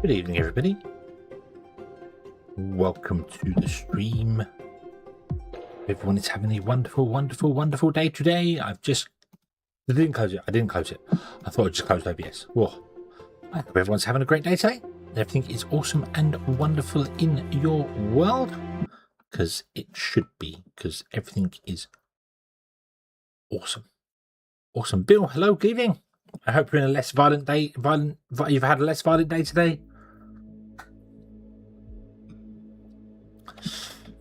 Good evening, everybody. Welcome to the stream. Everyone is having a wonderful, wonderful, wonderful day today. I didn't close it. I thought I'd just close OBS. Whoa. I hope everyone's having a great day today. Everything is awesome and wonderful in your world. Because it should be. Because everything is awesome. Awesome. Bill, hello, good evening. I hope you're in a less violent day. You've had a less violent day today.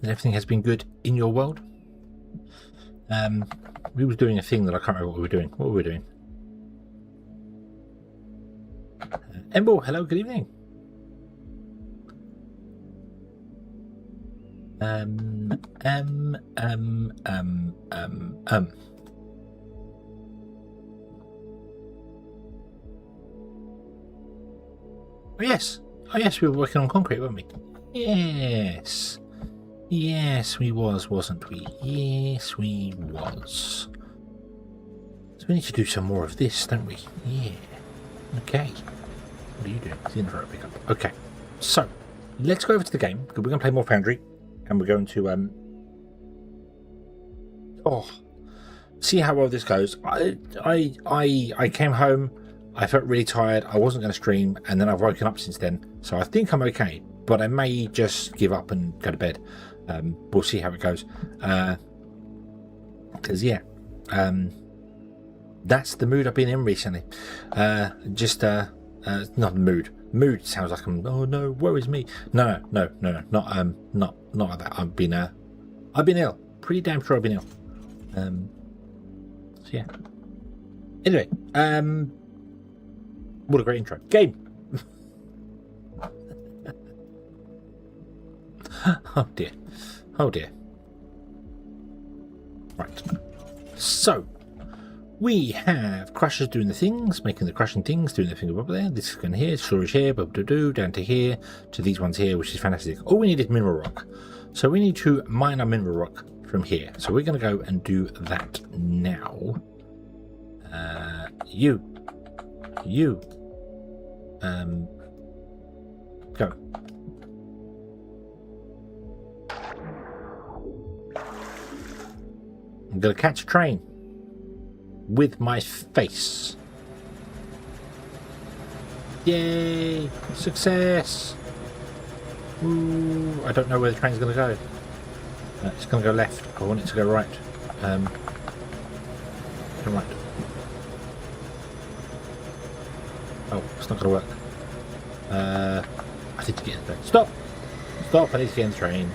And everything has been good in your world. We were doing a thing that I can't remember what we were doing. What were we doing? Emble, hello, good evening. Oh yes, we were working on concrete, weren't we? Yes. Yes, we was, wasn't we? Yes, we was. So we need to do some more of this, don't we? Yeah. Okay. What are you doing? The infrared pickup. Okay. So, let's go over to the game. We're going to play more Foundry. And we're going to, see how well this goes. I came home. I felt really tired. I wasn't going to stream. And then I've woken up since then. So I think I'm okay. But I may just give up and go to bed. We'll see how it goes. Because, that's the mood I've been in recently. Not the mood. Mood sounds like I'm, oh no, woe is me. No, not like that. I've been ill. Pretty damn sure I've been ill. So yeah. Anyway, what a great intro. Game! Oh dear. Oh dear. Right. So, we have crushers doing the things, making the crushing things, doing the thing over there. This is going here, storage here, down to here, to these ones here, which is fantastic. All we need is mineral rock. So we need to mine our mineral rock from here. So we're going to go and do that now. Go. I'm going to catch a train with my face. Yay! Success! Ooh, I don't know where the train's going to go. It's going to go left. I want it to go right. Go right. Oh, it's not going to work. I need to get in the train. Stop! Stop! I need to get in the train.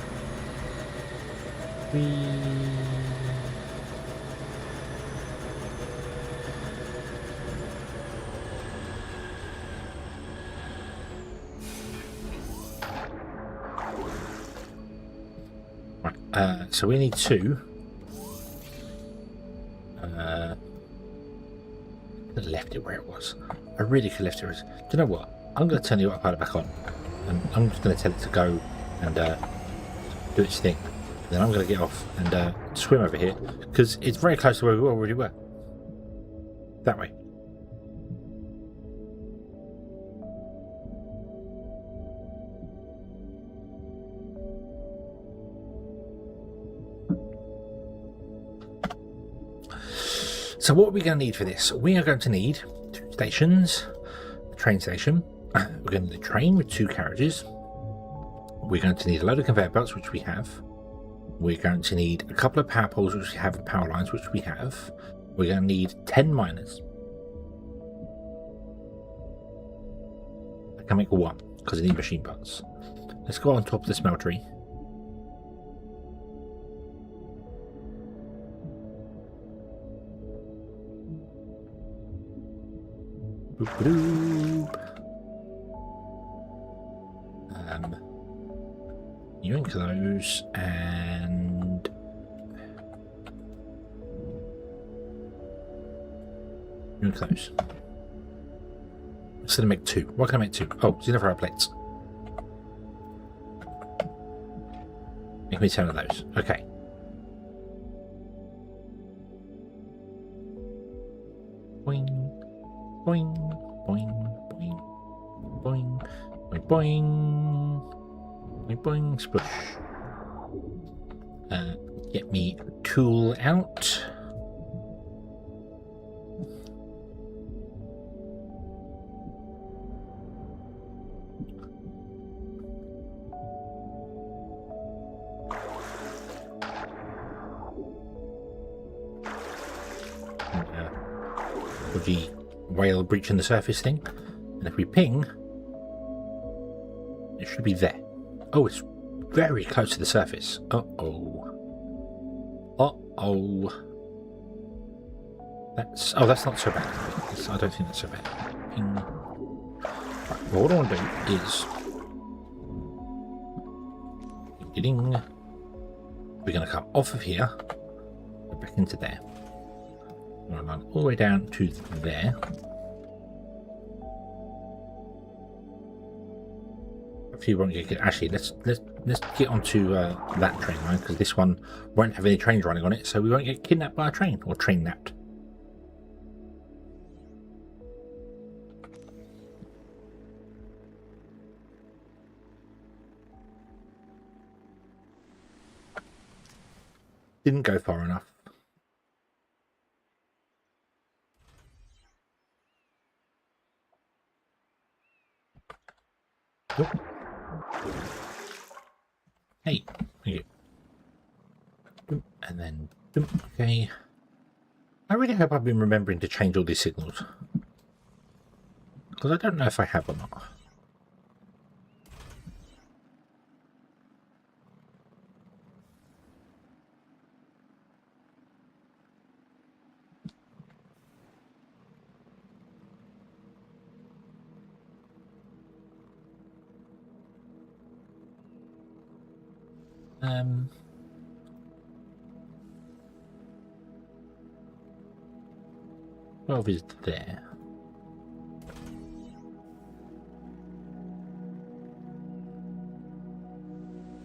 So we need to left it where it was. I really could have left it. Do you know what? I'm going to turn the autopilot back on, and I'm just going to tell it to go and do its thing. Then I'm going to get off and swim over here because it's very close to where we already were. That way. So what are we going to need for this? We are going to need 2 stations, a train station. We're going to need a train with 2 carriages. We're going to need a load of conveyor belts, which we have. We're going to need a couple of power poles, which we have, and power lines, which we have. We're going to need 10 miners. I can make 1 because I need machine parts. Let's go on top of the smeltery. Boop, boop. Yoink those and yoink those. Instead of make 2. Why can I make 2? Oh, Xeno Power Plates. Make me 10 of those. Okay. Boing, boing, boing, boing, boing, boing, boing. Boing, boing, splash. Get me tool out. The whale breaching the surface thing, and if we ping, it should be there. Oh, it's very close to the surface. Uh-oh. Uh-oh. That's not so bad. I don't think that's so bad. Ping. Right, well, what I want to do is we're going to come off of here, go back into there. I'm going to run all the way down to there. If you want to get, actually, let's get onto that train line, because this one won't have any trains running on it, so we won't get kidnapped by a train or train napped. Didn't go far enough. Oh. Hey, thank you. And then, okay. I really hope I've been remembering to change all these signals, because I don't know if I have or not. Twelve is there.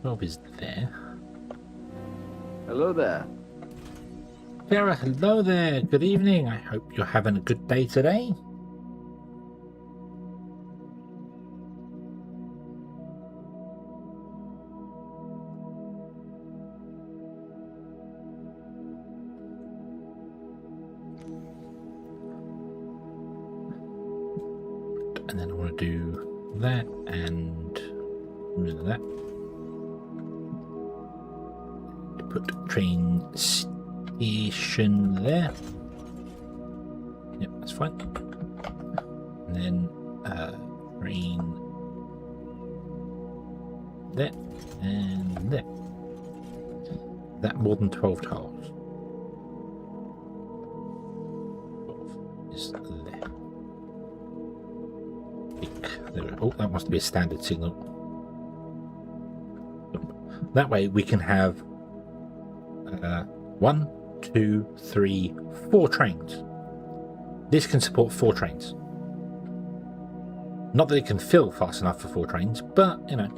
Twelve is there. Hello there. Sarah, hello there. Good evening. I hope you're having a good day today. And then I want to do that and that. Put train station there. Yep, that's fine. And then train there and there. That more than 12 tiles. 12 is there. Oh, that must be a standard signal. That way we can have 1, 2, 3, 4 trains. This can support 4 trains. Not that it can fill fast enough for 4 trains, but you know.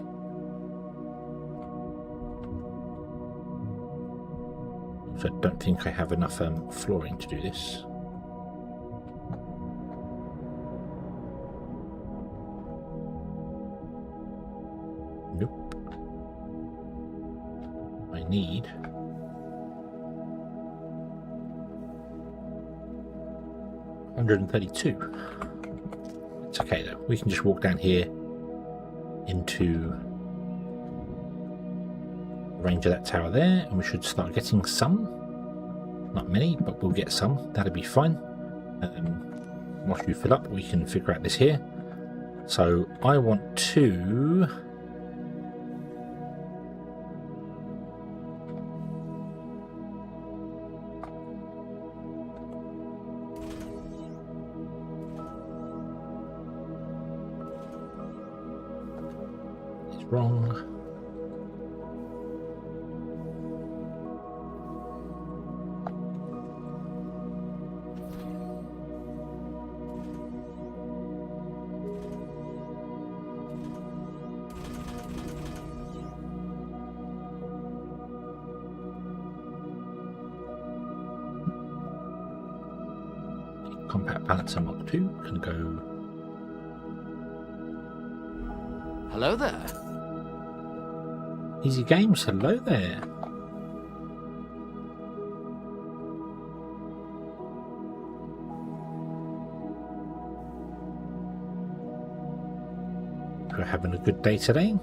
So I don't think I have enough flooring to do this. Nope. I need 132. It's okay though. We can just walk down here into the range of that tower there, and we should start getting some. Not many, but we'll get some. That'll be fine. Once you fill up, we can figure out this here. So I want to wrong. Compact balancer Mark 2 can go Hello there. Easy games, hello there. We're having a good day today.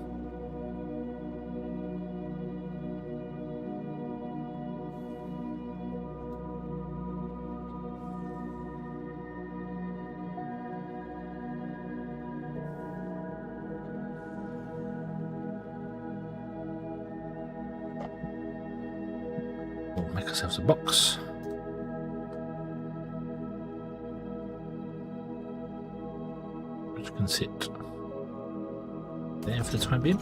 We'll make ourselves a box. Which can sit there for the time being.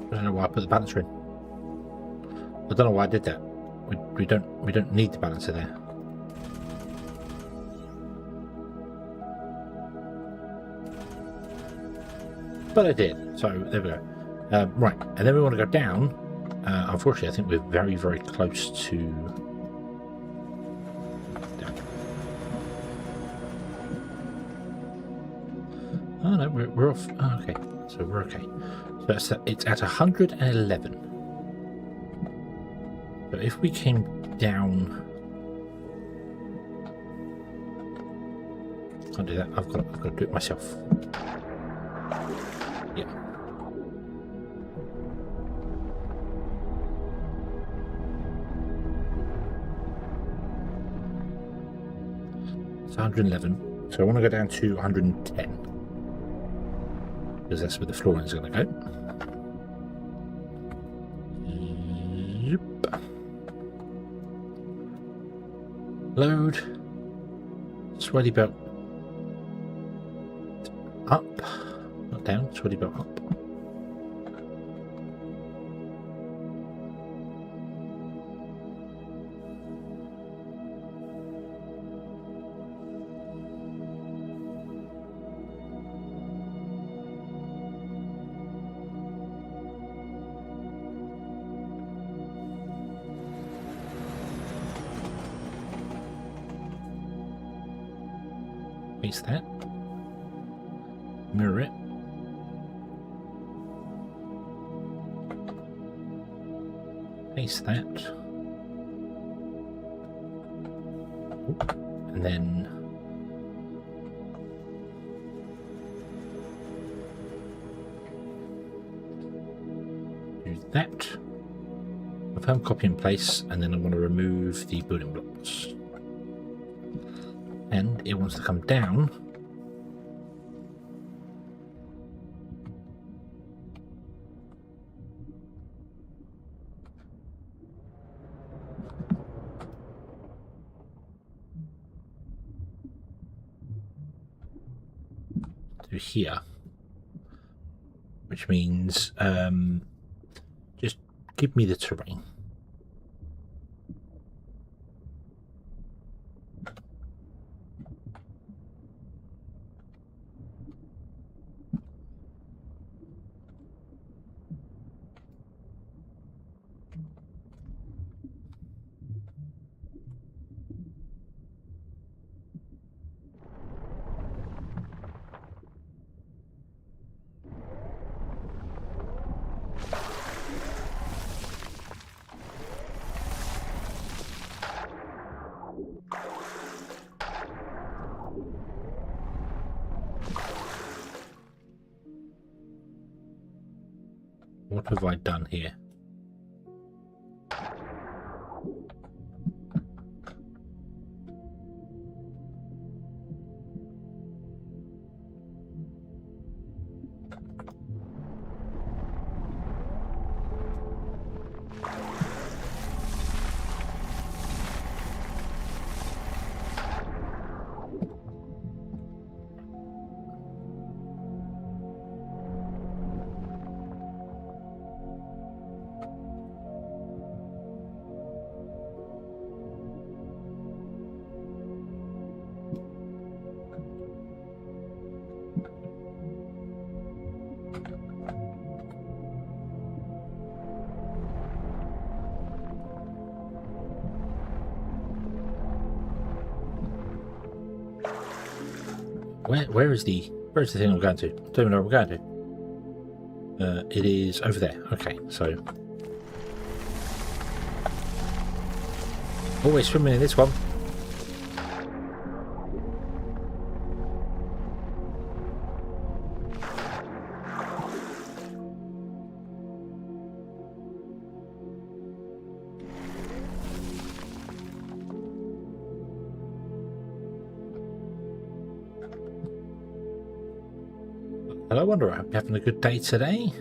I don't know why I put the balancer in. I don't know why I did that. We don't need the balancer there. But I did, so there we go. Right, and then we want to go down. Unfortunately, I think we're very, very close to down. Oh no, we're off. Oh, okay, so we're okay. So it's at 111. So if we came down, can't do that. I've got to do it myself. Yeah. It's 111. So I want to go down to 110. Because that's where the flooring is going to go. Yep. Load. Sweaty belt. Up. Not down. Sweaty belt up. Face that. Mirror it. Face that. And then do that. A firm copy in place, and then I want to remove the building blocks. And it wants to come down to here, which means just give me the terrain. What have I done here? Where's the thing I'm going to? I don't even know where I'm going to. It is over there. Okay, so always swimming in this one. Hello, I wonder, I hope you're having a good day today.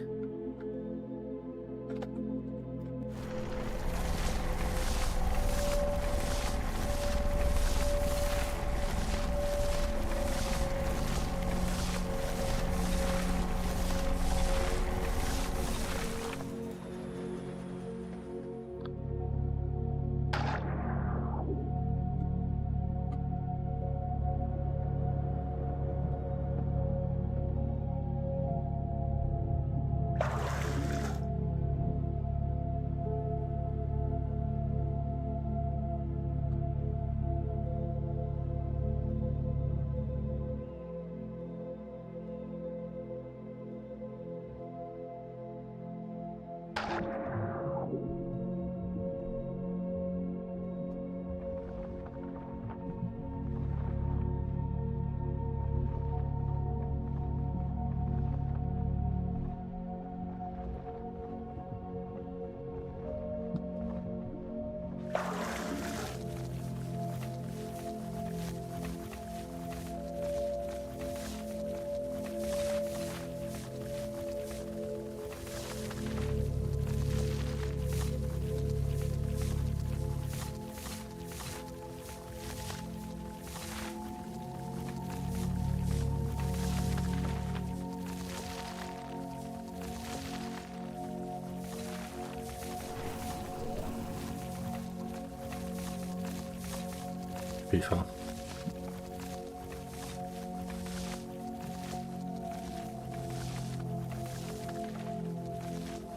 Pretty far.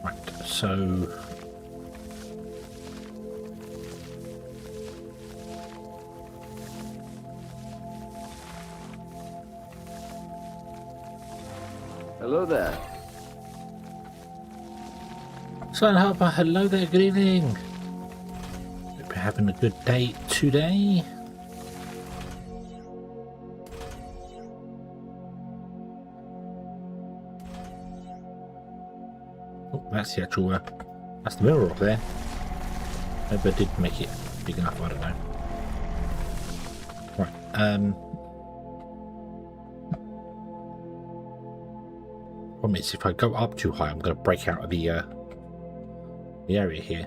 Right, so hello there. Silent Harper, hello there, good evening. Hope you're having a good day today. Oh, that's the actual, that's the mirror up there. Maybe I did make it big enough, I don't know. Right, problem is if I go up too high, I'm going to break out of the area here.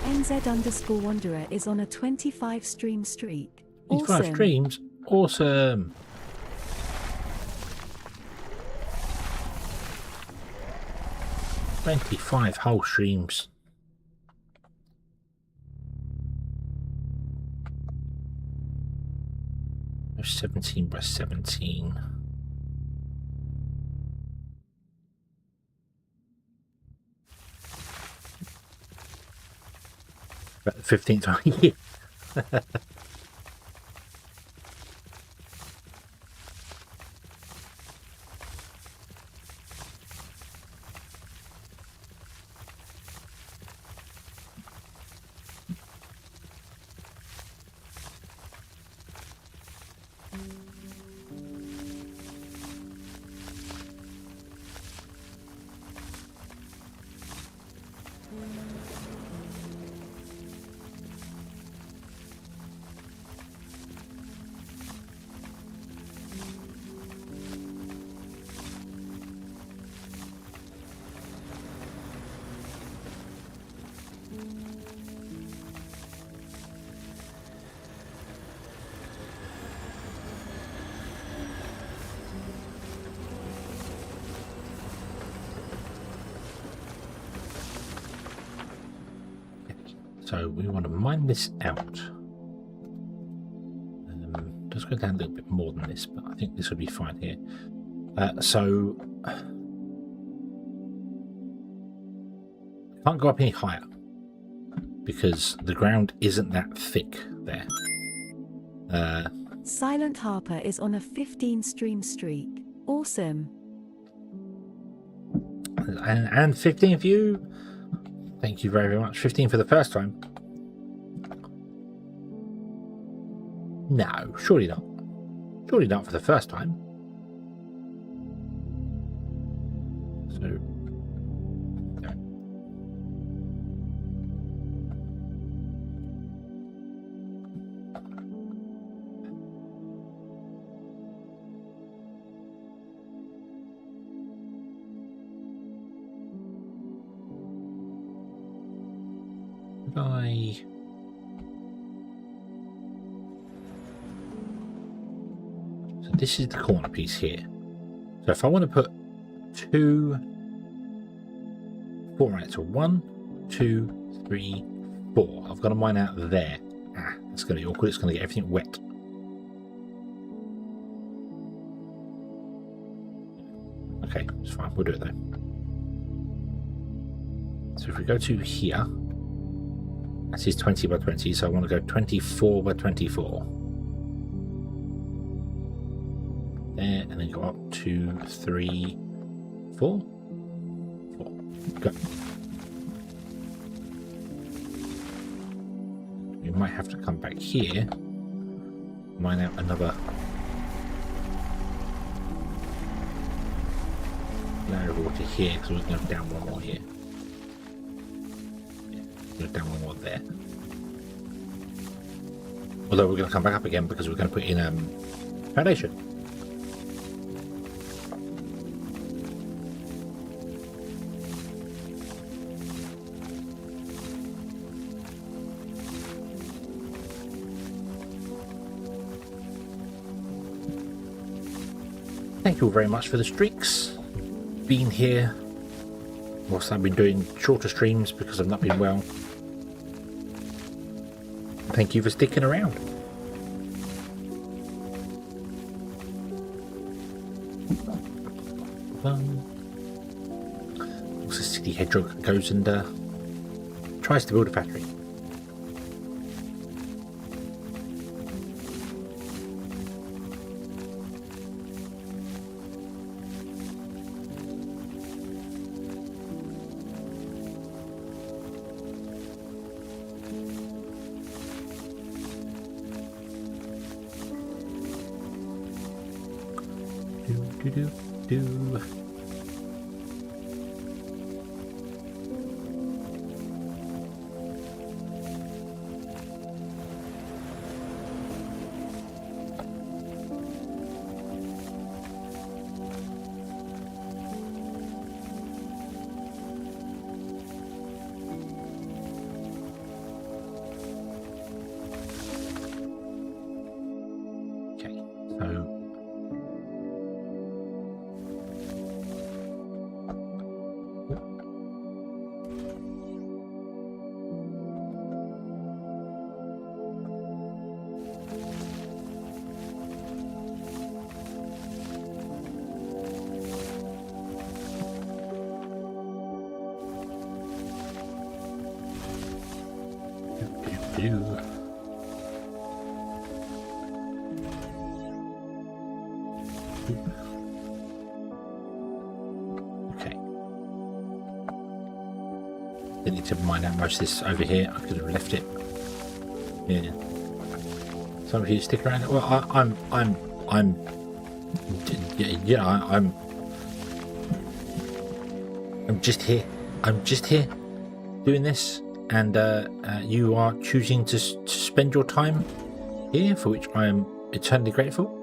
NZ_Wanderer is on a 25 stream streak. 25 Awesome. streams? Awesome! "25 whole streams." There's 17 by 17. About the 15th time. Yeah. So we want to mine this out. Just go down a little bit more than this, but I think this will be fine here. So can't go up any higher because the ground isn't that thick there. Silent Harper is on a 15 stream streak. Awesome. And 15 for you. Thank you very, very much. 15 for the first time. No, surely not. Surely not for the first time. So, no. So this is the corner piece here. So if I want to put 2, 4, right, so 1, 2, 3, 4. I've got to mine out there. That's going to be awkward. It's going to get everything wet. Okay, it's fine. We'll do it though. So if we go to here, that is 20 by 20, so I want to go 24 by 24. There, and then go up 2, 3, 4. 4. Go. We might have to come back here, mine out another layer of water here, because we're going to down one more here. Down one more there. Although we're going to come back up again because we're going to put in foundation. Thank you all very much for the streaks. Being here whilst I've been doing shorter streams because I've not been well. Thank you for sticking around. Also, City Hedgehog goes and tries to build a factory. Do. Okay, so okay. I need to mine out most of this over here. I could have left it. Yeah. Some of you stick around. Well, I'm just here. I'm just here doing this, and you are choosing to spend your time here, for which I am eternally grateful.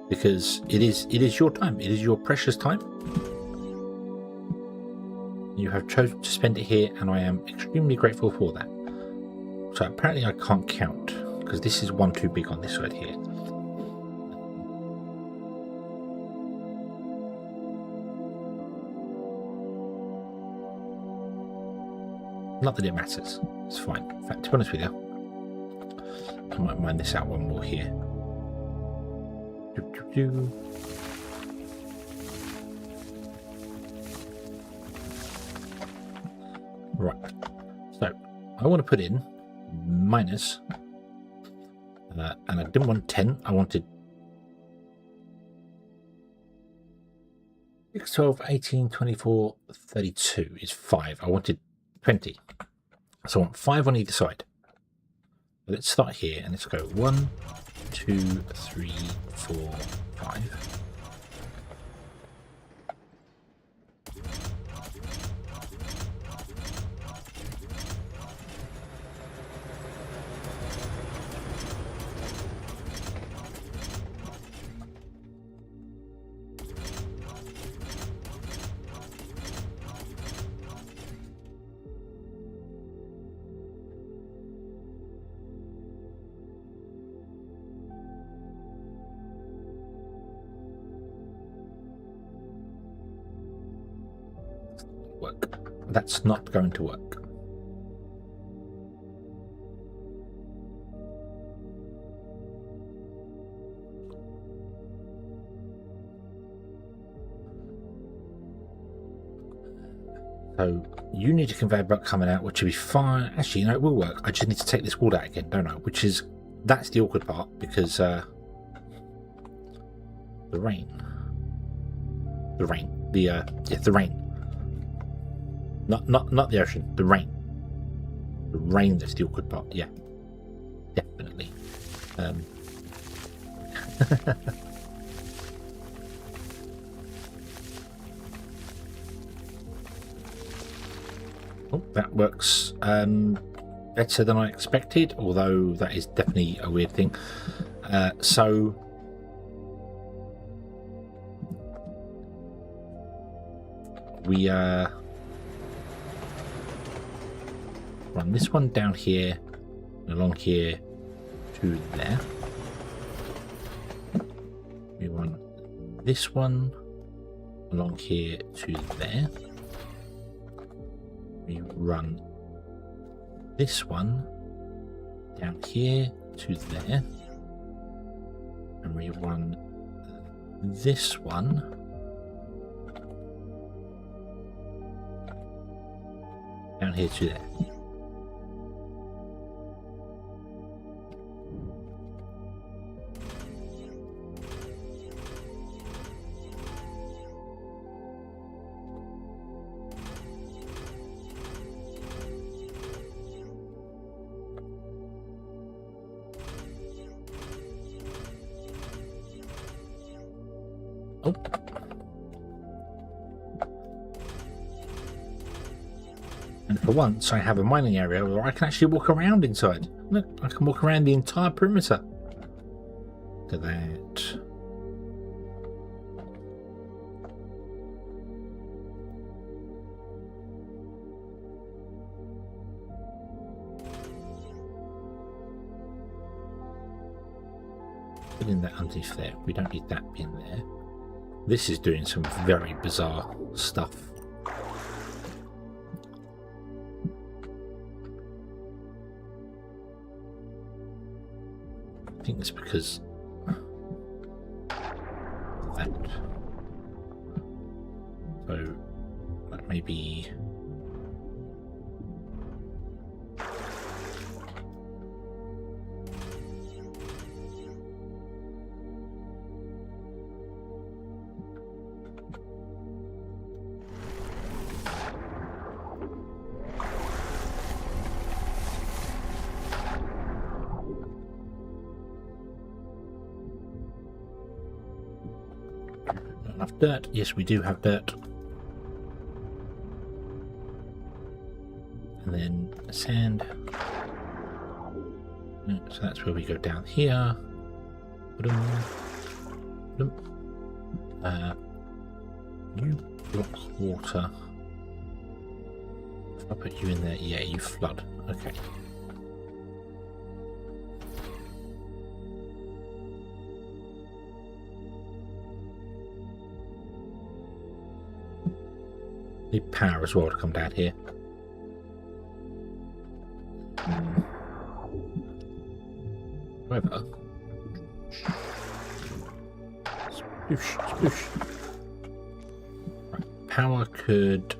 Because it is your time. It is your precious time. You have chosen to spend it here, and I am extremely grateful for that. So apparently I can't count, because this is one too big on this side here. Not that it matters. It's fine. In fact, to be honest with you, I might mine this out one more here. Right. So I want to put in minus, and I didn't want 10. I wanted 6, 12, 18, 24, 32 is 5. I wanted 20. So I want 5 on either side. Let's start here and let's go 1, 2, 3, 4, 5. Work. That's not going to work. So you need a conveyor belt coming out, which will be fine. Actually, you know, it will work. I just need to take this wall out again, don't I? Which is, that's the awkward part, because the rain. The rain. Yeah, the rain. Not the ocean, the rain. The rain that's the awkward part, yeah. Definitely. Oh, that works better than I expected, although that is definitely a weird thing. So we run this one down here and along here to there. We run this one along here to there. We run this one down here to there. And we run this one down here to there. Oh. And for once, I have a mining area where I can actually walk around inside. Look, I can walk around the entire perimeter. Look at that. Put in that underneath there. We don't need that in there. This is doing some very bizarre stuff. I think it's because of that. So that may be. Enough dirt. Yes, we do have dirt. And then sand. So that's where we go down here. You block water. If I put you in there, yeah, you flood. Okay. Need power as well to come down here. However, sploosh, sploosh. Right, power could.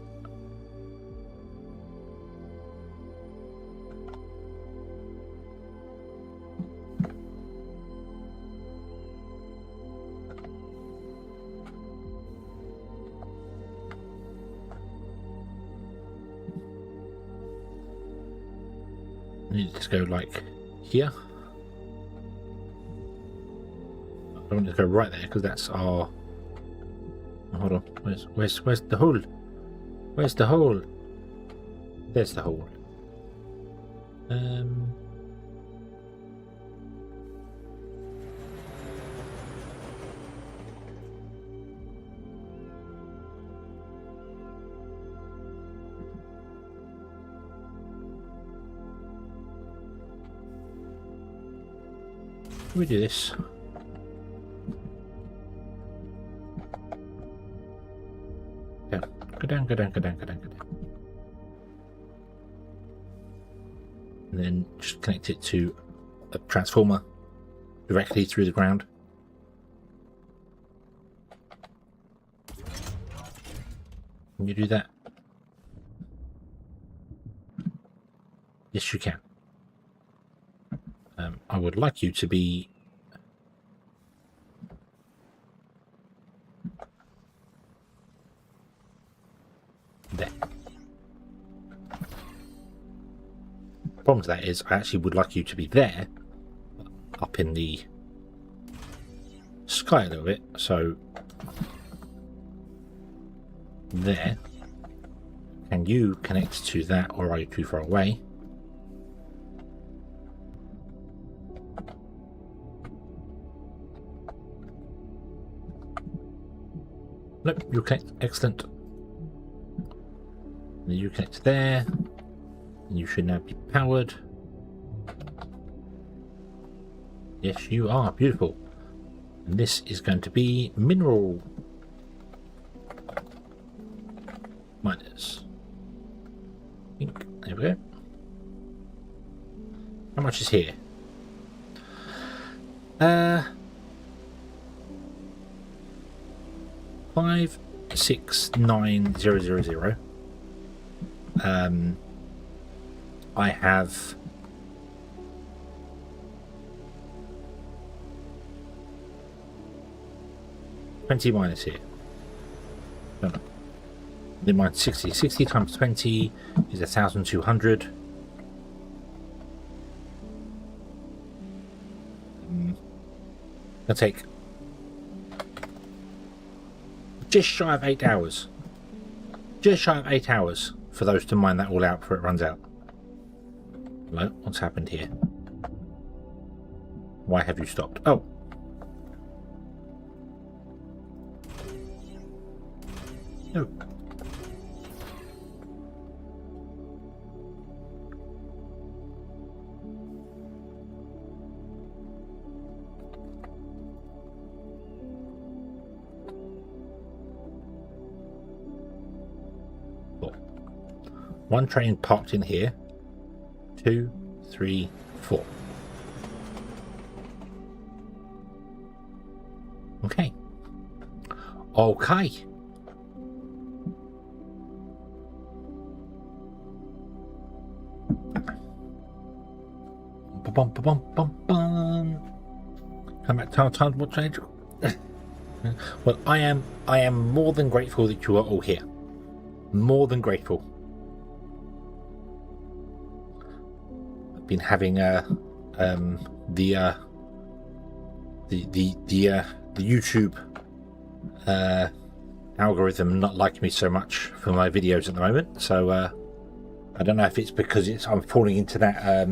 Need to go like here. I don't want to go right there because that's our. Oh, hold on. Where's the hole? Where's the hole? There's the hole. We do this. Yeah. Go down, go down, go down, go down, go down. And then just connect it to a transformer directly through the ground. Can you do that? Yes, you can. I would like you to be there. Problem to that is I actually would like you to be there, up in the sky a little bit, so there. Can you connect to that, or are you too far away? Nope, you connect. Excellent. Then you connect there. And you should now be powered. Yes, you are. Beautiful. And this is going to be mineral miners. There we go. How much is here? 569000. I have 20 minus here. No. Then mine 60. 60 times 20 is 1,200. I'll take just shy of 8 hours. Just shy of 8 hours for those to mine that all out before it runs out. Hello? What's happened here? Why have you stopped? Oh. No. One train parked in here. 2, 3, 4. Okay. Okay. Bum, bum, bum, bum. Come back to time. What change? Well, I am more than grateful that you are all here. More than grateful. Been having the YouTube algorithm not liking me so much for my videos at the moment, so I don't know if it's because I'm falling into that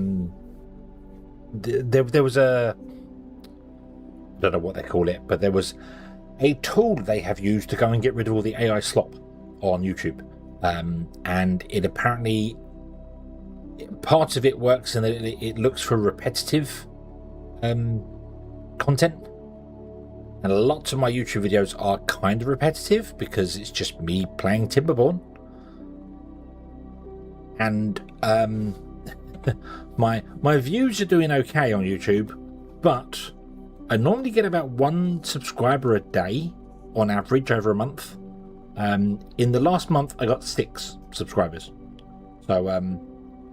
there was a, I don't know what they call it, but there was a tool they have used to go and get rid of all the AI slop on YouTube, and it apparently, part of it works in that it looks for repetitive content, and lots of my YouTube videos are kind of repetitive because it's just me playing Timberborn, and my views are doing okay on YouTube, but I normally get about 1 subscriber a day on average over a month. In the last month, I got 6 subscribers. So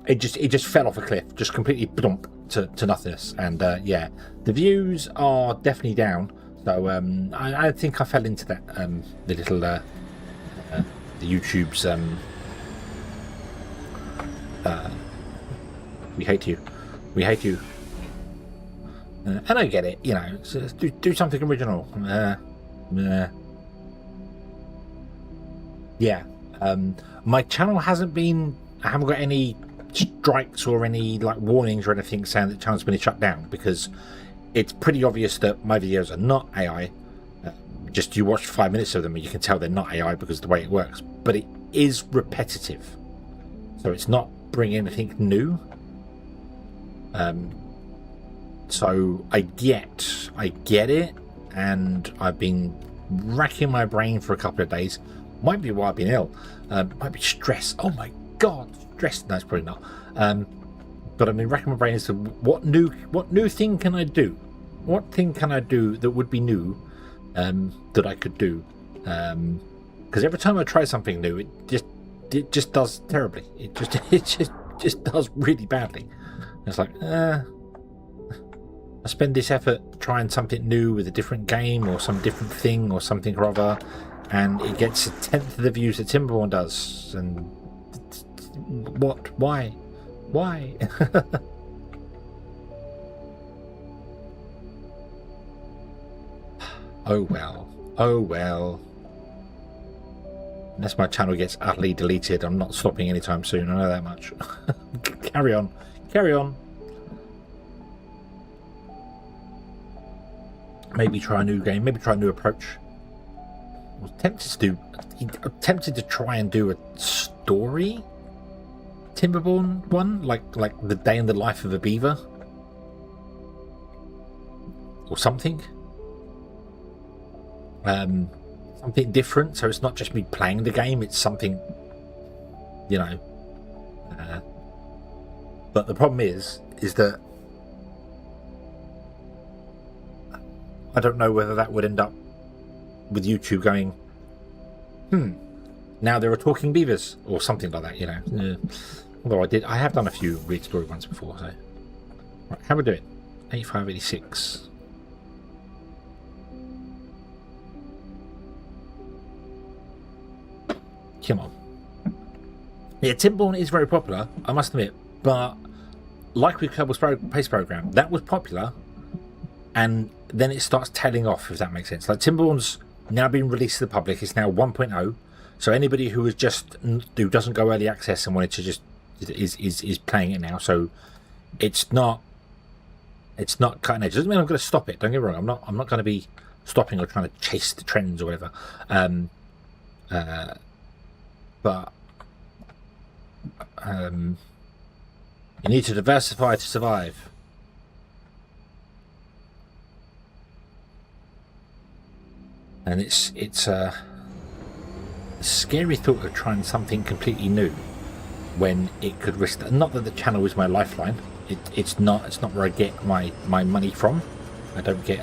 it just fell off a cliff, just completely dump to nothingness. And yeah, the views are definitely down. So I think I fell into that the little the YouTube's we hate you, and I get it, you know. So do something original. Yeah, my channel hasn't been. I haven't got any strikes or any like warnings or anything saying that the channel's been shut down, because it's pretty obvious that my videos are not AI. Just you watch 5 minutes of them and you can tell they're not AI because of the way it works. But it is repetitive, so it's not bringing anything new. So I get it, and I've been racking my brain for a couple of days. Might be why I've been ill. Might be stress. Oh my god, stress. No, it's probably not. But I've been racking my brain as to what new thing can I do? What thing can I do that would be new, that I could do? Because every time I try something new, it just does terribly. It just does really badly. It's like, I spend this effort trying something new with a different game or some different thing or something or other, and it gets a tenth of the views that Timberborn does. And what? Why? Oh well. Unless my channel gets utterly deleted, I'm not stopping anytime soon. I know that much. Carry on. Maybe try a new game. Maybe try a new approach. I was tempted to try and do a story Timberborn one, like the day in the life of a beaver or something. Something different, so it's not just me playing the game, it's something, you know. But the problem is that I don't know whether that would end up with YouTube going, now there are talking beavers or something like that, you know. Although I have done a few weird story ones before. So right, how we doing? 85, 86. Come on. Yeah, Timberborn is very popular, I must admit, but like with Kerbal Space Program, that was popular, and then it starts tailing off, if that makes sense. Like Timberborn's now been released to the public, it's now 1.0, so anybody who doesn't go early access and wanted to just is playing it now. So it's not cutting edge. Doesn't mean I'm going to stop it. Don't get me wrong. I'm not going to be stopping or trying to chase the trends or whatever. But you need to diversify to survive. And it's a scary thought of trying something completely new when it could risk. Not that the channel is my lifeline. It's not where I get my money from. I don't get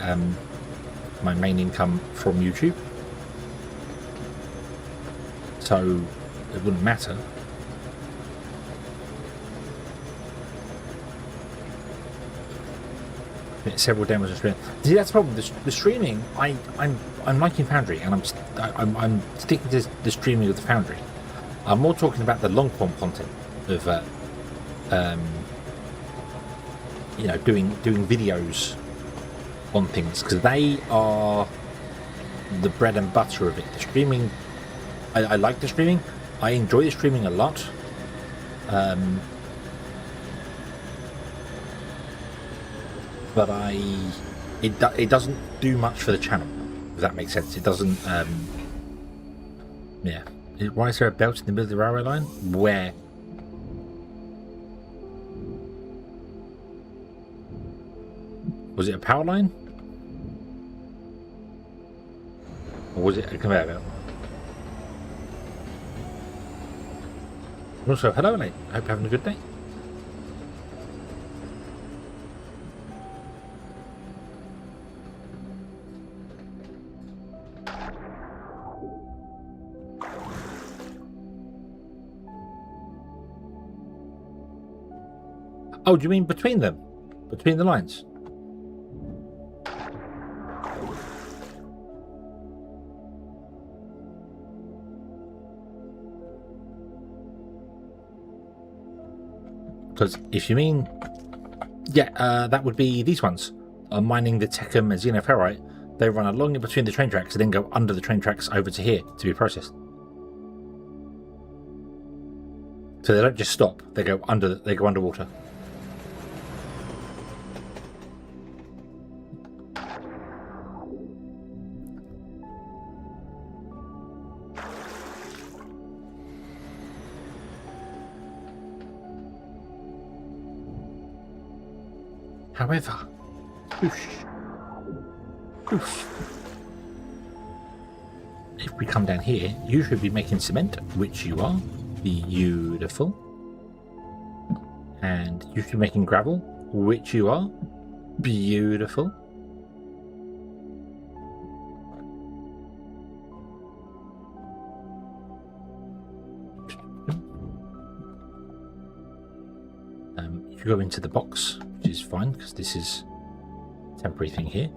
my main income from YouTube, so it wouldn't matter. Several demos of streaming. See, that's the problem. The streaming, I'm liking Foundry, and I'm sticking to the streaming of the Foundry. I'm more talking about the long form content of you know, doing videos on things, because they are the bread and butter of it. The streaming, I like the streaming. I enjoy the streaming a lot. But it doesn't do much for the channel, if that makes sense. It doesn't. Yeah. Why is there a belt in the middle of the railway line? Where? Was it a power line? Or was it a conveyor belt? Also, hello, mate. Hope you're having a good day. Oh, do you mean between them? Between the lines? Because if you mean... Yeah, that would be these ones. Mining the Techum and Xenoferrite. They run along in between the train tracks and then go under the train tracks over to here to be processed. So they don't just stop; they go under. They go underwater. However, if we come down here, you should be making cement, which you are. Beautiful. And you should be making gravel, which you are. Beautiful. You go into the box, which is fine, because this is a temporary thing here.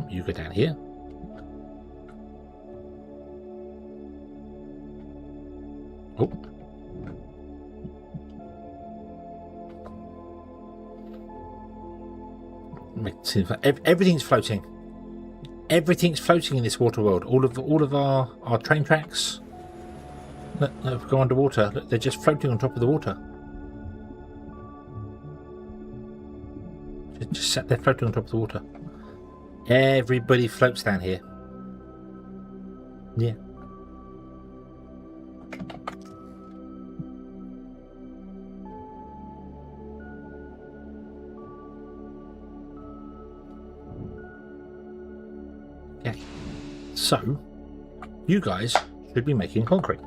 You go down here. Oh. Everything's floating. Everything's floating in this water world. All of our train tracks. Look, go underwater. Look, they're just floating on top of the water. Just sat there floating on top of the water. Everybody floats down here. Yeah. Yeah. So, you guys should be making concrete.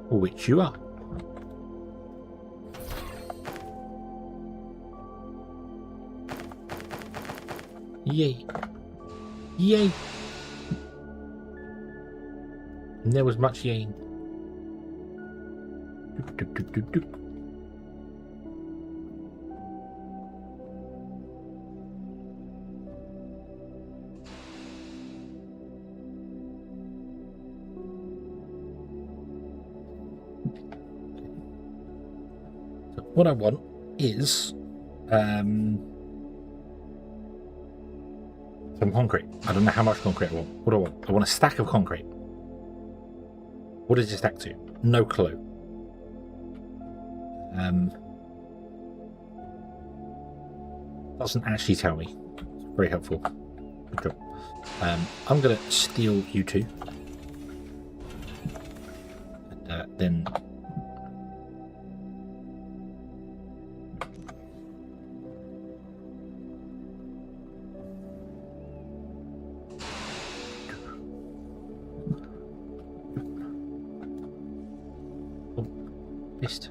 Which you are. Yay. Yay. And there was much yaying. Doop, doop, doop, doop. So what I want is some concrete. I don't know how much concrete I want. What do I want? I want a stack of concrete. What does it stack to? No clue. Doesn't actually tell me. Very helpful. Good job. I'm gonna steal you two. And, then missed.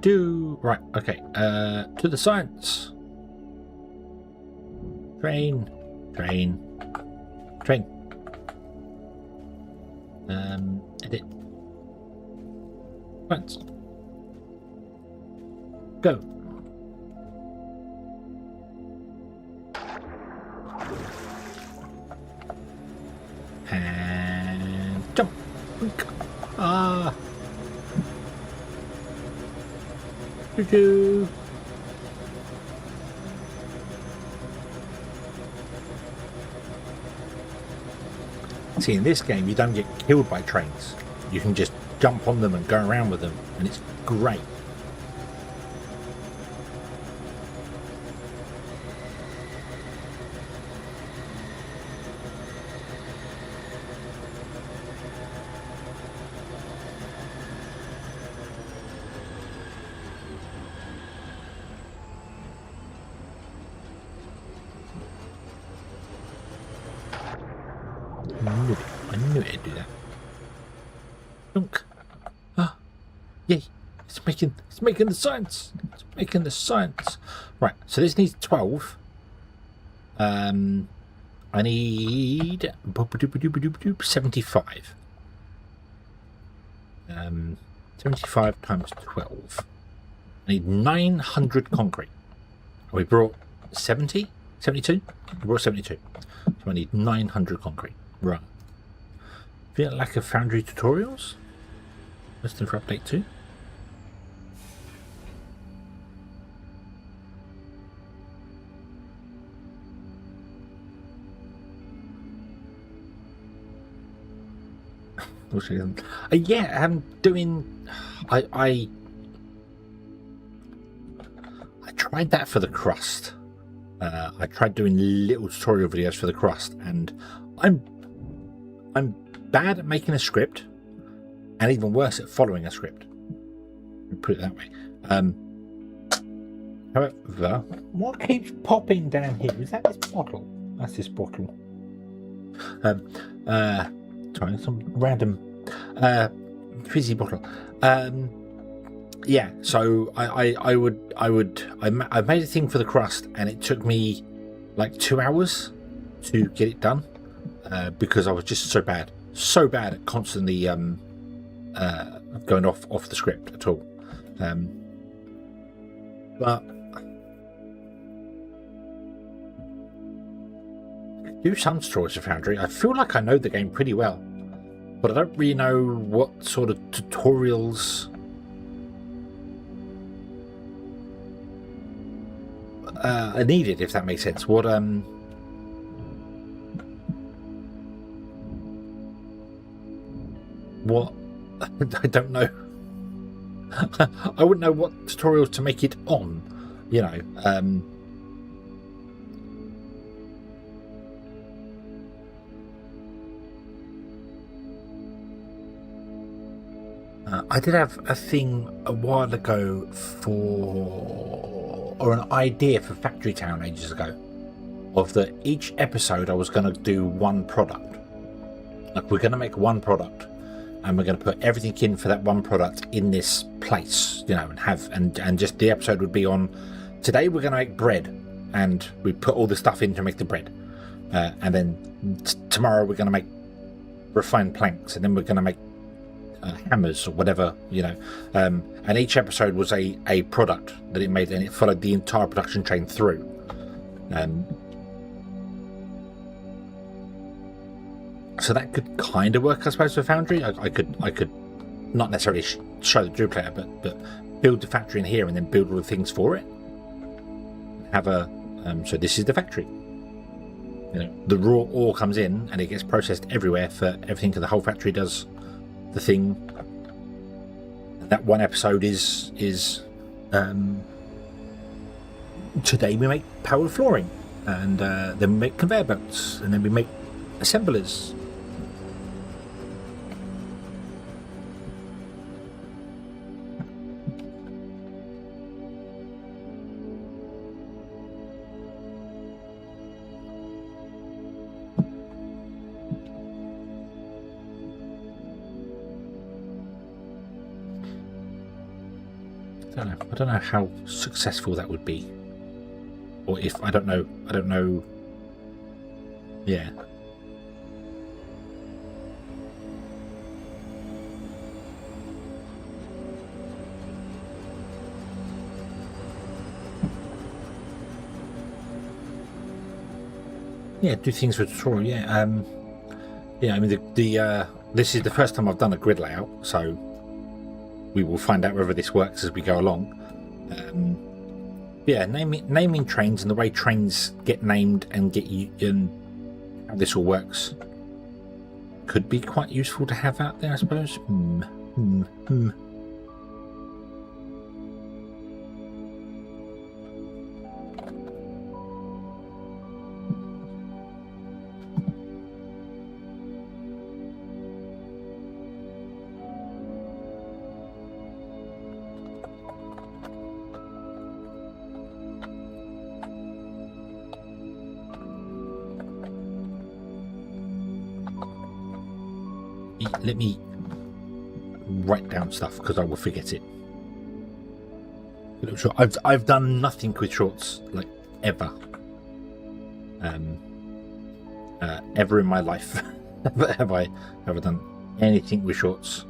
Right, okay. To the science. Train. Edit. Science. Go. And jump. Ah. Choo-choo. See, in this game, you don't get killed by trains. You can just jump on them and go around with them, and it's great. I knew it'd do that. Dunk. Ah, yay. It's making the science. It's making the science. Right, so this needs 12. I need 75. 75 times 12. I need 900 concrete. We brought 70? 72? We brought 72. So I need 900 concrete. Right. Feel lack of Foundry tutorials? Listed for update 2. Yeah, I'm doing. I tried that for the crust. I tried doing little tutorial videos for the crust, and I'm bad at making a script, and even worse at following a script. Put it that way. However, what keeps popping down here? Is that this bottle? That's this bottle. Sorry, some random fizzy bottle. Yeah, so I made a thing for the crust, and it took me like 2 hours to get it done because I was just so bad at constantly going off the script at all. But do some tutorials of Foundry. I feel like I know the game pretty well, but I don't really know what sort of tutorials are needed, if that makes sense. What I don't know. I wouldn't know what tutorials to make it on, you know. I did have a thing a while ago or an idea for Factory Town ages ago, of that each episode I was going to do one product. Like, we're going to make one product, and we're going to put everything in for that one product in this place, you know, and just the episode would be on, today we're going to make bread, and we put all the stuff in to make the bread, and then tomorrow we're going to make refined planks, and then we're going to make hammers or whatever, you know, and each episode was a product that it made, and it followed the entire production chain through. So that could kind of work, I suppose, for Foundry. I could not necessarily show the duplicator, but build the factory in here and then build all the things for it. Have a so this is the factory. You know, the raw ore comes in and it gets processed everywhere for everything, so the whole factory does the thing. That one episode is today we make powered flooring, and then we make conveyor belts, and then we make assemblers. I don't know how successful that would be, or if I don't know. Yeah. Yeah, do things for tutorial. Yeah. Yeah. I mean, this is the first time I've done a grid layout, so we will find out whether this works as we go along. Yeah, naming trains and the way trains get named and get you, and how this all works could be quite useful to have out there, I suppose. let me write down stuff because I will forget it. I've done nothing with shorts like ever. Ever in my life have I ever done anything with shorts.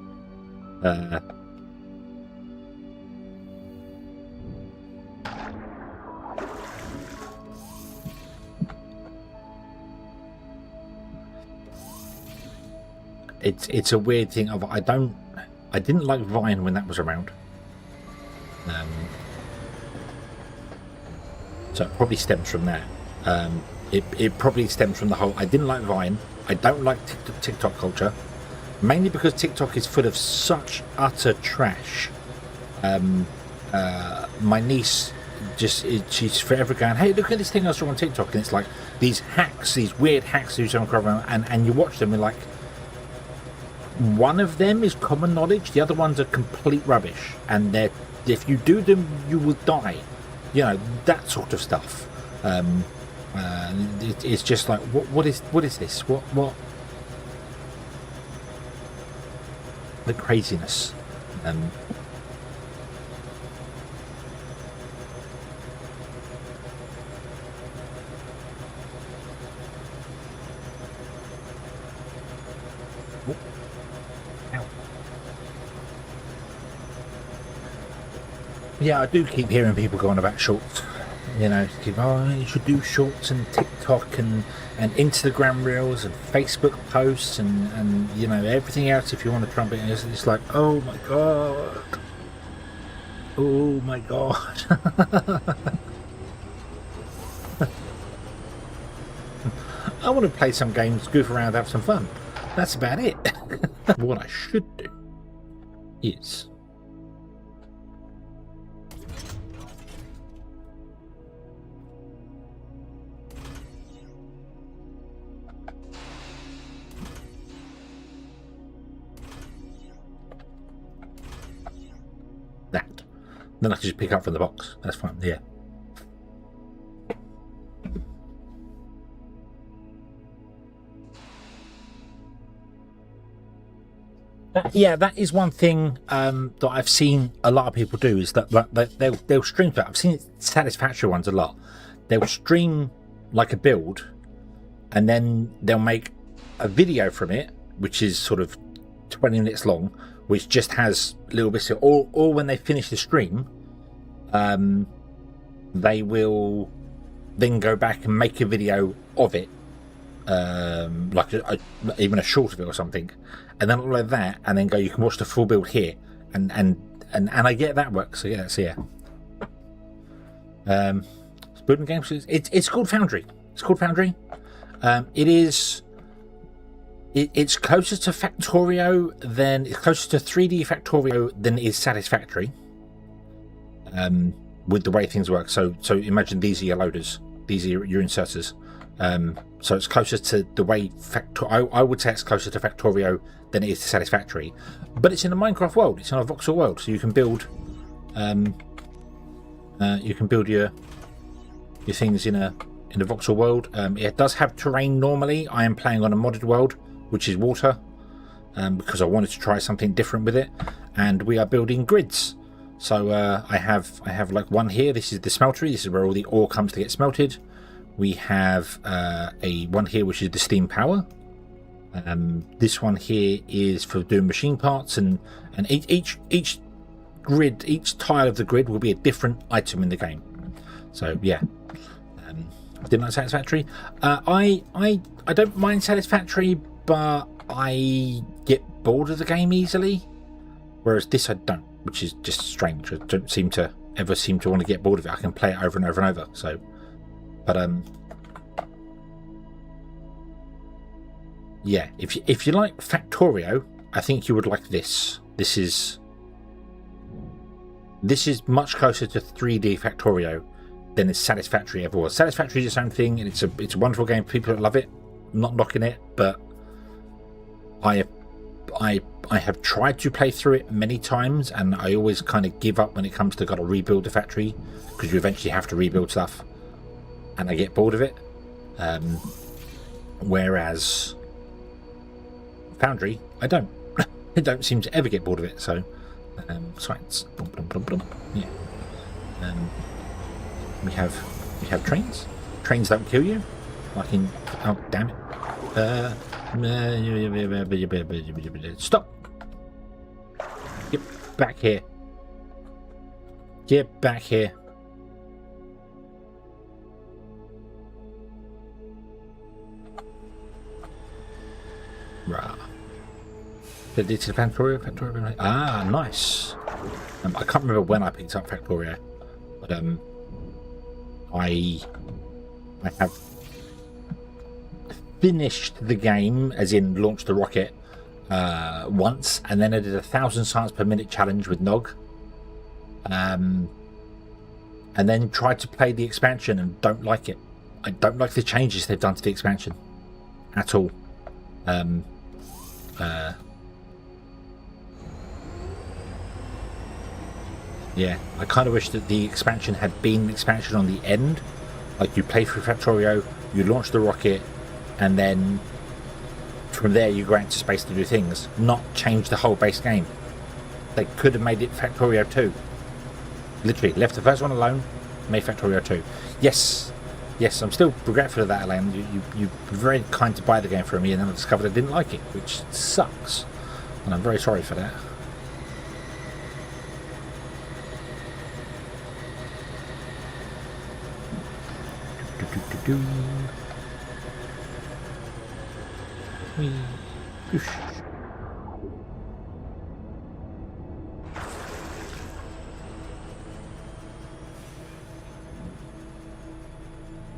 It's a weird thing of I didn't like Vine when that was around. So it probably stems from that. It probably stems from the whole I didn't like Vine. I don't like TikTok culture, mainly because TikTok is full of such utter trash. My niece she's forever going, hey, look at this thing I saw on TikTok, and it's like these hacks, these weird hacks you come across, and you watch them and like one of them is common knowledge, the other ones are complete rubbish, and if you do them you will die, you know, that sort of stuff. It's just like what is this, what the craziness. Yeah, I do keep hearing people going about shorts. You know, you should do shorts and TikTok and Instagram reels and Facebook posts and you know, everything else if you want to trump it. And it's like, oh my god. Oh my god. I want to play some games, goof around, have some fun. That's about it. What I should do is that. Then I can just pick up from the box. That's fine. Yeah. Yeah, that is one thing that I've seen a lot of people do, is that they'll stream that. I've seen Satisfactory ones a lot. They'll stream like a build, and then they'll make a video from it, which is sort of 20 minutes long, which just has little bits of, or when they finish the stream, they will then go back and make a video of it, like even a short of it or something, and then all of that, and then go, you can watch the full build here, and I get that works. So yeah, it's building games. It's called Foundry. It's called Foundry. It's closer to Factorio than it's closer to 3D Factorio than it is Satisfactory. With the way things work. So imagine these are your loaders, these are your inserters. So it's closer to the way I would say it's closer to Factorio than it is to Satisfactory. But it's in a Minecraft world. It's in a voxel world, so you can build your things in a voxel world. It does have terrain normally. I am playing on a modded world, which is water, because I wanted to try something different with it, and we are building grids. So I have like one here. This is the smeltery. This is where all the ore comes to get smelted. We have one here which is the steam power. This one here is for doing machine parts, and each grid, each tile of the grid will be a different item in the game. So yeah, didn't like Satisfactory. I don't mind Satisfactory, but I get bored of the game easily, whereas this I don't, which is just strange. I don't ever seem to want to get bored of it. I can play it over and over and over. So, but yeah, if you like Factorio, I think you would like this. This is much closer to 3D Factorio than it's Satisfactory ever was. Satisfactory is its own thing, and it's a wonderful game for people that love it. I'm not knocking it, but I have tried to play through it many times, and I always kind of give up when it comes to got to rebuild the factory, because you eventually have to rebuild stuff, and I get bored of it. Whereas Foundry, I don't. I don't seem to ever get bored of it. So, science. Yeah. We have trains. Trains don't kill you. Like in, oh damn it. Stop. Get back here. Get back here. Rah. Did it to Factorio? Ah, nice. I can't remember when I picked up Factorio, but I have finished the game, as in launched the rocket once, and then I did 1,000 science per minute challenge with Nog, and then tried to play the expansion and don't like it. I don't like the changes they've done to the expansion at all. Yeah, I kind of wish that the expansion had been the expansion on the end. Like, you play through Factorio, you launch the rocket, and then from there you go out into space to do things, not change the whole base game. They could have made it Factorio 2. Literally, left the first one alone, made Factorio 2. Yes, I'm still regretful of that, Elaine. You were very kind to buy the game for me, and then I discovered I didn't like it, which sucks. And I'm very sorry for that. Oosh.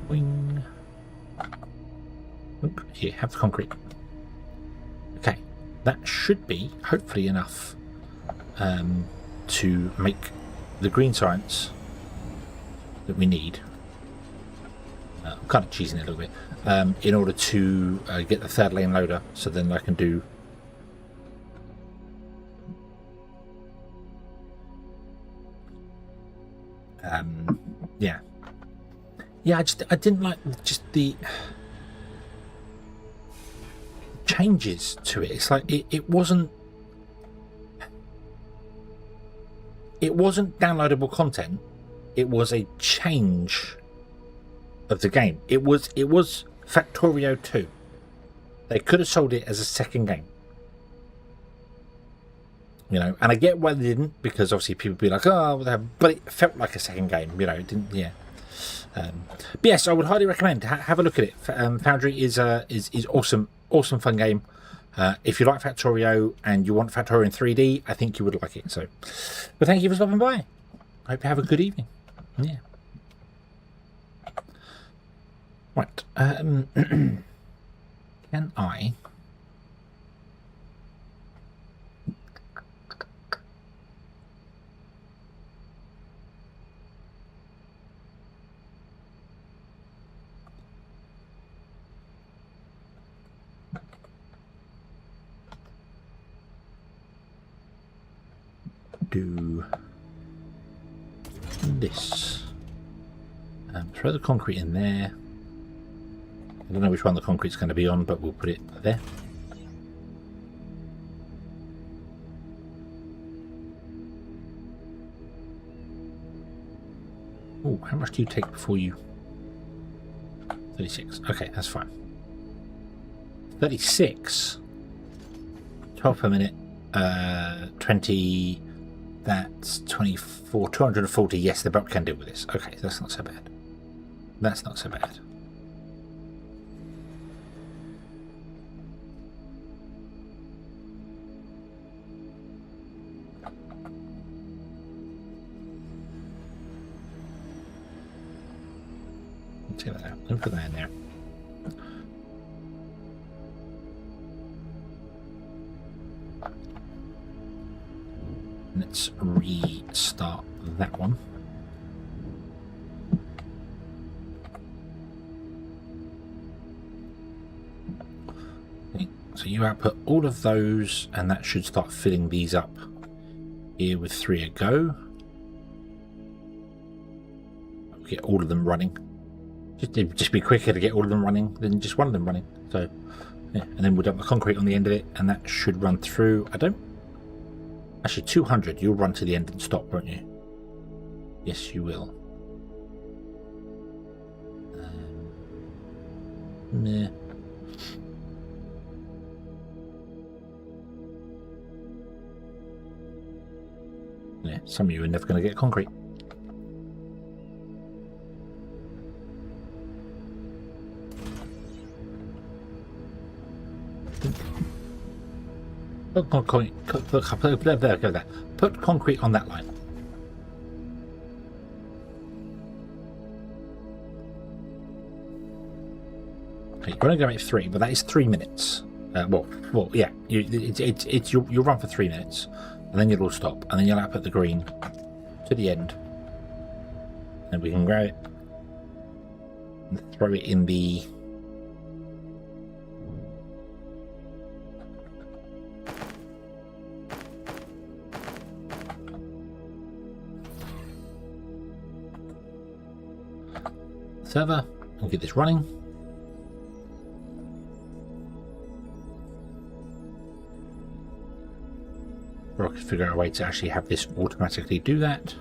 Wing. Oop, here, have the concrete. Okay, that should be hopefully enough to make the green science that we need. I'm kind of cheesing it a little bit, in order to get the third lane loader, so then I can do yeah, I didn't like just the changes to it. It's like it wasn't downloadable content. It was a change of the game. It was Factorio 2. They could have sold it as a second game, you know, and I get why they didn't, because obviously people would be like, oh, but it felt like a second game, you know. It didn't, yeah. But yes, I would highly recommend have a look at it. Foundry is awesome fun game. If you like Factorio and you want Factorio in 3D, I think you would like it. So, but thank you for stopping by. I hope you have a good evening. Yeah. Right. Can I? Do this. Throw the concrete in there. I don't know which one the concrete's going to be on, but we'll put it there. Oh, how much do you take before you? 36. Okay, that's fine. 36. 12 per minute. 20. That's 24. 240. Yes, the boat can deal with this. Okay, that's not so bad. That's not so bad. Take that out. Let me put that in there. Let's restart that one. Okay, so you output all of those, and that should start filling these up here with 3 a go. Get all of them running. Just be quicker to get all of them running than just one of them running. So Yeah, and then we'll dump the concrete on the end of it, and that should run through. I don't. Actually, 200. You'll run to the end and stop, won't you? Yes, you will. Meh. Yeah, some of you are never going to get concrete. Put concrete on that line. Okay, you're only going to make 3, but that is 3 minutes. Well, yeah. You'll run for 3 minutes, and then you'll all stop, and then you'll output the green to the end, and we can grab it and throw it in the. Server and get this running. Or I could figure out a way to actually have this automatically do that.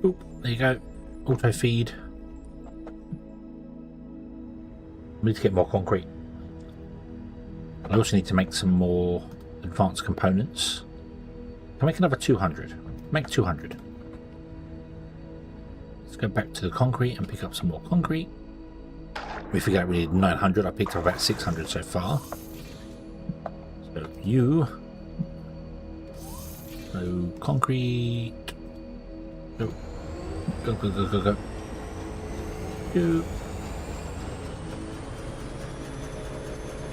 Oop, there you go. Auto feed. We need to get more concrete. I also need to make some more advanced components. Can I make another 200? Make 200. Let's go back to the concrete and pick up some more concrete. We figured out we need 900. I picked up about 600 so far. So you. So concrete. Go. Go, go, go, go, go. Choo.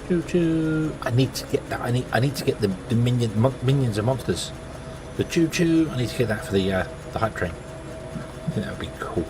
Choo choo. I need to get that. I need to get the minions and monsters. The choo choo. I need to get that for the hype train. I think that would be cool.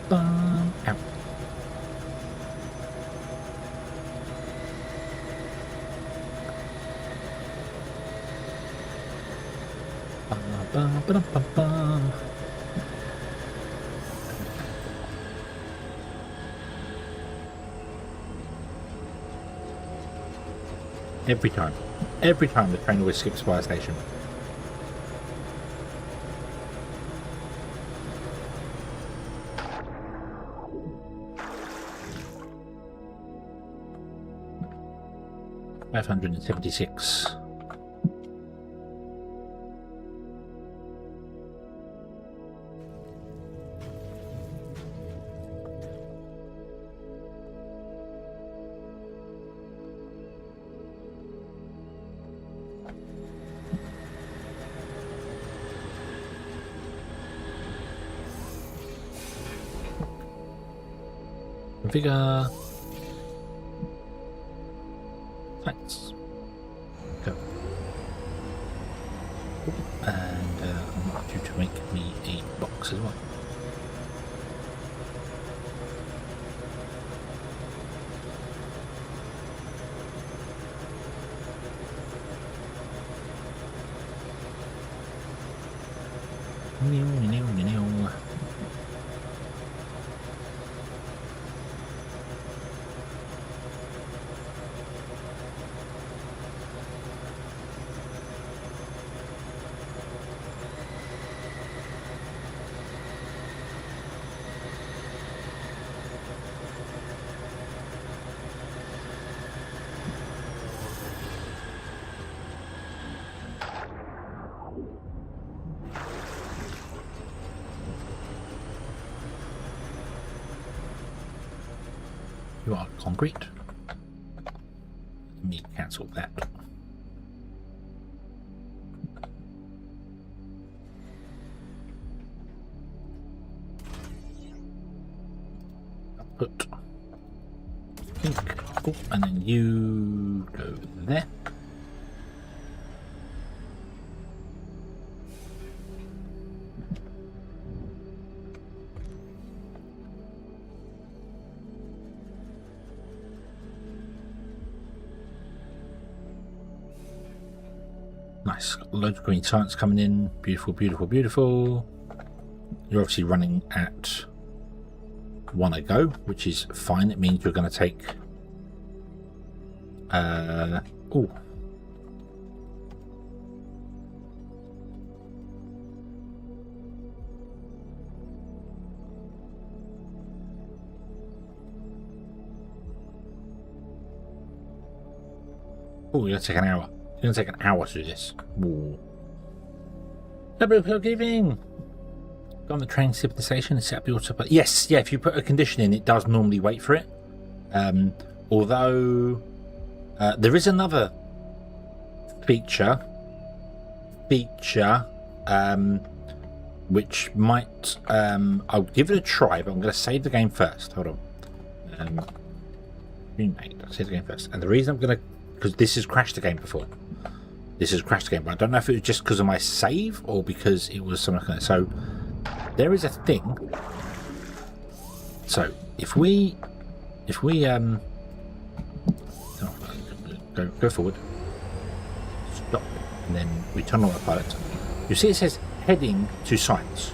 Ow. Every time the train always skips by a station. $576. Configure. Thanks. Go. And I want you to make me a box as well. You are concrete. Let me cancel that. Put pink. Oh, and then you go there. Nice. Got loads of green science coming in. Beautiful, beautiful, beautiful. You're obviously running at 1 a go, which is fine. It means you're going to take oh, you're going to take an hour. You're going to take an hour to do this. Ooh. Double forgiving. Go on the train, sit at the station and set up the autopilot. Yes, yeah, if you put a condition in, it does normally wait for it. Although there is another feature which might I'll give it a try, but I'm going to save the game first. Hold on. Remade. I'll save the game first. And the reason I'm going to, because this has crashed the game before. This has crashed the game, but I don't know if it was just because of my save or because it was something like that. So there is a thing. So if we go forward, stop, and then we turn on the pilot. You see it says heading to science.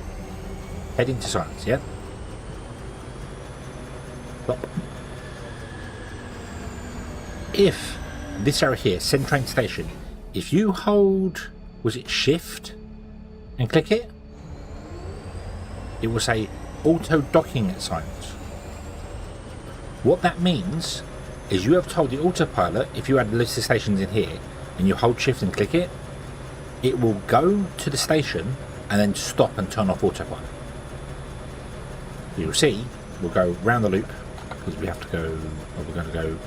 Heading to science, yeah? Stop. If this arrow here, send train station, if you hold, was it shift and click it, it will say auto docking at science. What that means is you have told the autopilot, if you had a list of stations in here and you hold shift and click it, it will go to the station and then stop and turn off autopilot. You'll see we'll go round the loop because we have to go, we're going to go,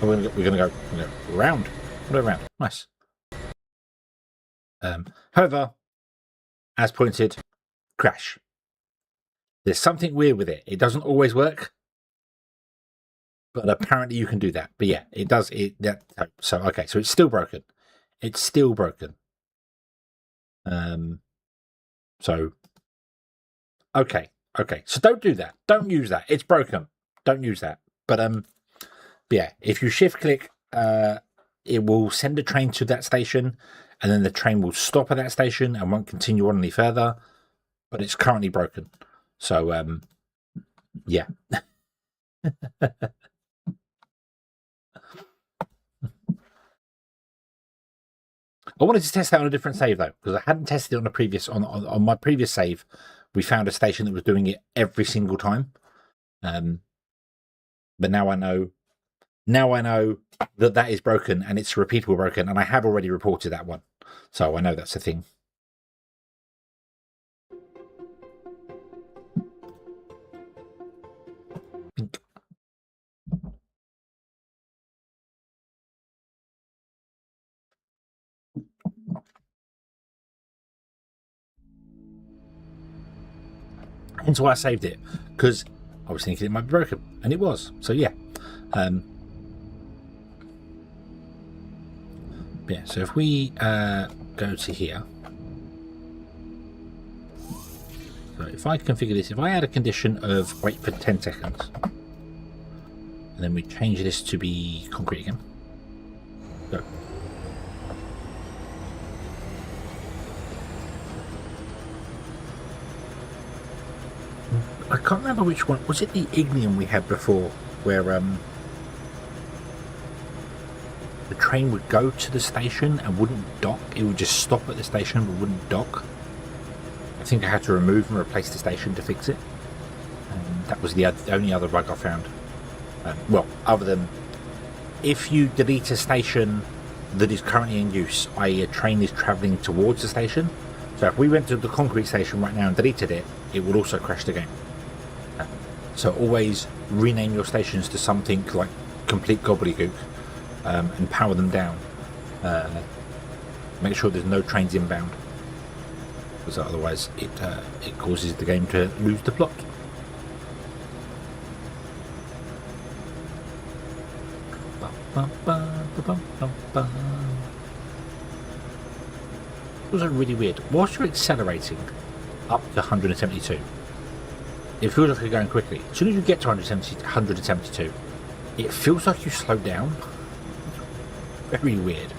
we're going to go round, all around. Nice. However, as pointed, crash. There's something weird with it. It doesn't always work, but apparently you can do that. But yeah, it does. So okay, so it's still broken. It's still broken. So okay. So don't do that. Don't use that. It's broken. Don't use that. But yeah, if you shift click, it will send a train to that station, and then the train will stop at that station and won't continue on any further. But it's currently broken. So yeah. I wanted to test that on a different save though, because I hadn't tested it on a previous on my previous save. We found a station that was doing it every single time. But now I know that that is broken and it's repeatable broken, and I have already reported that one, so I know that's a thing. Hence why I saved it, because I was thinking it might be broken, and it was. So yeah. Yeah, so if we go to here, so if I configure this, if I add a condition of wait for 10 seconds, and then we change this to be concrete again, go. I can't remember which one. Was it the Ignium we had before, where the train would go to the station and wouldn't dock? It would just stop at the station but wouldn't dock. I think I had to remove and replace the station to fix it. That was the only other bug I found. Well, other than if you delete a station that is currently in use, i.e. a train is travelling towards the station. So if we went to the concrete station right now and deleted it, it would also crash the game. So always rename your stations to something like complete gobbledygook, and power them down. Make sure there's no trains inbound, because otherwise it causes the game to lose the plot. It was really weird. Whilst you're accelerating up to 172, it feels like you're going quickly. As soon as you get to 172, it feels like you slow down. Very weird.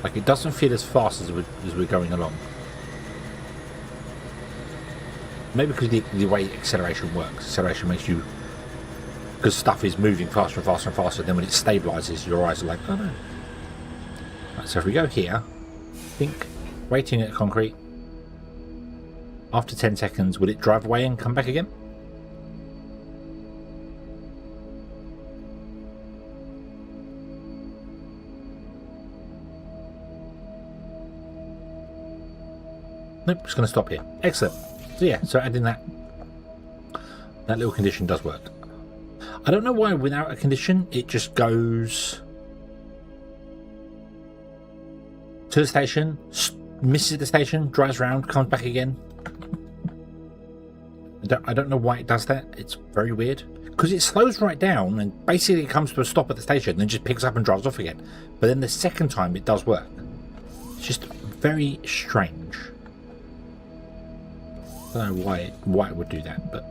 Like it doesn't feel as fast as we're going along. Maybe because the way acceleration works. Acceleration makes you, because stuff is moving faster and faster and faster. Then when it stabilizes, your eyes are like, oh no. Right, so if we go here, think waiting at concrete. After 10 seconds, will it drive away and come back again? Nope, it's going to stop here. Excellent. So yeah, so adding that little condition does work. I don't know why without a condition it just goes to the station, misses the station, drives around, comes back again. I don't know why it does that. It's very weird. Because it slows right down and basically it comes to a stop at the station and then just picks up and drives off again. But then the second time it does work. It's just very strange. I don't know why it would do that, but...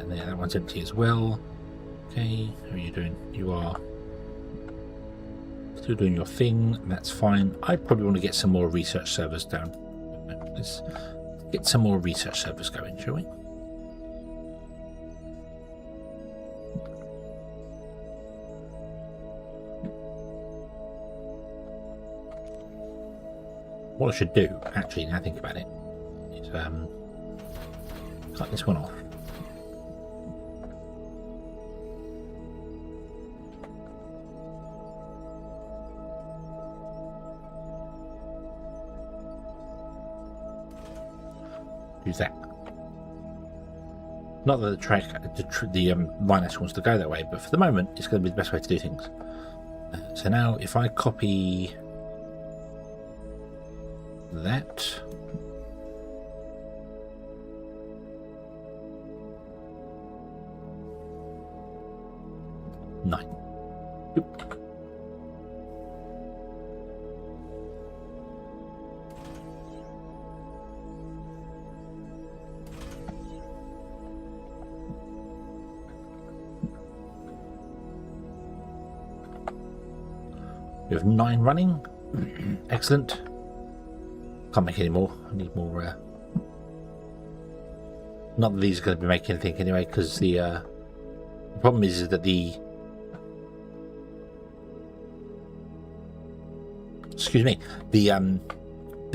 There, that one's empty as well. Okay, how are you doing? You are still doing your thing. That's fine. I probably want to get some more research servers down. Let's get some more research servers going, shall we? What I should do, actually, now I think about it, is cut this one off. Use that. Not that the Linus wants to go that way, but for the moment, it's going to be the best way to do things. So now, if I copy that, nine. Oop. We have 9 running. Excellent. Can't make any more. I need more. Not that these are going to be making anything anyway, because the problem is that the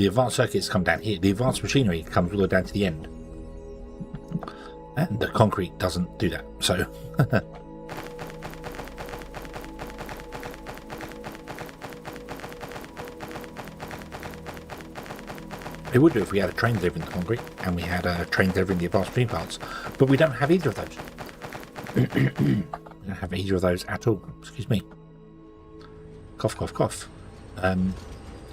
advanced circuits come down here. The advanced machinery comes all the way down to the end, and the concrete doesn't do that. So. It would do if we had a train delivering the concrete and we had a train delivering the advanced machine parts, but we don't have either of those. We don't have either of those at all. Excuse me. Cough, cough, cough.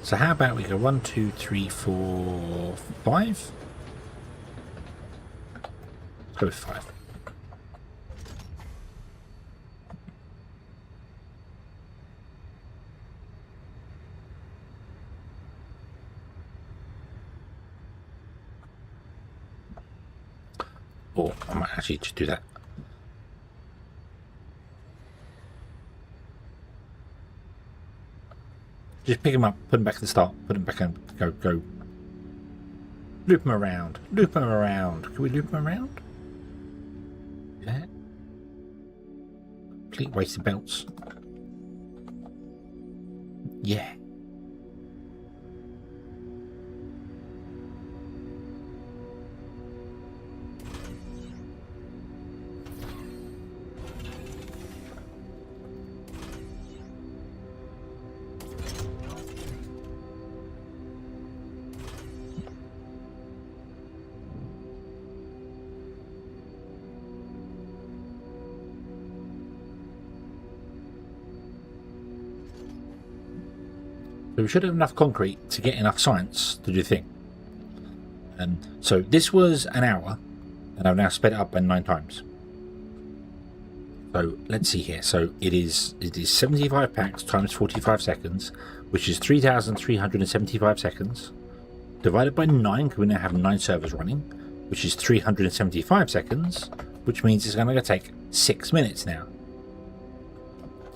So how about we go 1, 2, 3, 4, 5? Let's go with 5. Or I might actually just do that. Just pick them up, put them back at the start, put them back and go. Loop them around. Loop them around. Can we loop them around? Yeah. Complete waste of belts. Yeah. So we should have enough concrete to get enough science to do the thing. So this was an hour, and I've now sped it up by 9 times. So let's see here. So it is 75 packs times 45 seconds, which is 3,375 seconds, divided by 9, because we now have 9 servers running, which is 375 seconds, which means it's going to take 6 minutes now.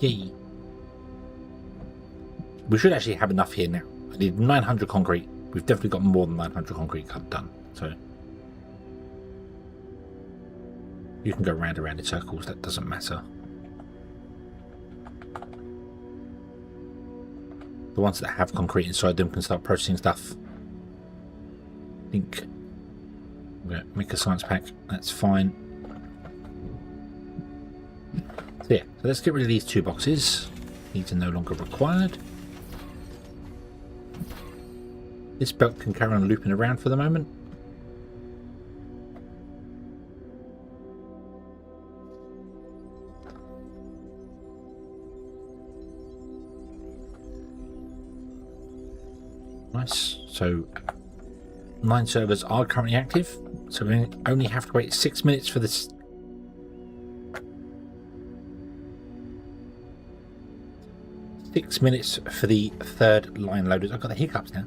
Yay. We should actually have enough here now. I need 900 concrete. We've definitely got more than 900 concrete done. So you can go round and round in circles. That doesn't matter. The ones that have concrete inside them can start processing stuff. I think I'm going to make a science pack. That's fine. So yeah, so let's get rid of these 2 boxes. These are no longer required. This belt can carry on looping around for the moment. Nice. So 9 servers are currently active. So we only have to wait 6 minutes for this. Six minutes for the 3rd line loaders. I've got the hiccups now.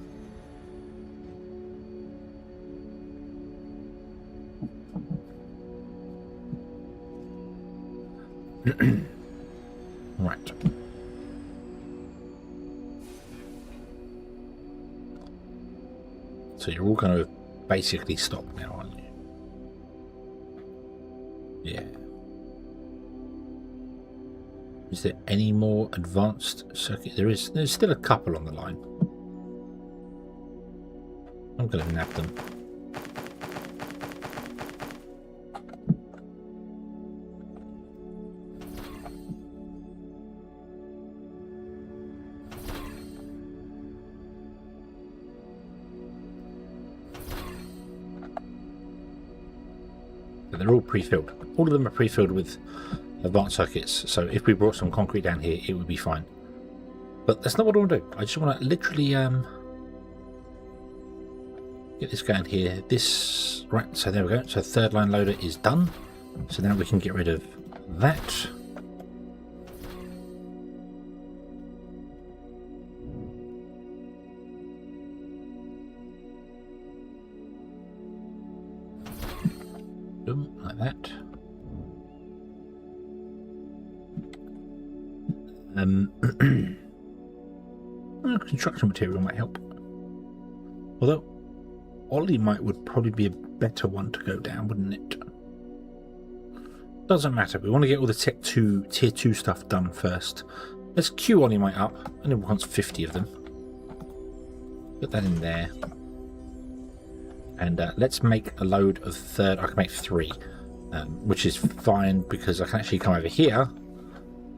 Right. So you're all going to basically stop now, aren't you? Yeah. Is there any more advanced circuit? There's still a couple on the line. I'm going to nab them. They're all pre-filled. All of them are pre-filled with advanced circuits, so if we brought some concrete down here, it would be fine. But that's not what I want to do. I just want to literally get this going here. This, right, so there we go. So 3rd line loader is done. So now we can get rid of that. Boom, like that. Construction material might help. Although Ollie would probably be a better one to go down, wouldn't it? Doesn't matter. We want to get all the tier 2 stuff done first. Let's queue Ollie up. Only wants 50 of them. Put that in there. And let's make a load of 3rd. I can make 3, which is fine because I can actually come over here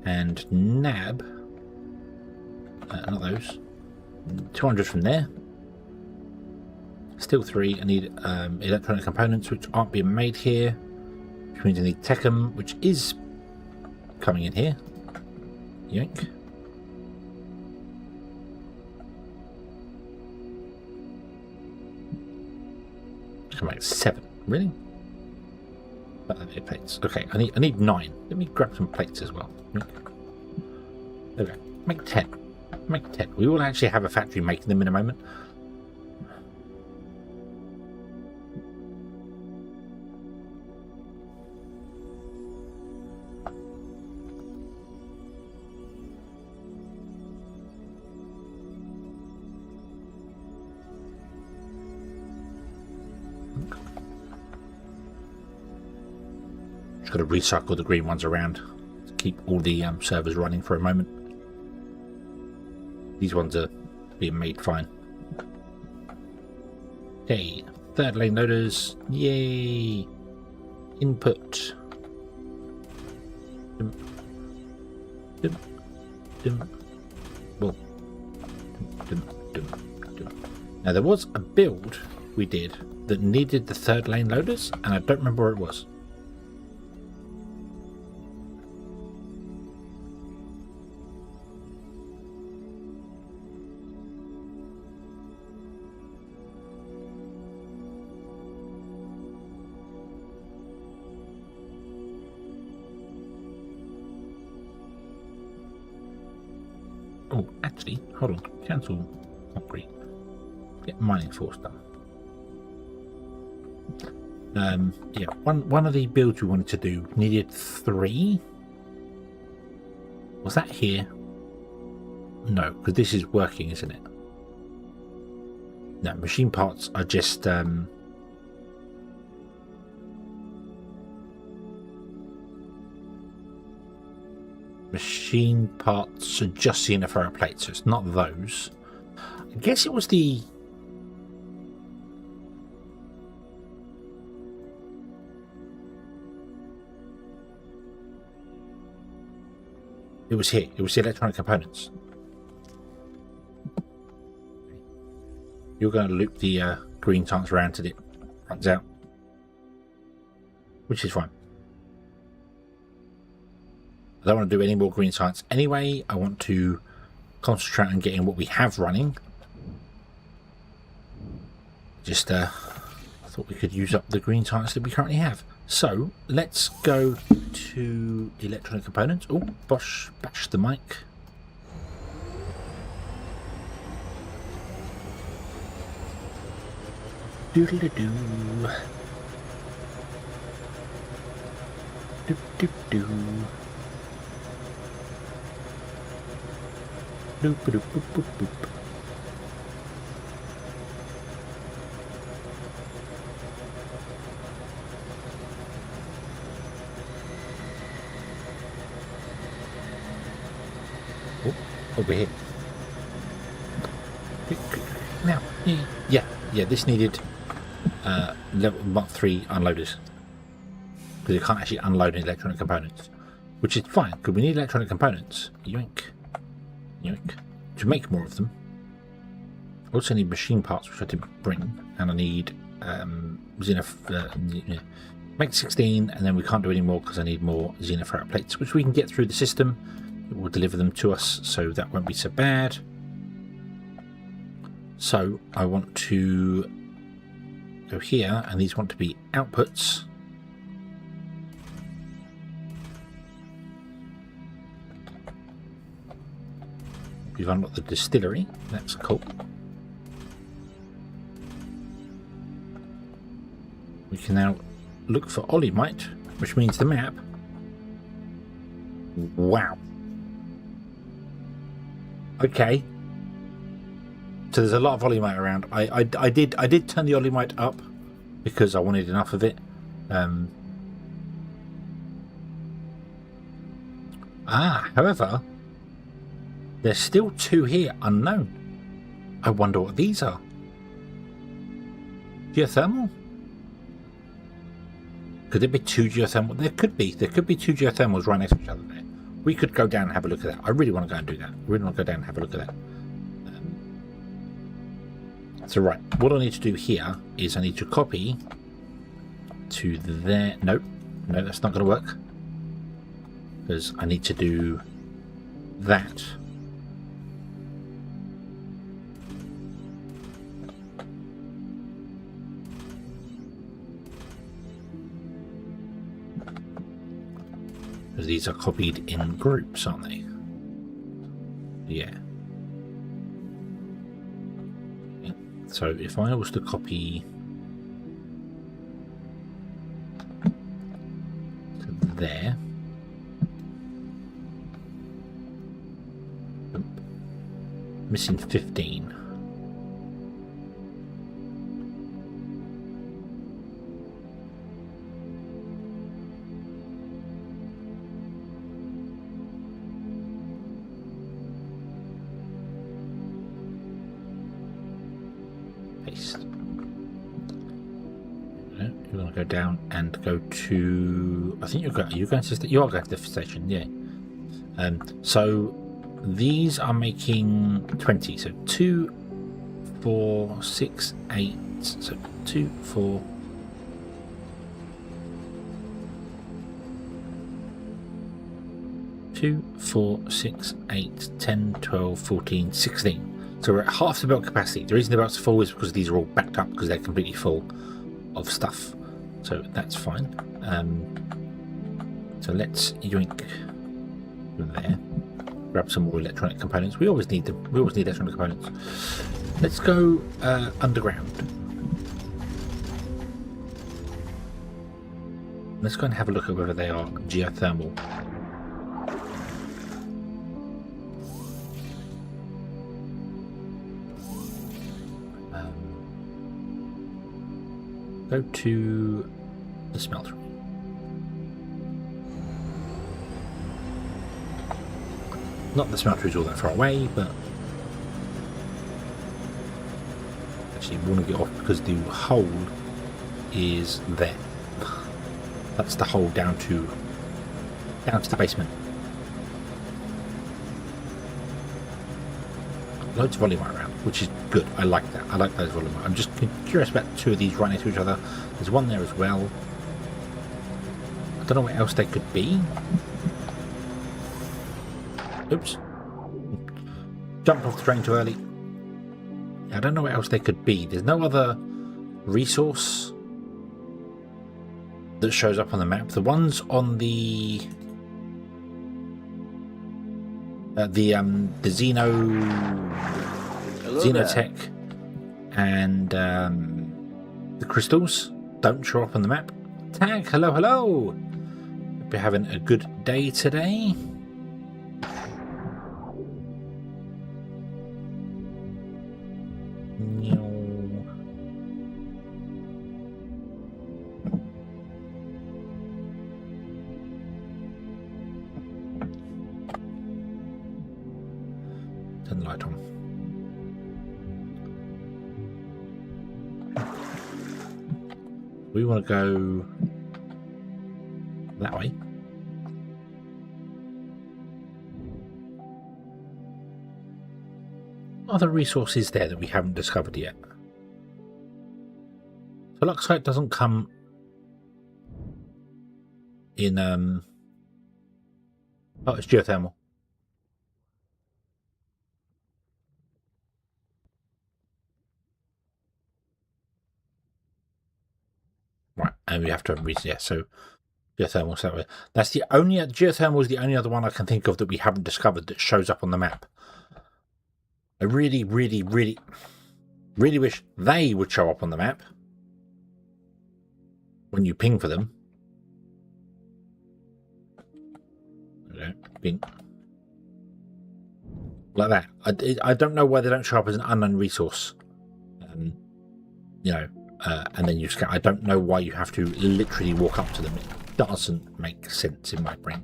and nab not those 200 from there. Still 3. I need electronic components which aren't being made here, which means I need Techum, which is coming in here. Yank. I can make 7. Really? Plates. Okay, I need 9. Let me grab some plates as well. Okay, make 10. Make 10. We will actually have a factory making them in a moment. got to recycle the green ones around to keep all the servers running for a moment. These ones are being made fine. Okay, third lane loaders. Yay! Input. Well, now there was a build we did that needed the third lane loaders, and I don't remember where it was. Oh, actually, hold on. Cancel concrete. Get mining force done. Yeah, one of the builds we wanted to do needed 3. Was that here? No, because this is working, isn't it? No, machine parts are just machine parts are just Xeno Power Plant, so it's not those. I guess it was the it was here. It was the electronic components. You're going to loop the green chance around till it runs out, which is fine. I don't want to do any more green science anyway. I want to concentrate on getting what we have running. Just I thought we could use up the green science that we currently have. So let's go to electronic components. Oh, bash the mic. Doodle-doo. Doop-doop-doo. Boop, boop, boop, boop, boop. Oh, over here. Now, yeah, this needed level Mark 3 unloaders. Because you can't actually unload electronic components. Which is fine, because we need electronic components. Yoink. To make more of them. I also need machine parts, which I didn't bring, and I need make 16, and then we can't do any more because I need more Xeno Power Plates, which we can get through the system. It will deliver them to us, so that won't be so bad. So I want to go here, and these want to be outputs. We've unlocked the distillery. That's cool. We can now look for olimite, which means the map. Wow. Okay. So there's a lot of olimite around. I did turn the olimite up because I wanted enough of it. However, there's still 2 here unknown. I wonder what these are. Geothermal? Could there be 2 geothermal? There could be 2 geothermals right next to each other there. We could go down and have a look at that. I really want to go and do that. I really want to go down and have a look at that. So right, what I need to do here is I need to copy to there. No, that's not going to work. Because I need to do that. Because these are copied in groups, aren't they? Yeah. So if I was to copy to there, missing 15. Paste. No, you're going to go down and go to. I think you are going to the station, yeah. So these are making 20. So 2, 4, 6, 8. So 2, 4. 2, 4, 6, 8, 10, 12, 14, 16. So we're at half the belt capacity. The reason the belt's full is because these are all backed up because they're completely full of stuff. So that's fine. So let's yoink from there. Grab some more electronic components. We always need them. We always need electronic components. Let's go underground. Let's go and have a look at whether they are geothermal. Go to the smelter. Not the smelter is all that far away, but actually we want to get off because the hole is there. That's the hole down to the basement. Loads of volume around, which is good. I like that. I like those volume. I'm just curious about two of these right next to each other. There's one there as well. I don't know what else they could be. Oops. Jumped off the train too early. I don't know what else they could be. There's no other resource that shows up on the map. The ones on the Xenotech and the crystals don't show up on the map. Tag, hello, hello. Hope you're having a good day today. Turn the light on. We want to go that way. Other resources there that we haven't discovered yet. So Luxite doesn't come in oh, it's geothermal. Right, and we have to yeah, so geothermal that way. That's the only geothermal is the only other one I can think of that we haven't discovered that shows up on the map. I really wish they would show up on the map when you ping for them. Okay, ping. Like that. I don't know why they don't show up as an unknown resource. You know, and then you scan. I don't know why you have to literally walk up to them. It doesn't make sense in my brain.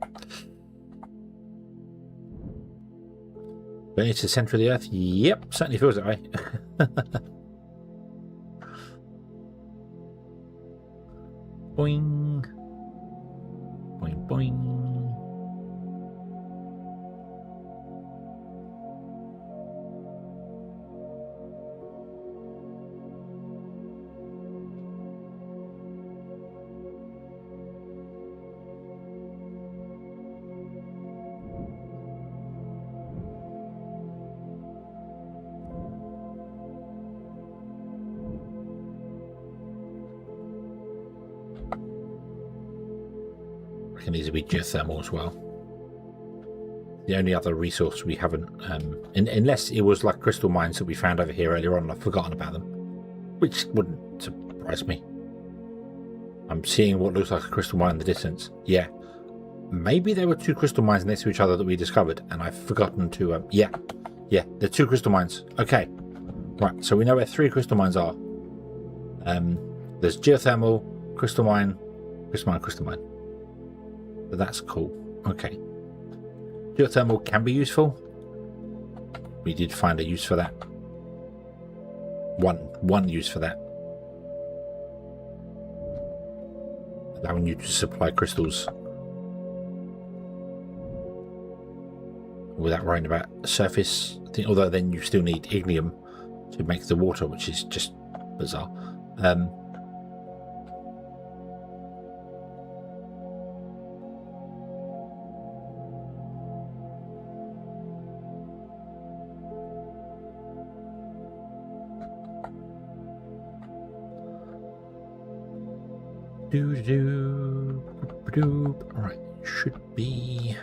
Going to the centre of the Earth? Yep, certainly feels that way. Boing. Boing, boing. Can easily be geothermal as well. The only other resource we haven't, unless it was like crystal mines that we found over here earlier on and I've forgotten about them, which wouldn't surprise me. I'm seeing what looks like a crystal mine in the distance. Yeah, maybe there were two crystal mines next to each other that we discovered and I've forgotten to, yeah, they're two crystal mines. Okay, right, so we know where 3 crystal mines are. There's geothermal, crystal mine, crystal mine. But that's cool. Okay. Geothermal can be useful. We did find a use for that. One one use for that. Allowing you to supply crystals without worrying about surface thing, although then you still need ignium to make the water, which is just bizarre. Right, should be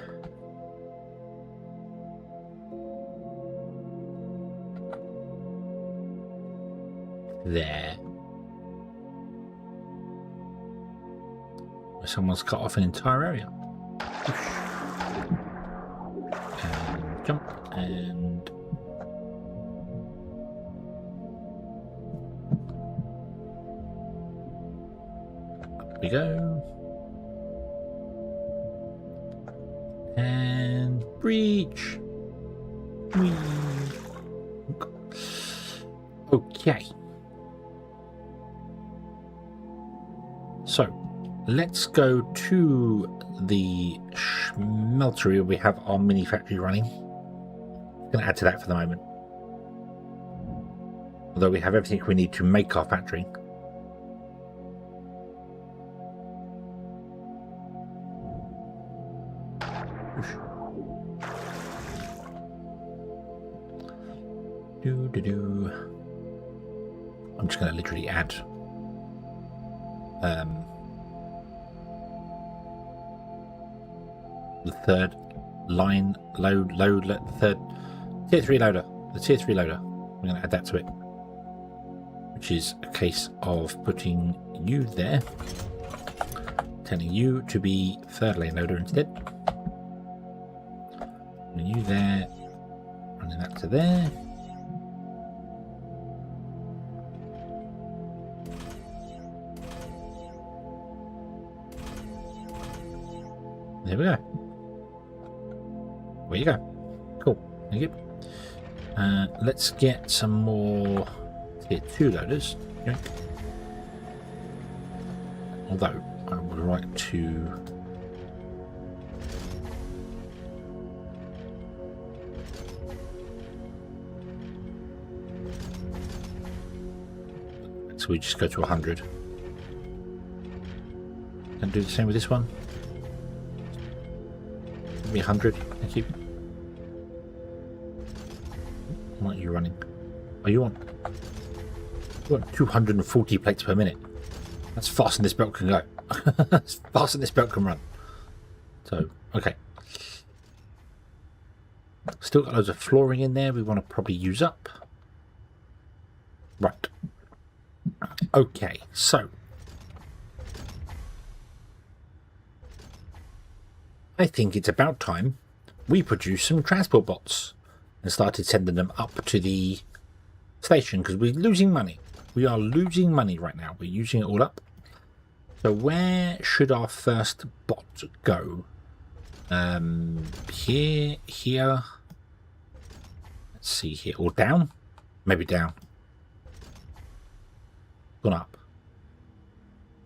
there. Someone's cut off an entire area. And jump and up we go. And breach. Whee. Okay. So let's go to the smeltery where we have our mini factory running. I'm going to add to that for the moment. Although we have everything we need to make our factory. I'm just going to literally add the third line load the third tier 3 loader, the tier 3 loader. I'm going to add that to it, which is a case of putting you there, telling you to be third lane loader instead, and you there, running that to there. There we go. Where you go. Cool. Thank you. Let's get some more tier 2 loaders. Okay. Although I would like to so we just go to 100 and do the same with this one. Give me 100, thank you. What are you running? Are you on? You want 240 plates per minute. That's faster than this belt can go. That's faster than this belt can run. So, okay. Still got loads of flooring in there we want to probably use up. Right. Okay, so I think it's about time we produce some transport bots and started sending them up to the station because we're losing money. We are losing money right now. We're using it all up. So where should our first bot go? Here. Let's see here. Or down? Maybe down. Gone up.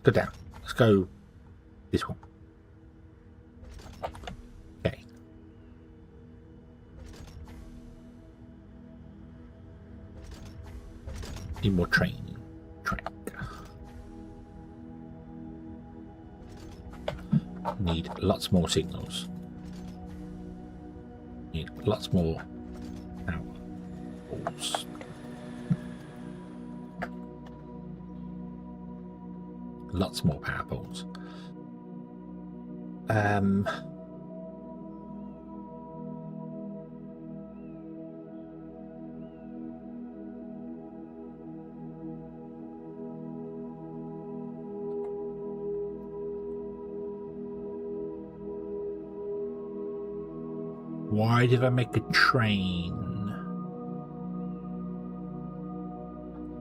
Go down. Let's go this one. Okay. Need more training. Track. Need lots more signals. Need lots more power balls. Lots more power balls. Why did I make a train?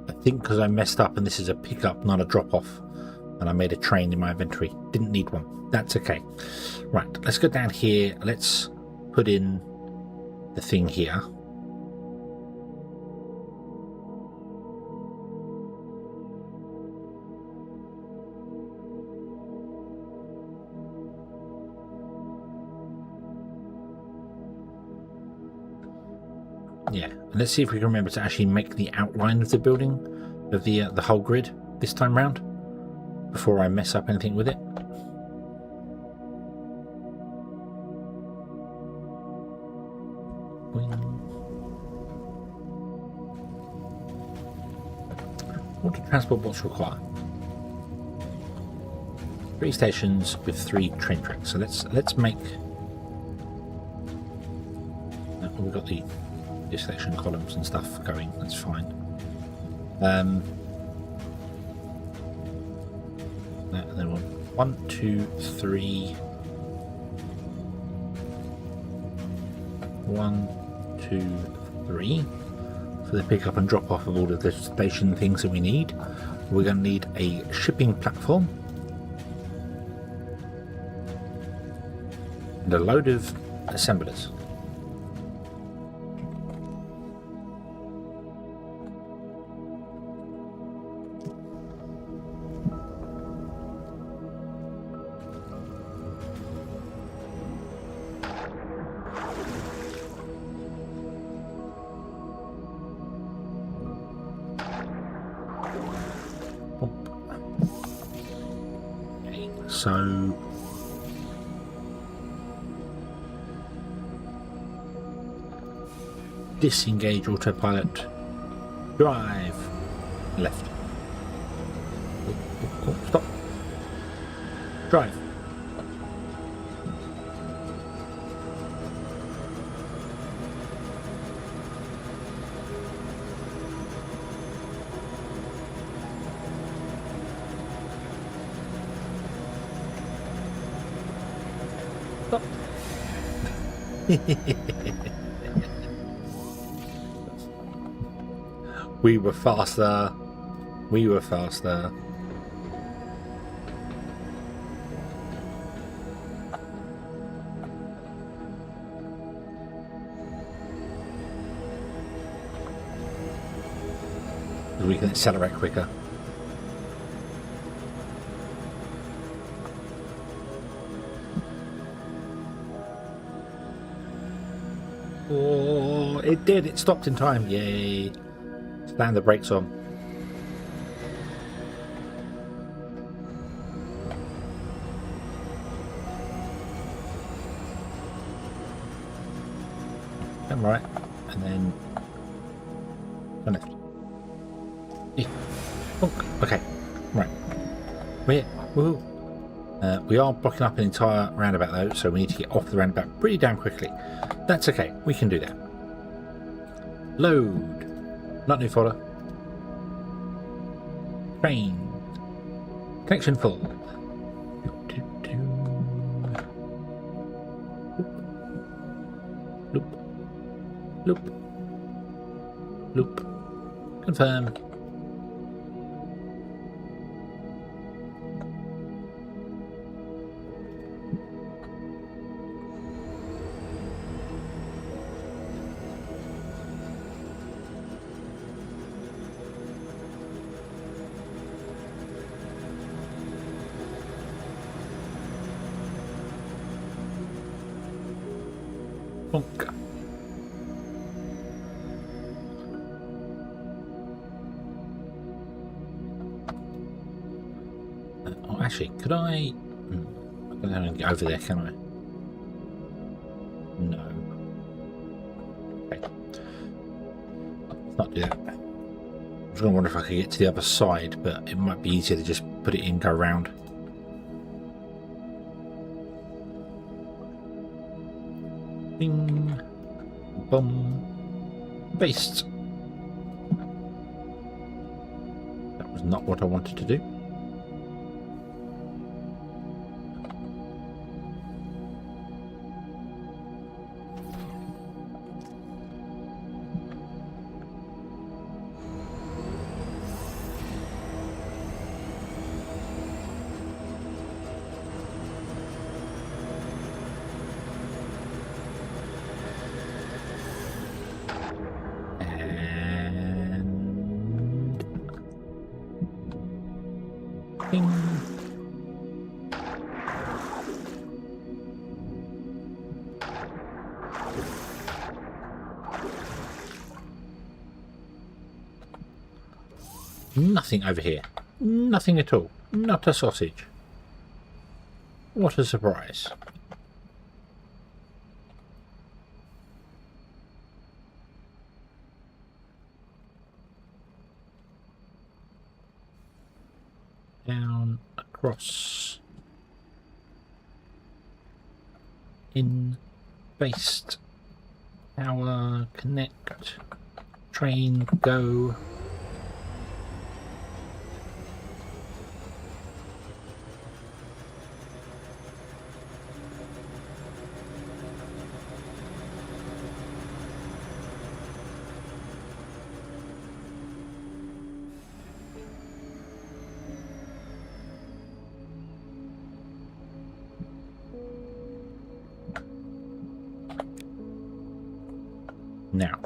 I think because I messed up and this is a pickup, not a drop-off. And I made a train in my inventory. Didn't need one. That's okay. Right, let's go down here. Let's put in the thing here. Yeah, and let's see if we can remember to actually make the outline of the building, of the whole grid this time round, before I mess up anything with it. What do transport bots require? 3 stations with 3 train tracks. So let's make. We've got the selection columns and stuff going. That's fine. And then 1, 2, 3. 1, 2, 3. For the pick up and drop off of all of the station things that we need. We're going to need a shipping platform and a load of assemblers. So disengage autopilot, drive left. Oh, stop. Drive. Stop. We were faster. We were faster. We can accelerate quicker. Oh, it did. It stopped in time. Yay. Slam the brakes on. Turn right. And then turn left. Yeah. Oh, okay. Right. Woohoo. We are blocking up an entire roundabout though, so we need to get off the roundabout pretty damn quickly. That's okay. We can do that. Load. Not new folder. Train. Connection full. Loop. Loop. Loop. Confirm. Bonk. Oh, actually, could I? I don't get over there, can I? No. Okay. Let's not do that. I was going to wonder if I could get to the other side, but it might be easier to just put it in, go around. Bing, bum, based. That was not what I wanted to do. Bing. Nothing over here. Nothing at all. Not a sausage. What a surprise. Down, across, in, based, power, connect, train, go. Now,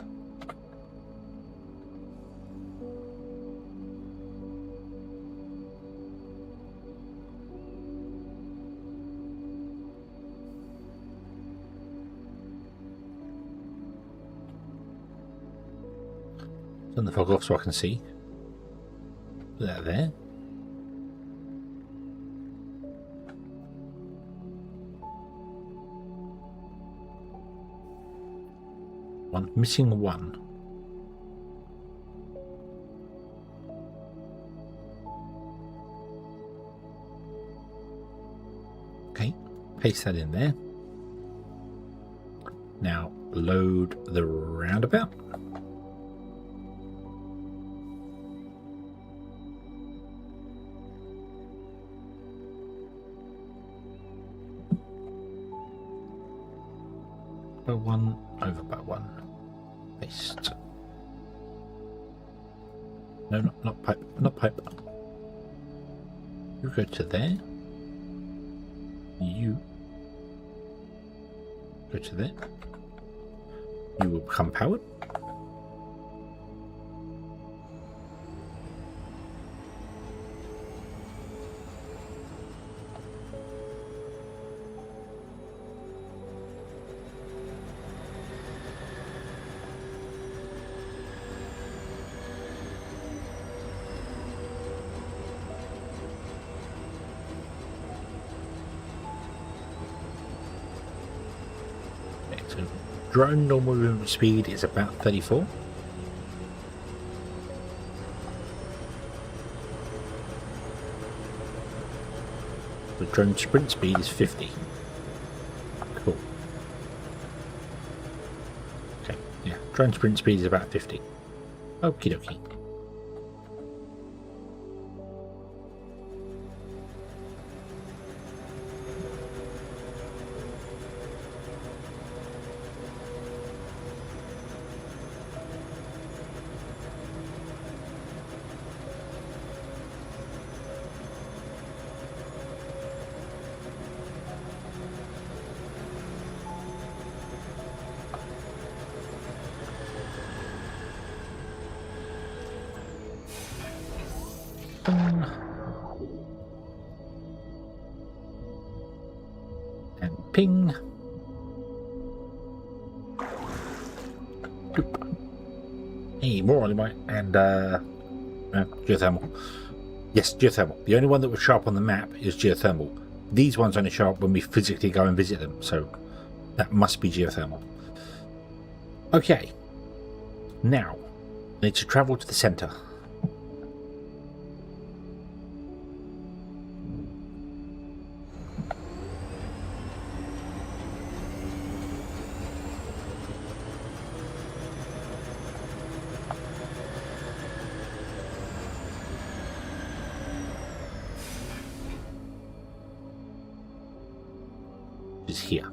turn the fog off so I can see. Put that there. One, missing one. Okay, paste that in there. Now load the roundabout. By one, over by one. Paste. No, not pipe, not pipe. You go to there. You go to there. You will become powered. So drone normal movement speed is about 34. The drone sprint speed is 50. Cool. Okay, yeah, drone sprint speed is about 50. Okie dokie. And ping. Doop. Hey, more on my and geothermal. Yes, geothermal. The only one that was sharp on the map is geothermal. These ones only show up when we physically go and visit them, so that must be geothermal. Okay. Now, I need to travel to the center. Is here.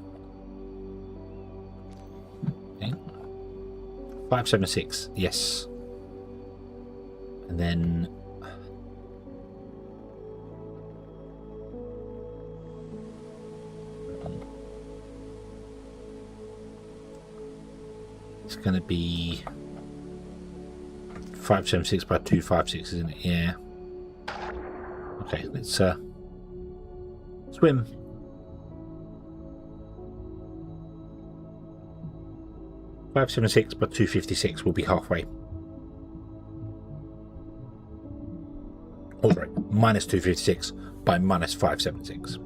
Okay. 576, yes. And then it's going to be 576 by 256, isn't it? Yeah. Okay, let's swim. $576 by 256 will be halfway. minus 256 by minus 576.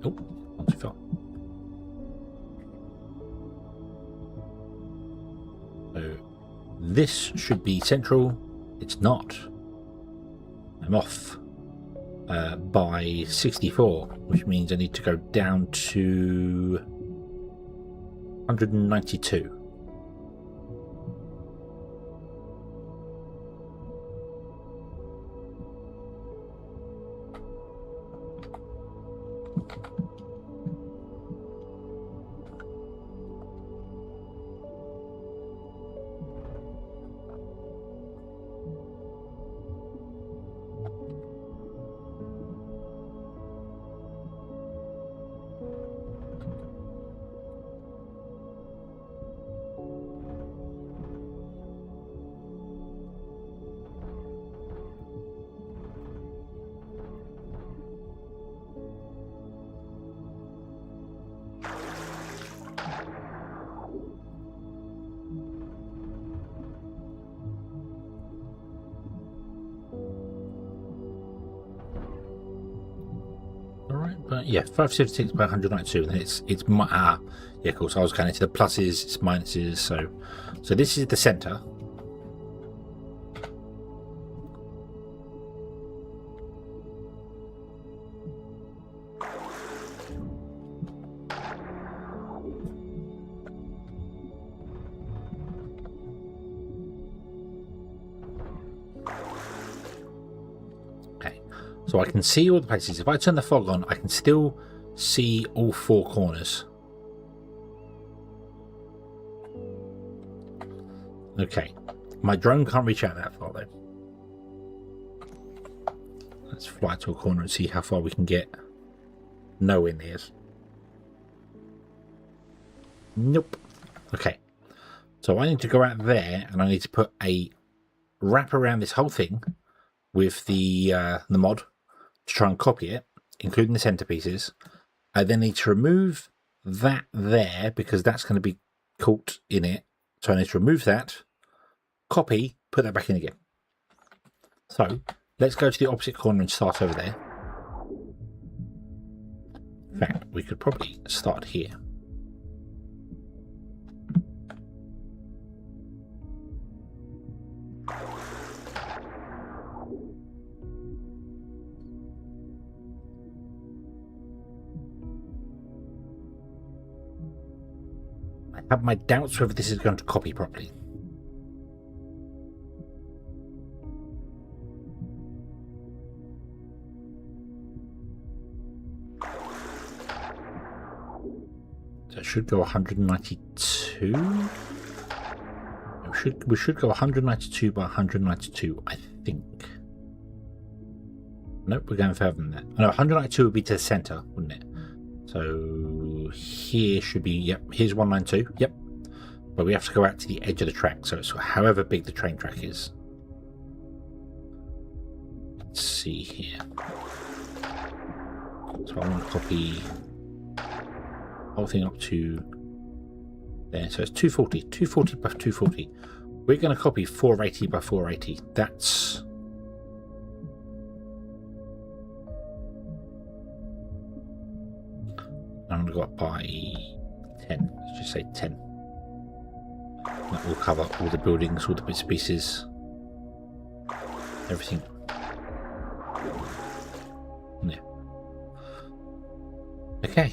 Oh, not too far. So this should be central. It's not. I'm off by 64, which means I need to go down to 192. But yeah, 576 by 192, and then it's my yeah, of course. I was going into the pluses, it's minuses. So this is the center. So I can see all the places. If I turn the fog on, I can still see all four corners. Okay. My drone can't reach out that far, though. Let's fly to a corner and see how far we can get. Nowhere near. Nope. Okay. So I need to go out there, and I need to put a wrap around this whole thing with the mod, to try and copy it, including the centerpieces. I then need to remove that there because that's going to be caught in it. So I need to remove that, copy, put that back in again. So let's go to the opposite corner and start over there. In fact, we could probably start here. I have my doubts whether this is going to copy properly. So it should go 192. We should go 192 by 192, I think. Nope, we're going further than that. No, 192 would be to the center, wouldn't it? So here should be, yep, here's 192, yep. But we have to go out to the edge of the track, so it's however big the train track is. Let's see here. So I want to copy the whole thing up to there. So it's 240, 240 by 240. We're going to copy 480 by 480. That's... I'm going to go up by 10. Let's just say 10. That will cover all the buildings, all the bits and pieces, everything. Yeah. Okay.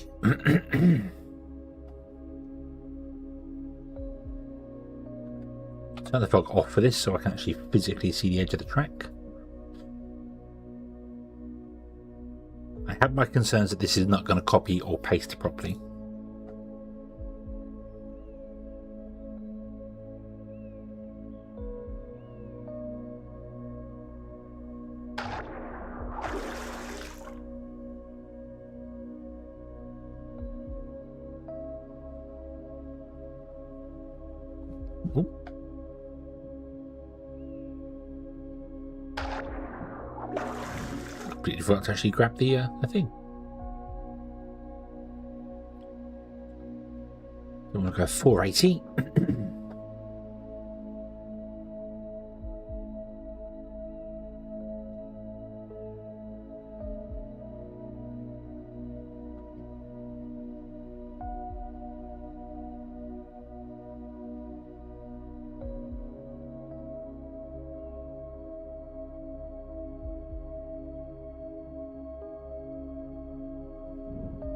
Turn the fog off for this so I can actually physically see the edge of the track. I have my concerns that this is not going to copy or paste properly. Completely forgot to actually grab the thing. I'm going to go 480.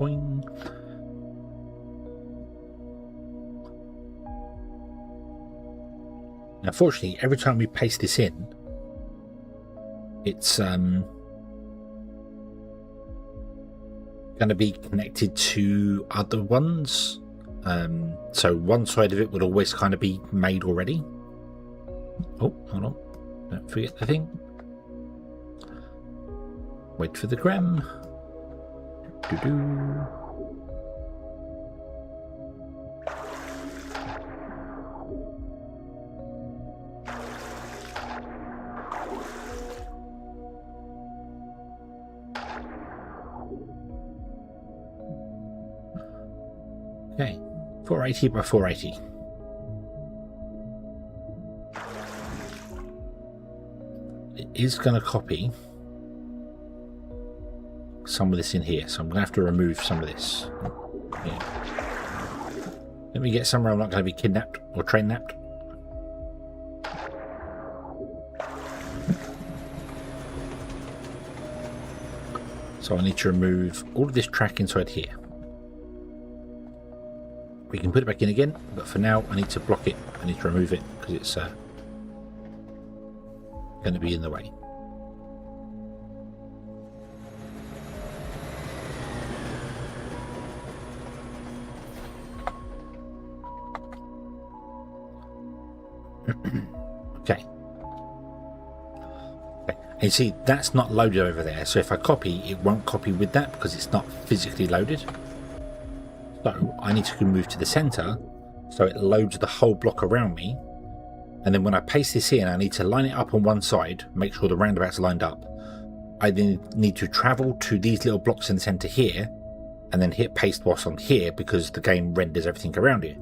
Boing. Now, fortunately, every time we paste this in, it's going to be connected to other ones. So one side of it would always kind of be made already. Oh, hold on. Don't forget the thing. Wait for the gram. Doo-doo. Okay, 480 by 480. It is going to copy some of this in here, so I'm going to have to remove some of this. Yeah. Let me get somewhere I'm not going to be kidnapped or train napped. So I need to remove all of this track inside here. We can put it back in again, but for now I need to block it. I need to remove it because it's going to be in the way. Okay. And you see, that's not loaded over there. So if I copy, it won't copy with that because it's not physically loaded. So I need to move to the center so it loads the whole block around me. And then when I paste this in, I need to line it up on one side, make sure the roundabout's lined up. I then need to travel to these little blocks in the center here and then hit paste whilst on here because the game renders everything around you.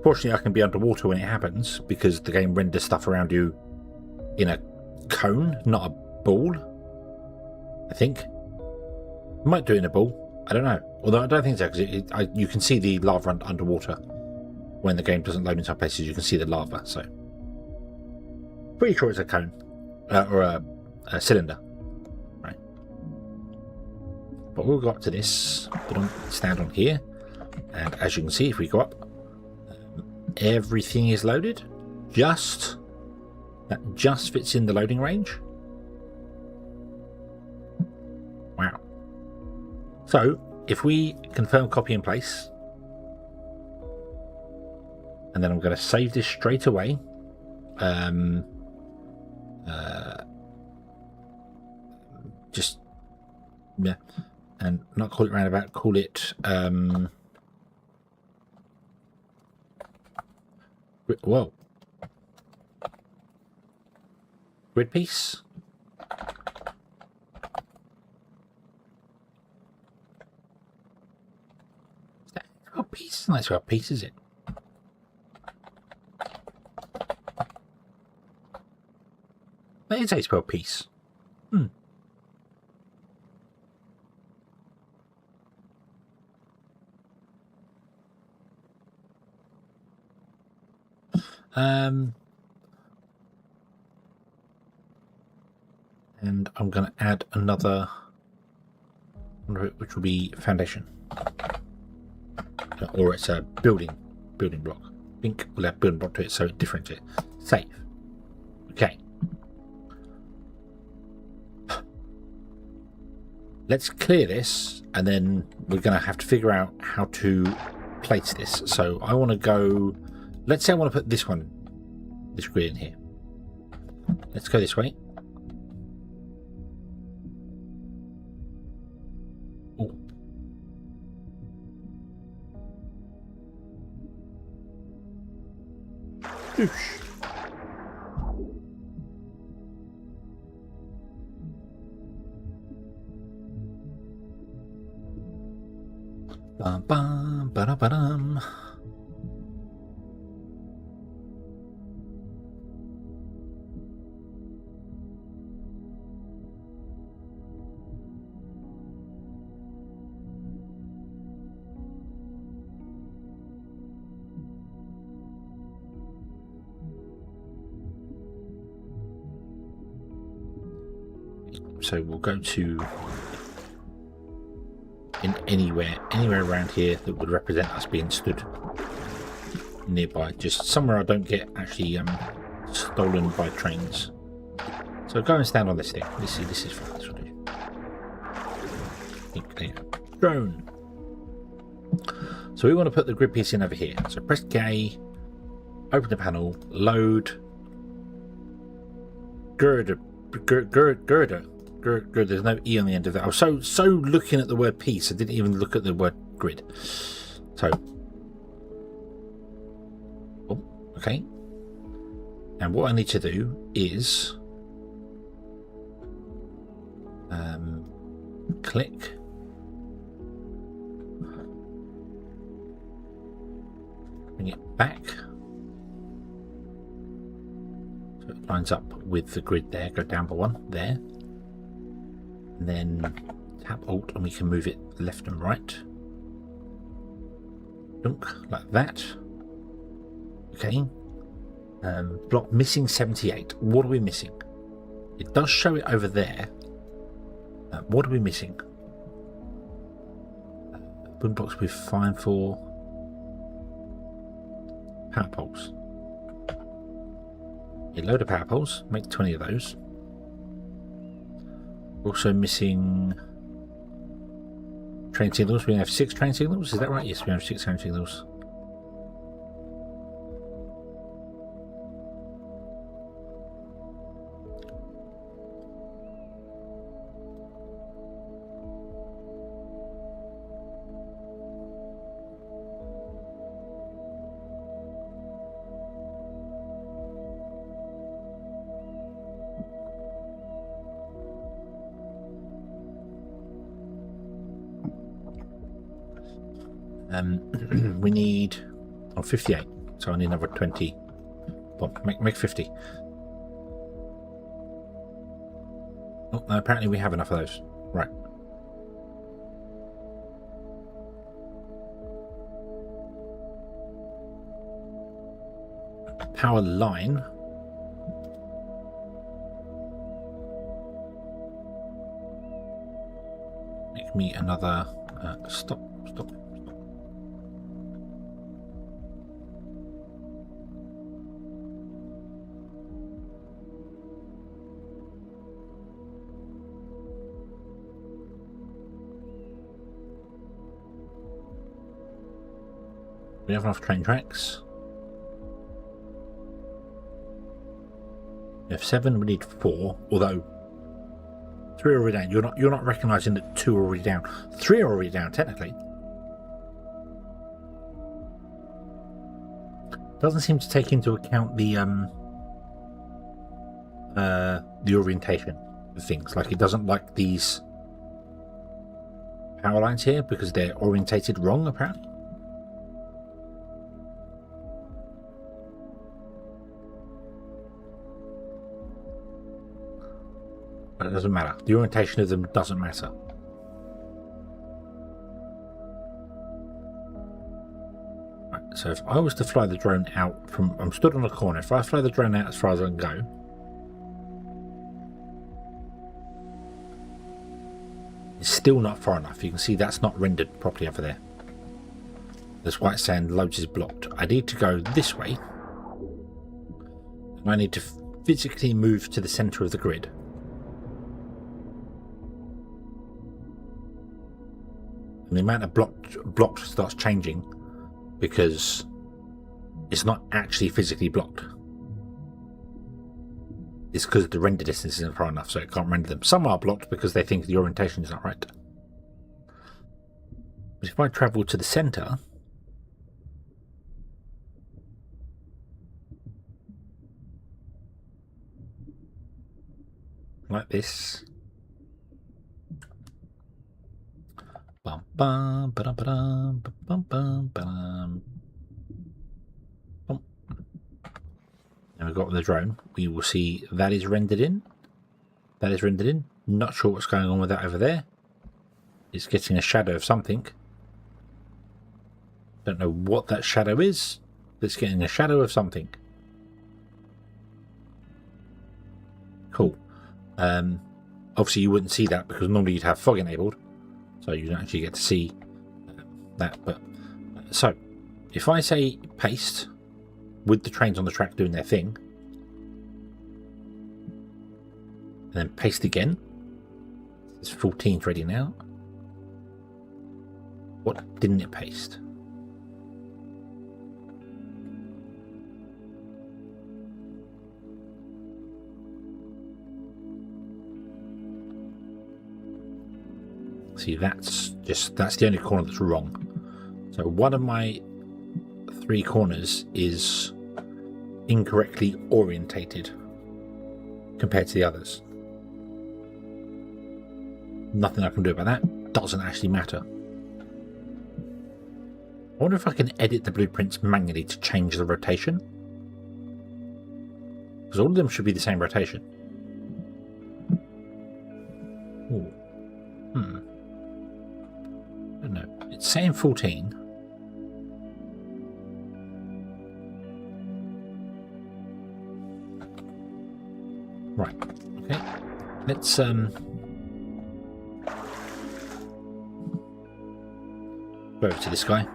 Fortunately, I can be underwater when it happens because the game renders stuff around you in a cone, not a ball. I think. It might do it in a ball. I don't know. Although I don't think so because you can see the lava underwater. When the game doesn't load in some places, you can see the lava. So, pretty sure it's a cone or a cylinder, right? But we'll go up to this. Stand on here, and as you can see, if we go up. Everything is loaded. That just fits in the loading range. Wow. So if we confirm copy in place, and then I'm going to save this straight away. Just yeah, and not call it roundabout. Call it whoa. Grid piece. Oh, piece. Nice about piece, is it? It is spelled piece. And I'm going to add another, which will be foundation, or it's a building block. I think we'll add building block to it so it differentiates. Save. Okay. Let's clear this, and then we're going to have to figure out how to place this. So I want to go. Let's say I want to put this grid in here. Let's go this way. Oh. Oosh. Bum bum ba ba dum. So we'll go to anywhere around here that would represent us being stood nearby. Just somewhere I don't get actually stolen by trains. So go and stand on this thing. This is fine. This will do. Clear. Drone. So we want to put the grid piece in over here. So press K, open the panel, load, girder. There's no E on the end of that. I was so looking at the word piece, I didn't even look at the word grid. So, oh, okay. And what I need to do is click. Bring it back. So it lines up with the grid there. Go down by one there. And then tap Alt and we can move it left and right. Dunk, like that. Okay. Block missing 78. What are we missing? It does show it over there. What are we missing? Boom blocks we're fine for. Power poles. A load of power poles. Make 20 of those. Also missing train signals. We have 6 train signals. Is that right? Yes, we have 6 train signals. We need 58, so I need another 20. Well, make 50. Oh, no, apparently we have enough of those. Right. Power line. Make me another. Stop. We have enough train tracks. We have 7. We need 4. Although 3 are already down. You're not recognising that 2 are already down. 3 are already down technically. Doesn't seem to take into account the orientation of things. Like it doesn't like these power lines here because they're orientated wrong apparently. But it doesn't matter. The orientation of them doesn't matter. Right, so if I was to fly the drone out from... I'm stood on the corner. If I fly the drone out as far as I can go... It's still not far enough. You can see that's not rendered properly over there. This white sand loads is blocked. I need to go this way. And I need to physically move to the centre of the grid. And the amount of blocked starts changing because it's not actually physically blocked. It's because the render distance isn't far enough, so it can't render them. Some are blocked because they think the orientation is not right. But if I travel to the centre, like this. Bum, bum, ba-dum, ba-dum, ba-bum, bum, ba-dum. Bum. And we've got the drone. We will see that is rendered in. That is rendered in. Not sure what's going on with that over there. It's getting a shadow of something. Don't know what that shadow is. But it's getting a shadow of something. Cool. Obviously, you wouldn't see that because normally you'd have fog enabled, so you don't actually get to see that. But so, if I say paste with the trains on the track doing their thing, and then paste again, it's 14's ready now. What didn't it paste? See, that's the only corner that's wrong. So one of my 3 corners is incorrectly orientated compared to the others. Nothing I can do about that. Doesn't actually matter. I wonder if I can edit the blueprints manually to change the rotation. Because all of them should be the same rotation. Ooh. I don't know. It's saying 14. Right. Okay. Let's go over to this guy.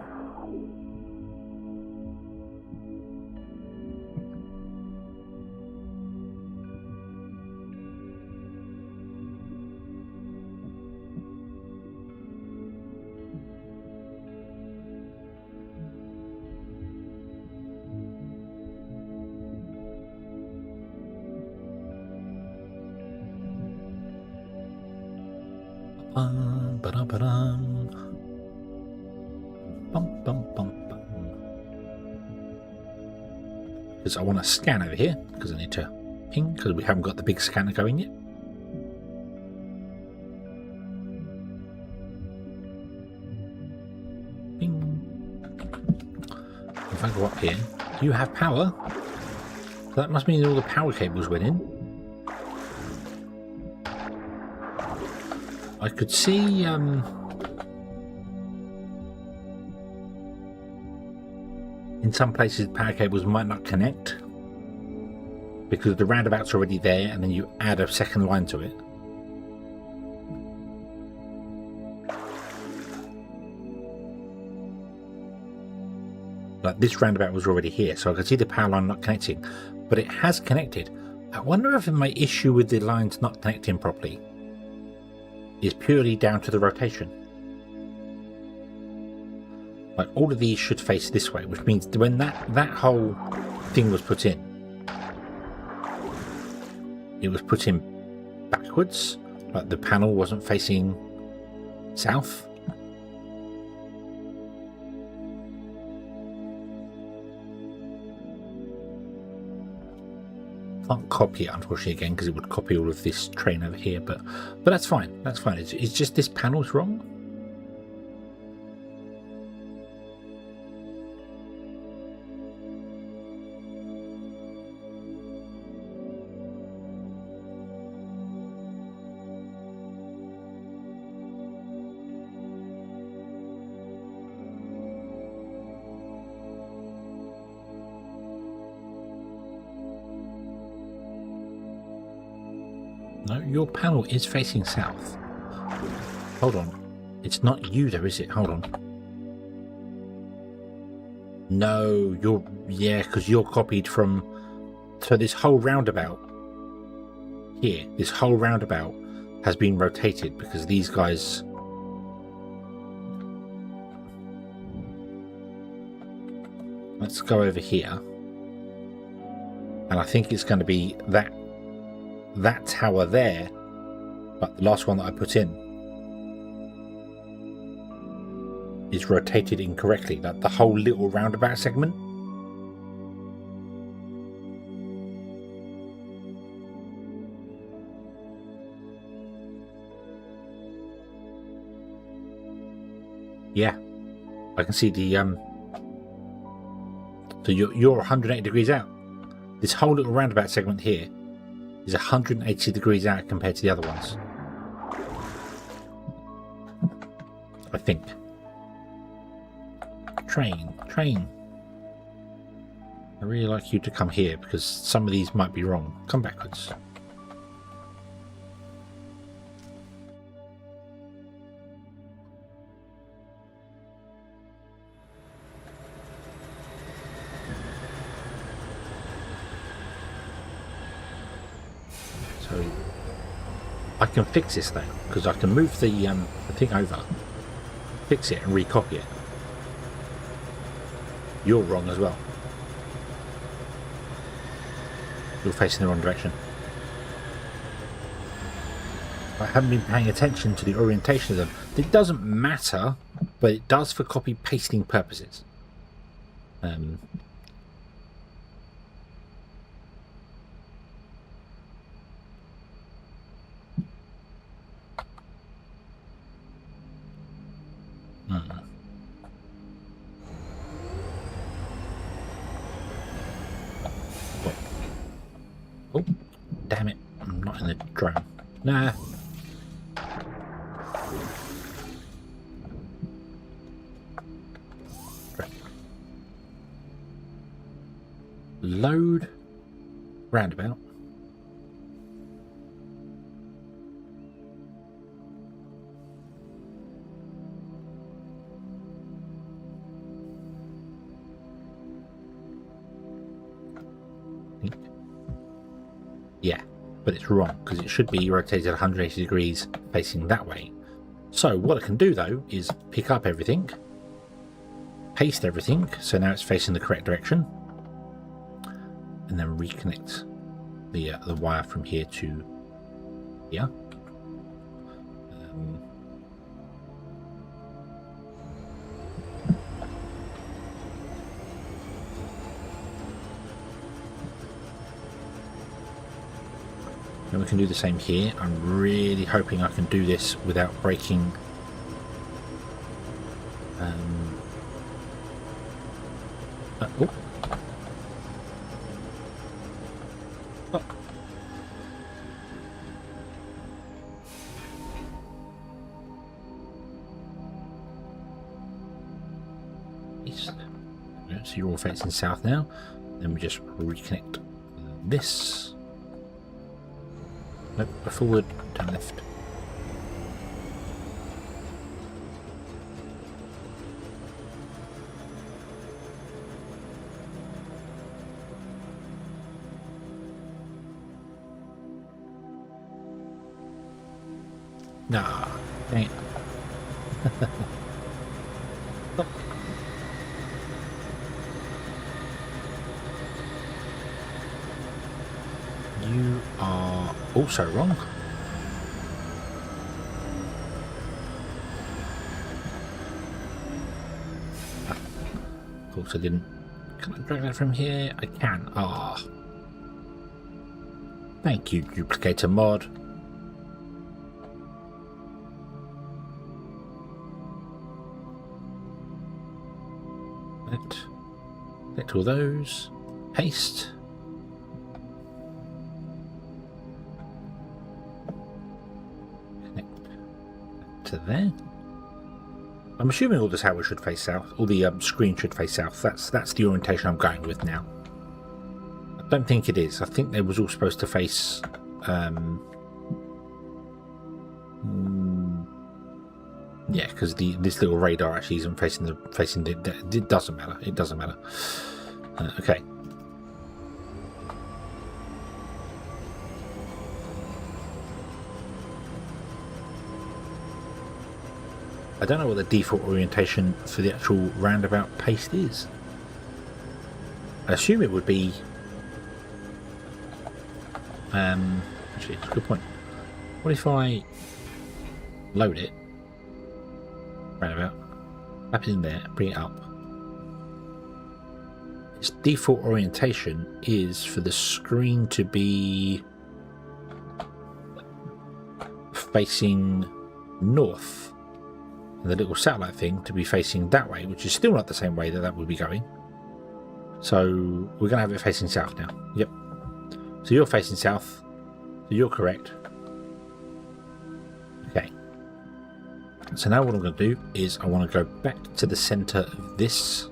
Because I want to scan over here, because I need to ping, because we haven't got the big scanner going yet. Ping. If I go up here, you have power. So that must mean all the power cables went in. I could see in some places power cables might not connect because the roundabout's already there and then you add a second line to it. Like this roundabout was already here, so I could see the power line not connecting, but it has connected. I wonder if my issue with the lines not connecting properly is purely down to the rotation. Like all of these should face this way, which means when that whole thing was put in, it was put in backwards, like the panel wasn't facing south. Can't copy it unfortunately again because it would copy all of this train over here, but that's fine. That's fine. It's just this panel's wrong. No, your panel is facing south. Hold on. It's not you though, is it? Hold on. No, you're... Yeah, because you're copied from... So this whole roundabout here, this whole roundabout has been rotated because these guys... Let's go over here. And I think it's going to be that tower there, but the last one that I put in is rotated incorrectly, like the whole little roundabout segment. Yeah, I can see the so you're 180 degrees out. This whole little roundabout segment here is 180 degrees out compared to the other ones. I think. Train. I really like you to come here because some of these might be wrong. Come backwards. can fix this though, because I can move the thing over, fix it and recopy it. You're wrong as well. You're facing the wrong direction. I haven't been paying attention to the orientation of them. It doesn't matter, but it does for copy pasting purposes. Oh, damn it. I'm not in the drone. Nah. Load roundabout. Yeah, but it's wrong because it should be rotated 180 degrees facing that way. So what I can do though is pick up everything, paste everything, so now it's facing the correct direction, and then reconnect the wire from here to here. And we can do the same here. I'm really hoping I can do this without breaking oh. Oh. East. So you're all facing south now. Then we just reconnect this. Nope, a forward, turn left. Nah, dang it. Stop. You are also wrong. Of course I didn't. Can I drag that from here? I can. Ah. Thank you, duplicator mod. Select all those. Paste. To there. I'm assuming all the tower should face south, all the screen should face south. That's the orientation I'm going with now. I don't think it is. I think they was all supposed to face yeah, because this little radar actually isn't facing the it doesn't matter. It doesn't matter. Okay. I don't know what the default orientation for the actual roundabout paste is. I assume it would be actually it's a good point. What if I load it roundabout, tap it in there, bring it up. Its default orientation is for the screen to be facing north. And the little satellite thing to be facing that way, which is still not the same way that would be going. So we're going to have it facing south now. Yep. So you're facing south. So you're correct. Okay. So now what I'm going to do is I want to go back to the center of this.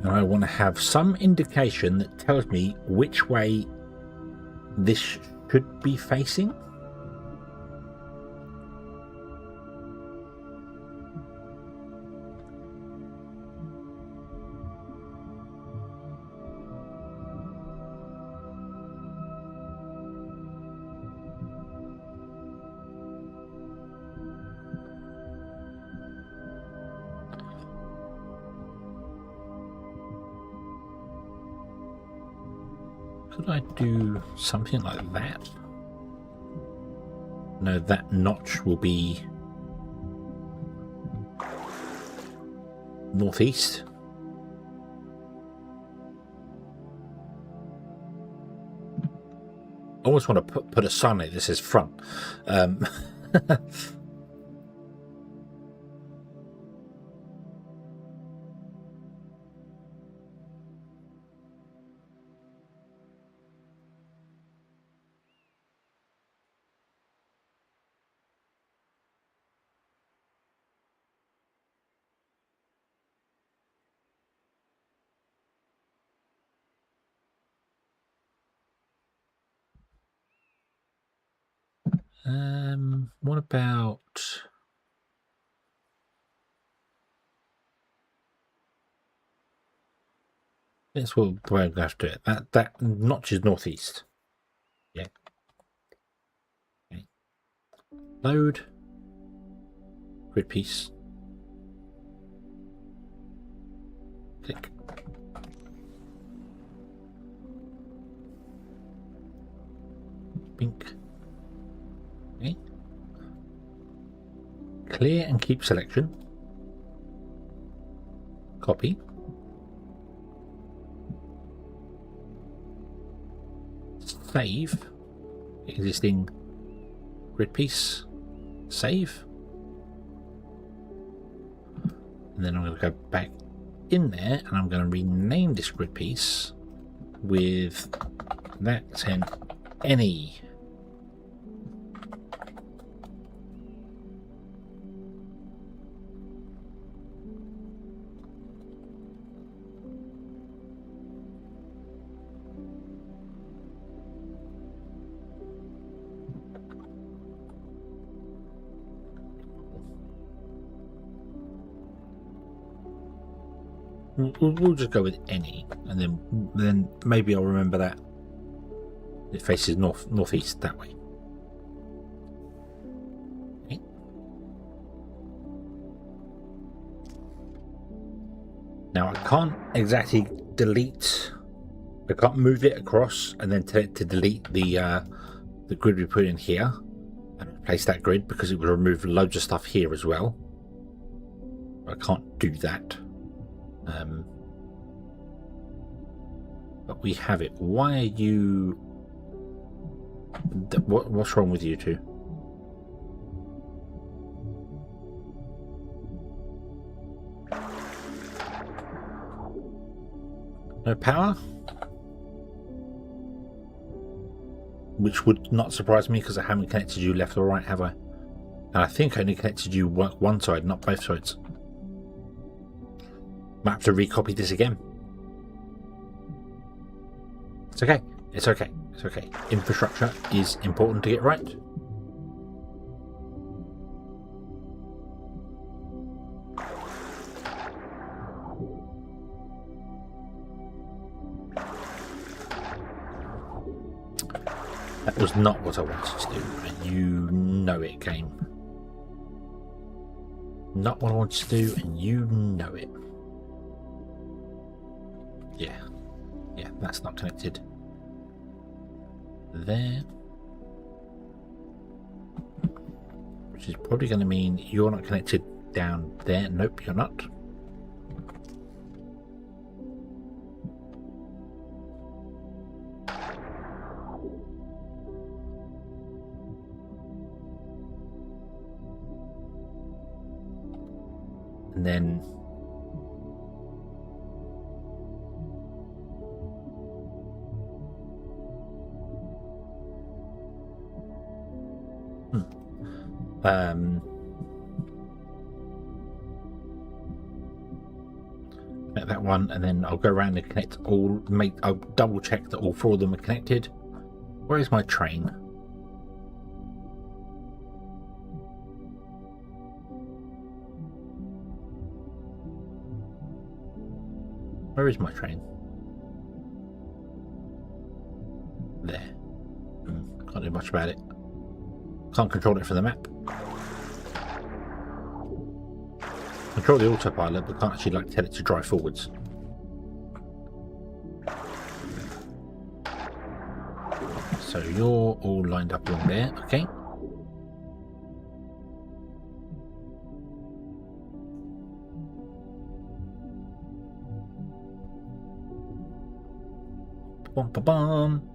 And I want to have some indication that tells me which way this should be facing. Could I do something like that? No, that notch will be northeast. I almost want to put a sign that this is front. What about... That's what the way I'm going to do it. That notch is northeast. Yeah. Okay. Load. Grid piece. Click. Bink. Okay. Clear and keep selection. Copy. Save existing grid piece. Save. And then I'm going to go back in there and I'm going to rename this grid piece with that's an any. We'll just go with any, and then maybe I'll remember that it faces northeast that way. Okay. Now I can't exactly delete. I can't move it across and then tell it to delete the grid we put in here and replace that grid because it would remove loads of stuff here as well. I can't do that. But we have it. Why are you... What's wrong with you two? No power? Which would not surprise me because I haven't connected you left or right, have I? And I think I only connected you one side, not both sides. Might have to recopy this again. It's okay. It's okay. It's okay. Infrastructure is important to get right. That was not what I wanted to do, and you know it, game. Not what I wanted to do, and you know it. Yeah. Yeah, that's not connected there. Which is probably going to mean you're not connected down there. Nope, you're not. And then make that one, and then I'll go around and connect all. I'll double check that all four of them are connected. Where is my train? Where is my train? There. Can't do much about it. Can't control it from the map. Control the autopilot, but can't actually tell it to drive forwards. So you're all lined up along there, okay? Bum, bum, bum.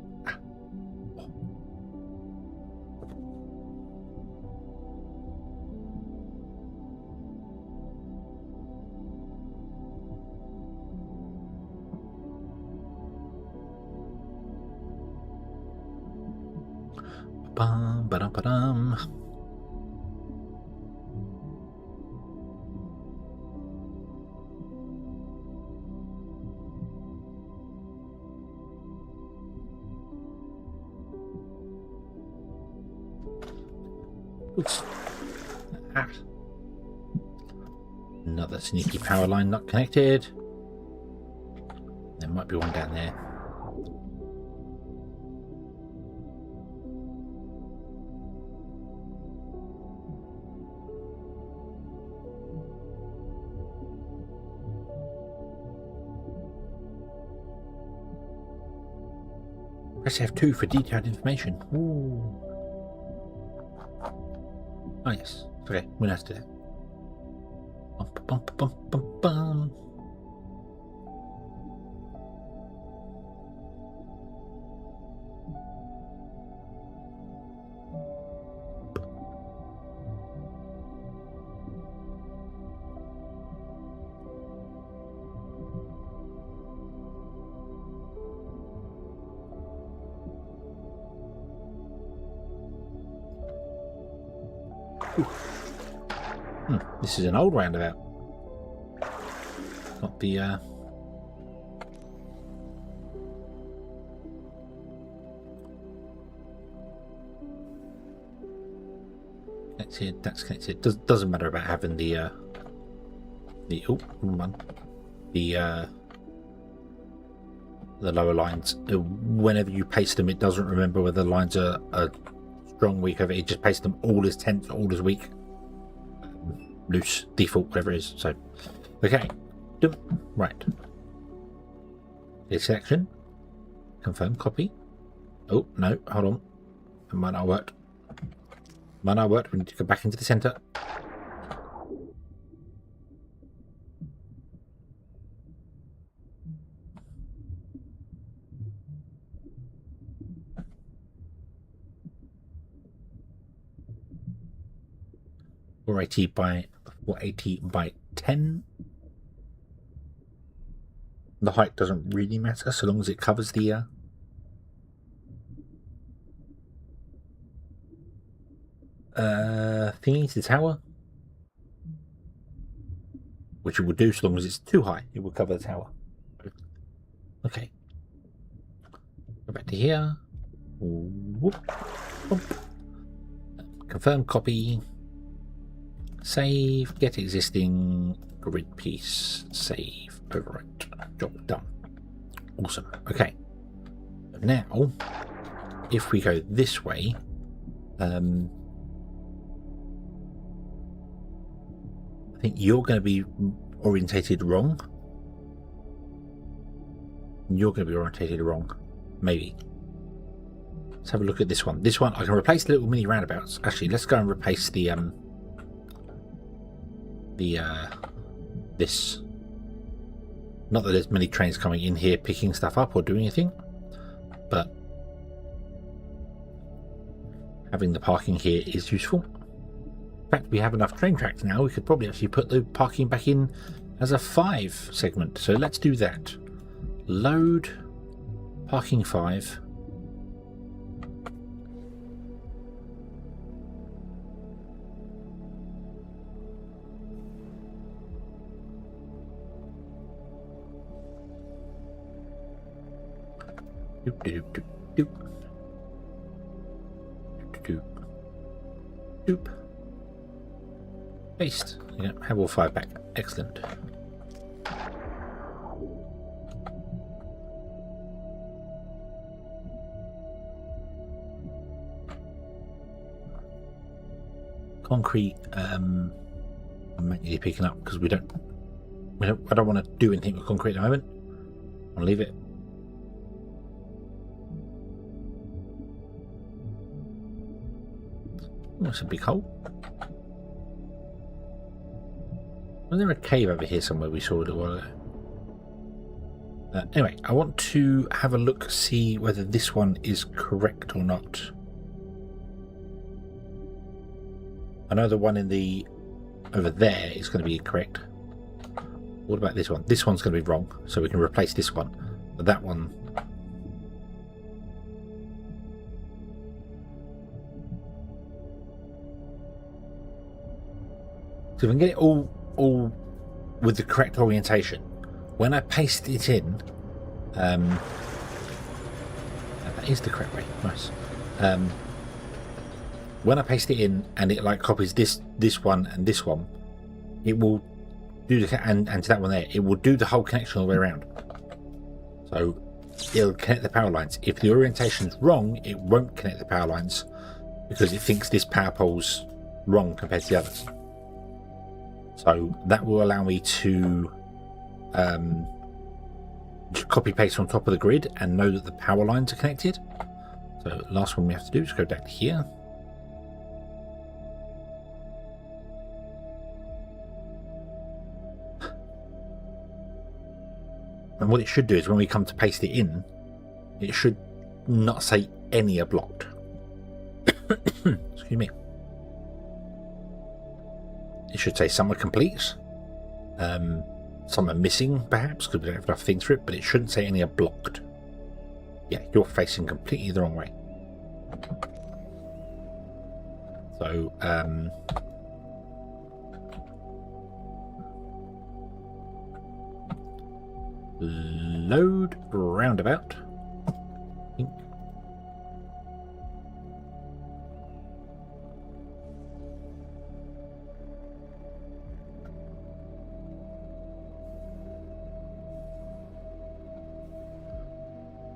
Bum, ba-dum, ba-dum. Oops. Ah. Another sneaky power line not connected. There might be one down there. Press F2 for detailed information. Ooh. Oh yes. Okay, we know how to do that. Bum, bum, bum, bum, bum. This is an old roundabout. Not the connected. That's connected. Doesn't matter about having the oh, one, the lower lines. Whenever you paste them, it doesn't remember whether the lines are strong, weak. It just pastes them all as tense, all as weak. Loose, default, whatever it is. So, okay. Right. This section. Confirm copy. Oh, no, hold on. It might not work. Might not work. We need to go back into the center. Or 480 by 10. The height doesn't really matter so long as it covers the thingy, the tower, which it will do so long as it's too high. It will cover the tower. Okay. Go back to here. Whoop. Whoop. Confirm copy. Save, get existing grid piece, save, overwrite, job done. Awesome. Okay. Now, if we go this way, I think you're going to be orientated wrong. You're going to be orientated wrong. Maybe. Let's have a look at this one. This one, I can replace the little mini roundabouts. Actually, let's go and replace the this. Not that there's many trains coming in here picking stuff up or doing anything, but having the parking here is useful. In fact, we have enough train tracks now. We could probably actually put the parking back in as a 5 segment. So let's do that. Load parking 5. Doop, doop, doop, doop. Doop, doop. Doop. Paste. Yeah, have all 5 back. Excellent. Concrete. I'm manually picking up because I don't want to do anything with concrete at the moment. I'll leave it. Oh, that's a big hole. Was there a cave over here somewhere we saw a little while ago? Anyway, I want to have a look, see whether this one is correct or not. I know the one in the over there is going to be correct. What about this one? This one's going to be wrong, so we can replace this one. But that one... So if we can get it all with the correct orientation, when I paste it in, that is the correct way. Nice. When I paste it in and it like copies this one and this one, it will do the and to that one there. It will do the whole connection all the way around. So it'll connect the power lines. If the orientation's wrong, it won't connect the power lines because it thinks this power pole's wrong compared to the others. So that will allow me to just copy paste on top of the grid and know that the power lines are connected. So last one we have to do is go down here. And what it should do is when we come to paste it in, it should not say any are blocked. Excuse me. It should say some are complete. Some are missing, perhaps, because we don't have enough things for it, but it shouldn't say any are blocked. Yeah, you're facing completely the wrong way. So, load roundabout. I think.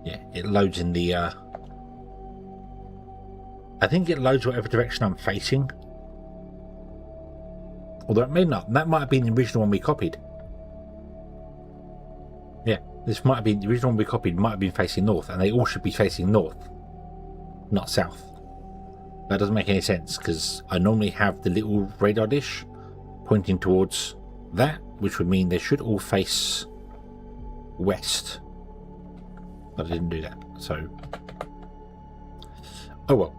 Yeah, it loads in the I think it loads whatever direction I'm facing. Although it may not. That might have been the original one we copied. Yeah, this might have been the original one we copied, might have been facing north, and they all should be facing north, not south. That doesn't make any sense because I normally have the little radar dish pointing towards that, which would mean they should all face west. But I didn't do that, so oh well.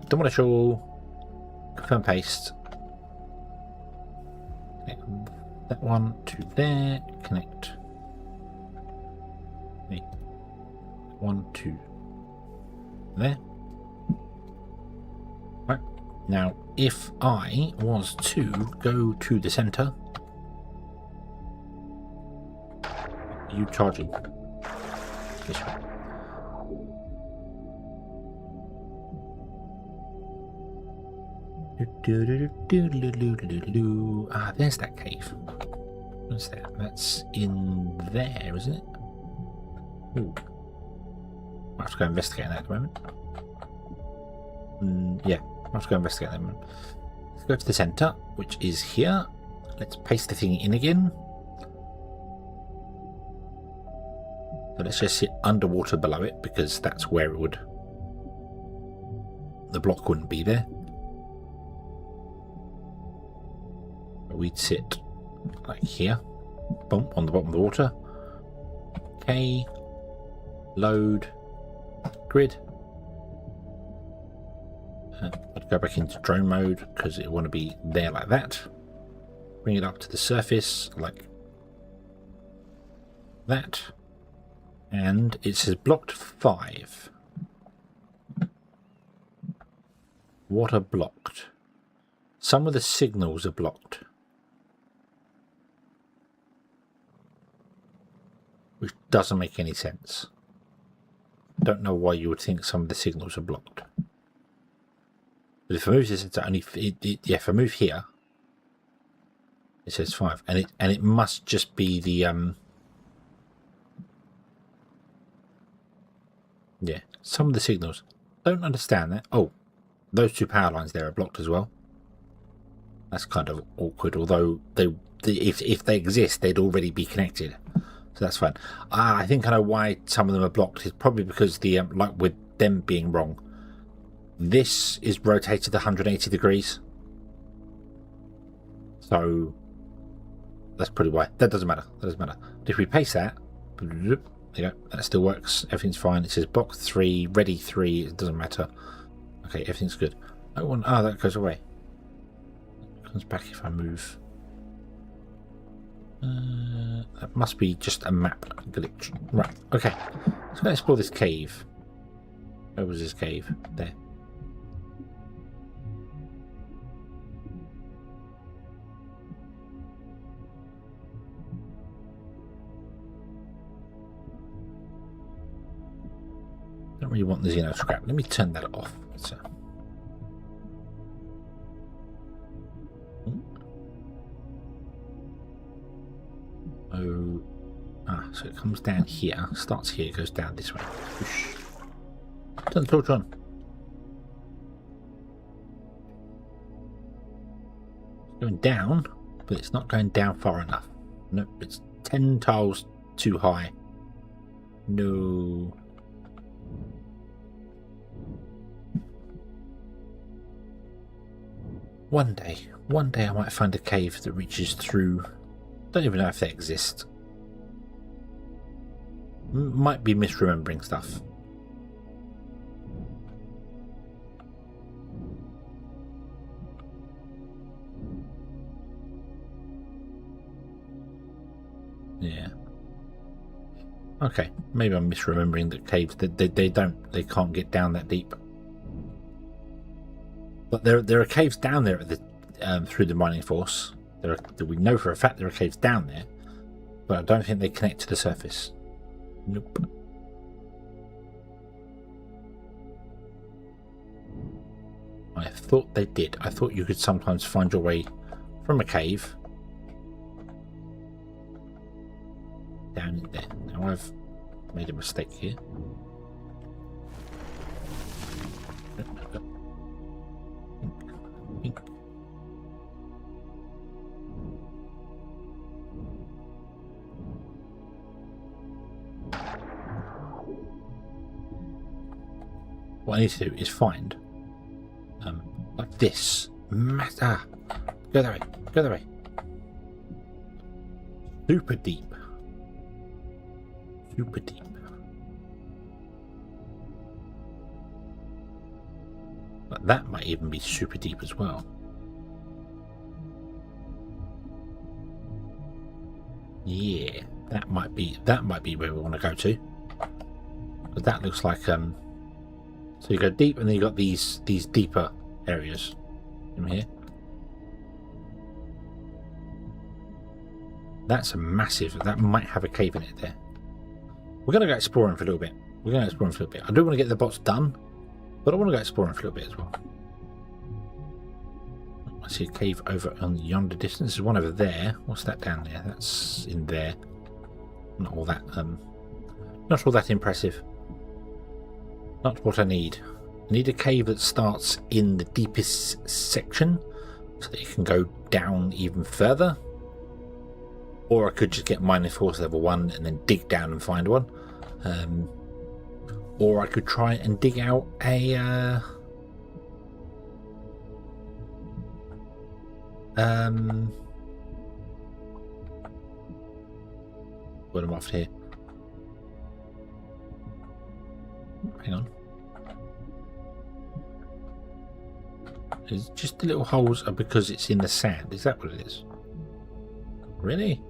Demolition, confirm paste. Connect that one to there. Connect. One to there. Right now, if I was to go to the center, are you charging? This way. Ah, there's that cave. What's that? That's in there, isn't it? Ooh. I'll have to go investigate that at the moment. Yeah, I'll have to go investigate that at the moment. Let's go to the center, which is here. Let's paste the thing in again. So let's just sit underwater below it because that's where it would. The block wouldn't be there. We'd sit like here, boom, on the bottom of the water. Okay, load grid. I'd go back into drone mode because it want to be there like that. Bring it up to the surface like that, and it says blocked 5. What are blocked? Some of the signals are blocked, which doesn't make any sense. Don't know why you would think some of the signals are blocked. But if I move this, it's only yeah. If I move here, it says 5, and it must just be the yeah. Some of the signals. Don't understand that. Oh, those 2 power lines there are blocked as well. That's kind of awkward. Although if they exist, they'd already be connected. So that's fine. I think I know why some of them are blocked. It's probably because the like with them being wrong, This is rotated 180 degrees. So that's probably why. That doesn't matter. That doesn't matter. But if we paste that, there you go. That still works. Everything's fine. It says box 3, ready 3. It doesn't matter. Okay, everything's good. That goes away. It comes back if I move. That must be just a map glitch. Right, okay. So let's explore this cave. Where was this cave? There. Don't really want the Xeno scrap. Let me turn that off. So. So it comes down here, starts here, goes down this way. Whoosh. Turn the torch on. It's going down, but it's not going down far enough. Nope, it's 10 tiles too high. No. One day I might find a cave that reaches through. Don't even know if they exist. Might be misremembering stuff. Yeah. Okay, maybe I'm misremembering that caves. They can't get down that deep. But there are caves down there at the through the mining force. We know for a fact there are caves down there, but I don't think they connect to the surface. Nope. I thought they did. I thought you could sometimes find your way from a cave down in there. Now I've made a mistake here. What I need to do is find like this. Go that way. Go that way. Super deep. Super deep. But that might even be super deep as well. Yeah, that might be where we want to go to. But that looks like so you go deep, and then you got these deeper areas in here. That's a massive. That might have a cave in it there. We're going to go exploring for a little bit. I do want to get the bots done, but I want to go exploring for a little bit as well. I see a cave over on yonder distance. There's one over there. What's that down there? That's in there. Not all that impressive. Not what I need. I need a cave that starts in the deepest section so that you can go down even further. Or I could just get mining force level 1 and then dig down and find one. Or I could try and dig out a what am I after here? Hang on. It's just the little holes are because it's in the sand. Is that what it is? Really?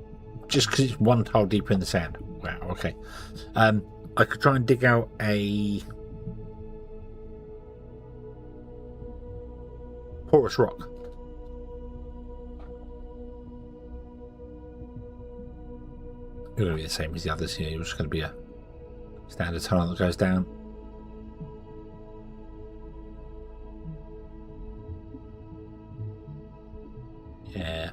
Just because it's one tile deeper in the sand? Wow, okay. I could try and dig out a porous rock. You're going to be the same as the others here. You're just going to be a standard tunnel that goes down. Yeah.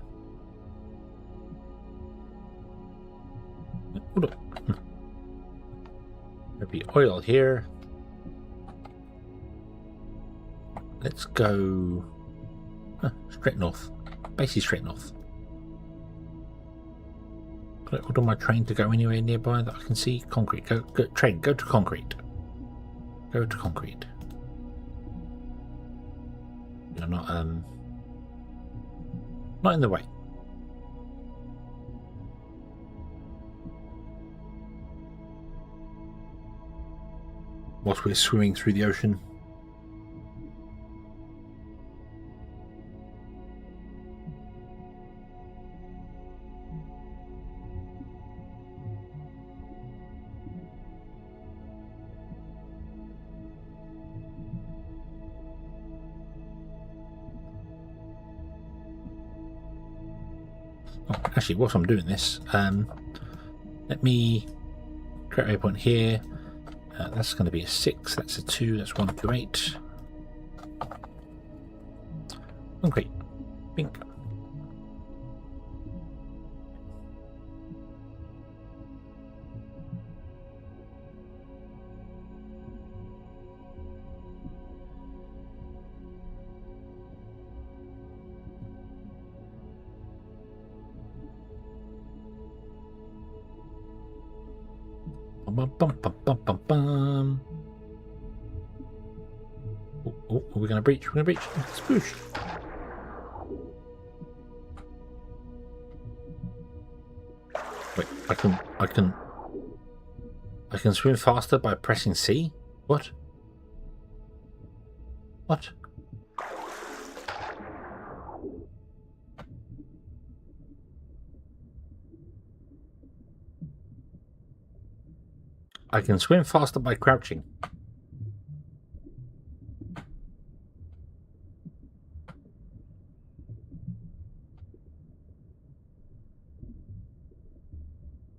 Hold on. There'll be oil here. Let's go straight north. Basically straight north. Can I order my train to go anywhere nearby that I can see? Concrete. Go train. Go to concrete. Go to concrete. You're not in the way. Whilst we're swimming through the ocean. Oh, actually, whilst I'm doing this, let me create a waypoint here. That's going to be a 6, that's a 2, that's 1, 2, 8. Okay, pink. Bum, bum, bum, bum, bum, bum. Oh, are we going to breach? We're going to breach. Spoosh. Wait, I can swim faster by pressing C? What? What? I can swim faster by crouching.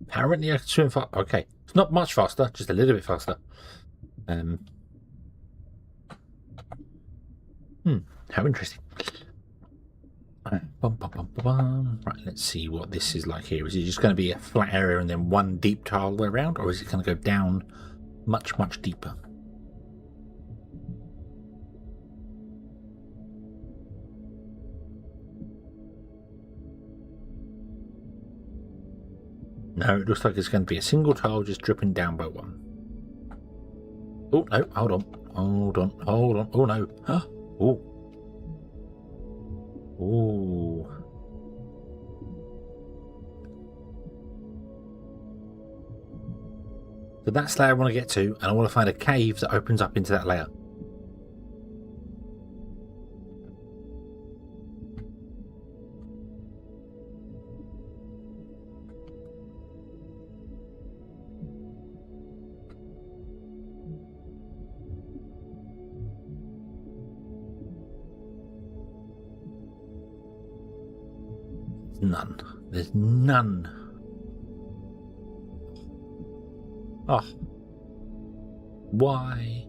Apparently I can swim fast. Okay. It's not much faster, just a little bit faster. How interesting. Right, let's see what this is like here. Is it just going to be a flat area and then one deep tile all the way around, or is it going to go down much, much deeper? No, it looks like it's going to be a single tile just dripping down by one. Oh, no, hold on. Hold on. Oh, no. Huh? Oh. Oh. So that's the layer I want to get to, and I want to find a cave that opens up into that layer. None. There's none. Oh. Why?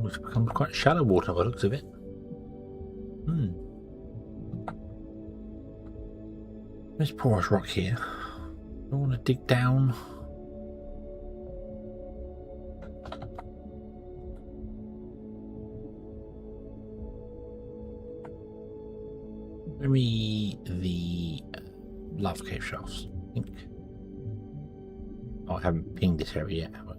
It's become quite shallow water by the looks of it. There's porous rock here. I want to dig down. Maybe the lava cave shafts, I think. Oh, I haven't pinged this area yet, have I?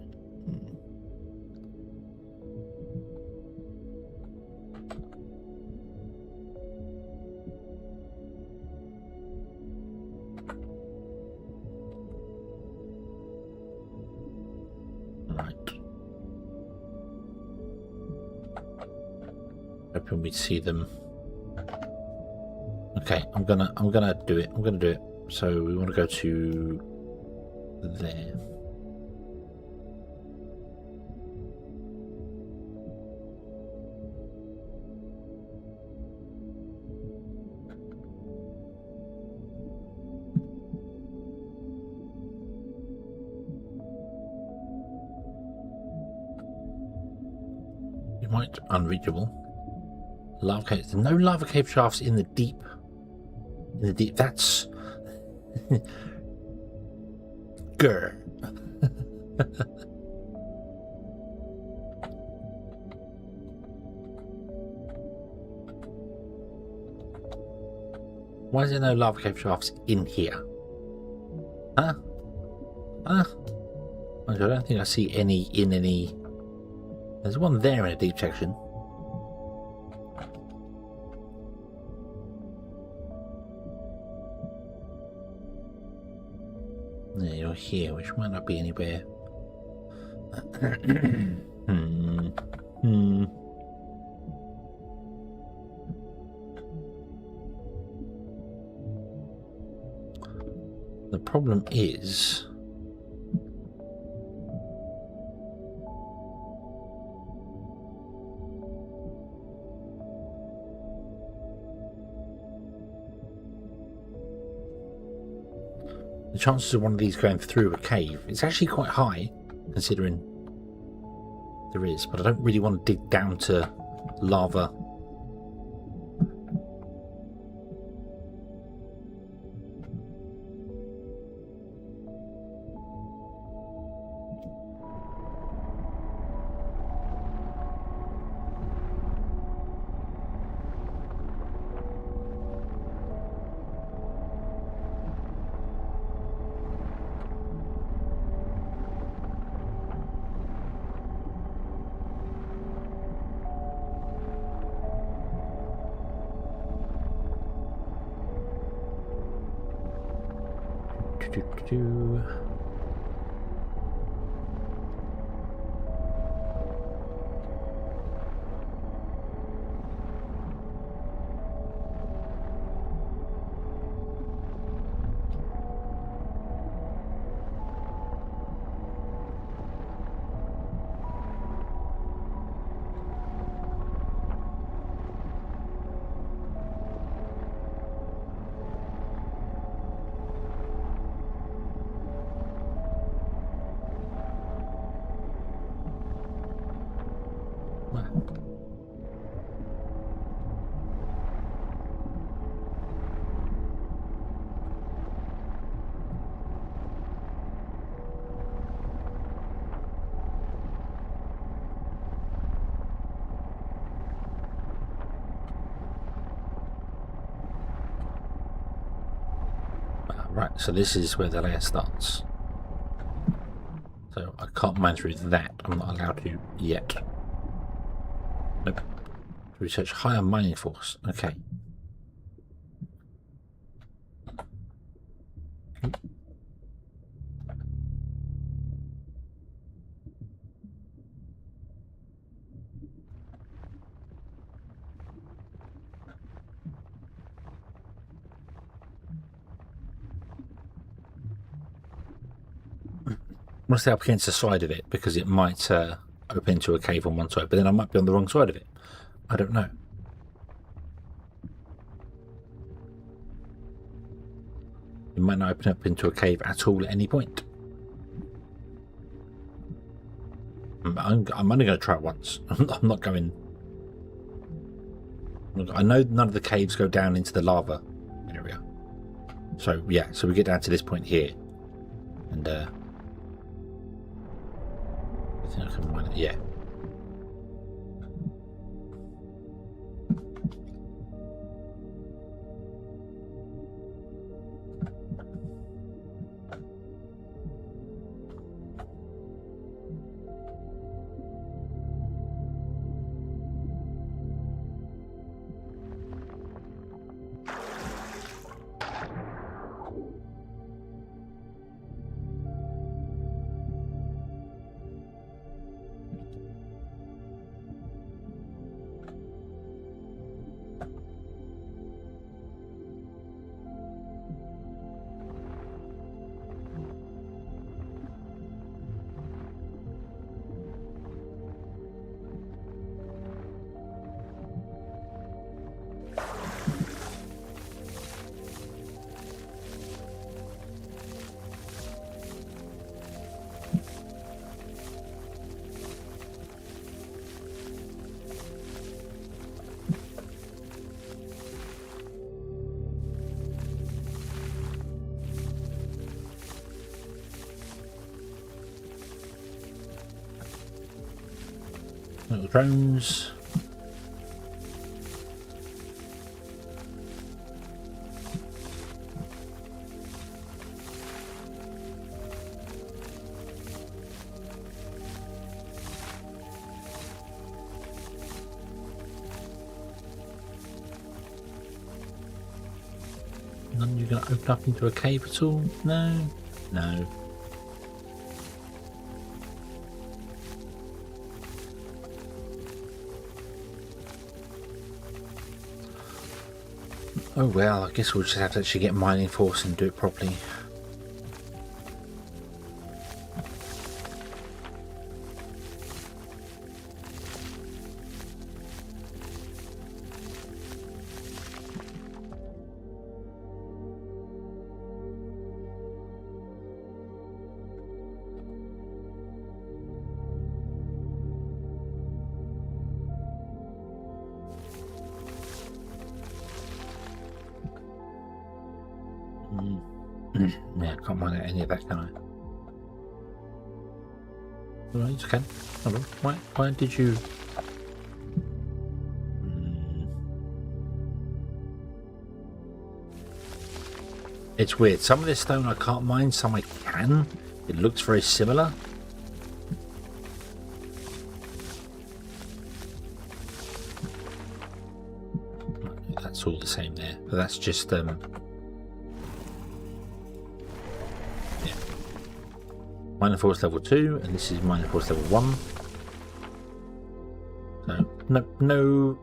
Hoping we'd see them. Okay, I'm gonna do it. I'm gonna do it. So we want to go to there. quite unreachable. Lava caves. No lava cave shafts in the deep. In the deep. That's. Grr. Why is there no lava cave shafts in here? Huh? Huh? I don't think I see any in any. There's one there in a deep section. Yeah, you're here, which might not be anywhere. The problem is. The chances of one of these going through a cave is actually quite high, considering there is, but I don't really want to dig down to lava. Right, so this is where the layer starts. So I can't mine through that. I'm not allowed to yet. Nope. Research higher mining force. Okay. I'm going to stay up against the side of it because it might open into a cave on one side, but then I might be on the wrong side of it. I don't know. It might not open up into a cave at all at any point. I'm only going to try it once. I'm not going. I know none of the caves go down into the lava area. So yeah, so we get down to this point here, and I think I can mine it. Yeah. little drones. None you're going to open up into a cave at all? No? No. Oh well, I guess we'll just have to actually get mining force and do it properly. Yeah, I can't mine out any of that, can I? Alright, you can. Hold on. Why did you... It's weird. Some of this stone I can't mine, some I can. It looks very similar. That's all the same there. But that's just... Miner force level 2, and this is miner force level 1. So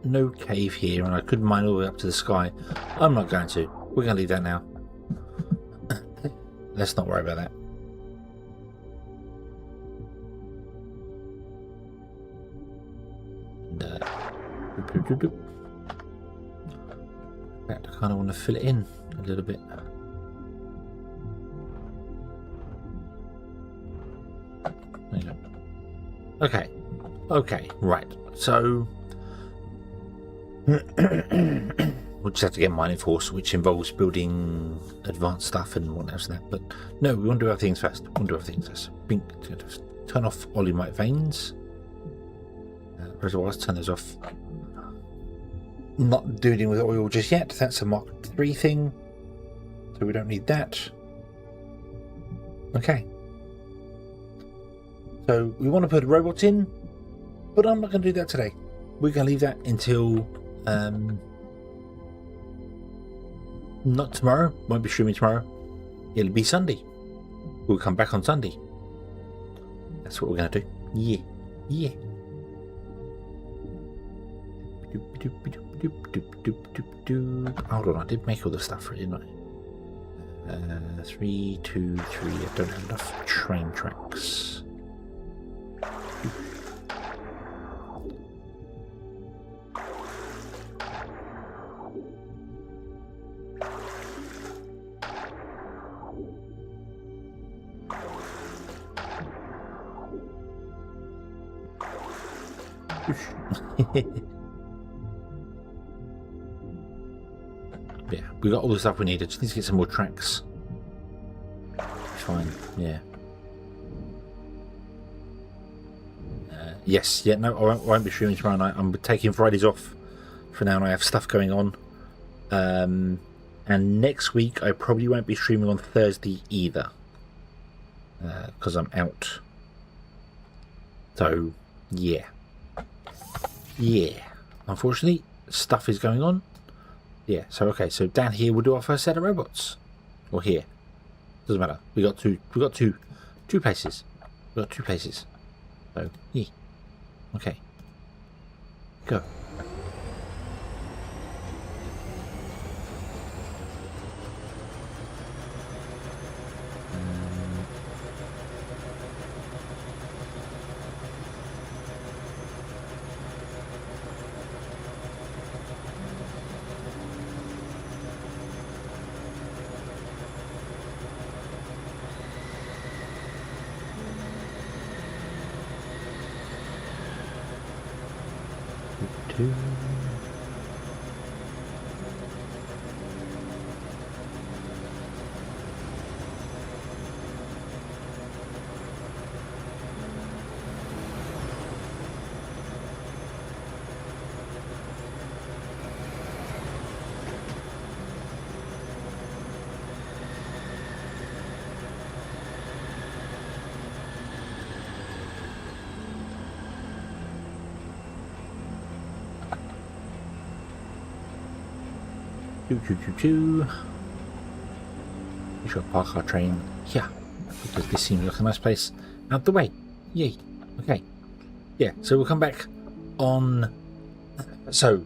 no cave here, and I could mine all the way up to the sky. I'm not going to. We're going to leave that now. Let's not worry about that. And, in fact, I kind of want to fill it in a little bit. Okay, right. So we'll just have to get mining force, which involves building advanced stuff and what else and that. But no, we want to do other things first. Turn off olimite veins. Reservoirs, turn those off. Not doing with oil just yet. That's a Mark III thing, so we don't need that. Okay. So we want to put robots in, but I'm not going to do that today. We're going to leave that until not tomorrow. Won't be streaming tomorrow. It'll be Sunday. We'll come back on Sunday. That's what we're going to do. Yeah. Hold on, I did make all the stuff for it, didn't I? 3, 2, 3. I don't have enough train tracks. Yeah, we got all the stuff we needed. Just need to get some more tracks. Fine, yeah. Yes, yeah, no, I won't be streaming tomorrow night. I'm taking Fridays off for now, and I have stuff going on. And next week, I probably won't be streaming on Thursday either, because I'm out. So, yeah. Unfortunately, stuff is going on. Yeah, so okay, so down here we'll do our first set of robots. Or here. Doesn't matter. We got two places. So, yeah. Okay. Go. Choo. We should park our train here because this seems like a nice place out the way. Yay. Okay. Yeah, so we'll come back on. So,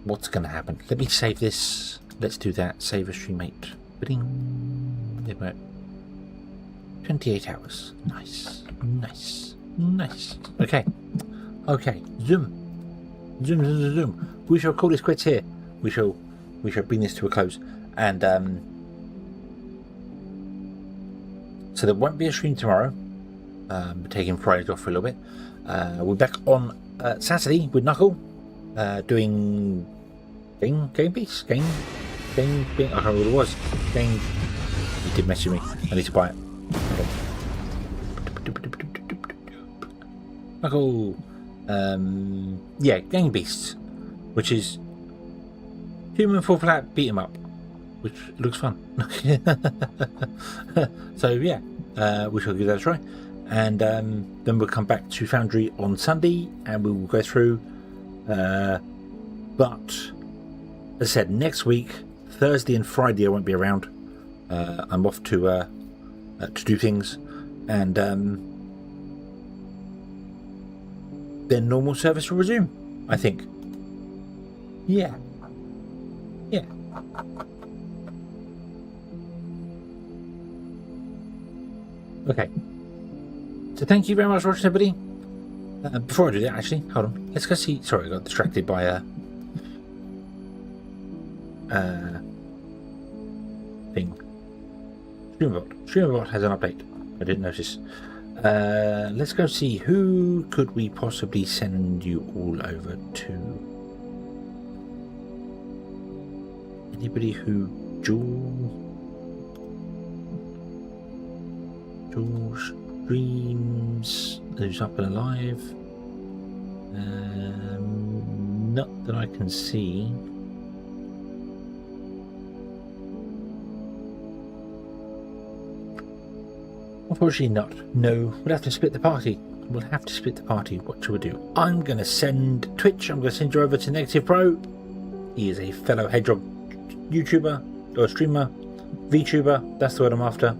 what's going to happen? Let me save this. Let's do that. Save a stream mate. There we go. 28 hours. Nice. Okay. Zoom. We shall call this quits here. We shall bring this to a close. And so there won't be a stream tomorrow. We're taking Fridays off for a little bit. We're back on Saturday with Knuckle, doing game piece. Game. I can't remember what it was. Game. He did message me. I need to buy it. Knuckle. Yeah, Gang Beasts, which is human full flat beat 'em up, which looks fun. So yeah, we shall give that a try, and then we'll come back to Foundry on Sunday, and we will go through. But as I said, next week, Thursday and Friday, I won't be around. I'm off to do things, and then normal service will resume, I think. Yeah. Okay. So thank you very much for watching, everybody. Before I do that, actually, hold on. Let's go see. Sorry, I got distracted by a thing. Streamerbot has an update. I didn't notice. Let's go see who could we possibly send you all over to. Anybody who Jules streams who's up and alive. Not that I can see. Unfortunately not. No, we'll have to split the party. What shall we do? I'm going to send Twitch. I'm going to send you over to Negative Pro. He is a fellow Hedgehog YouTuber or streamer. VTuber. That's the word I'm after.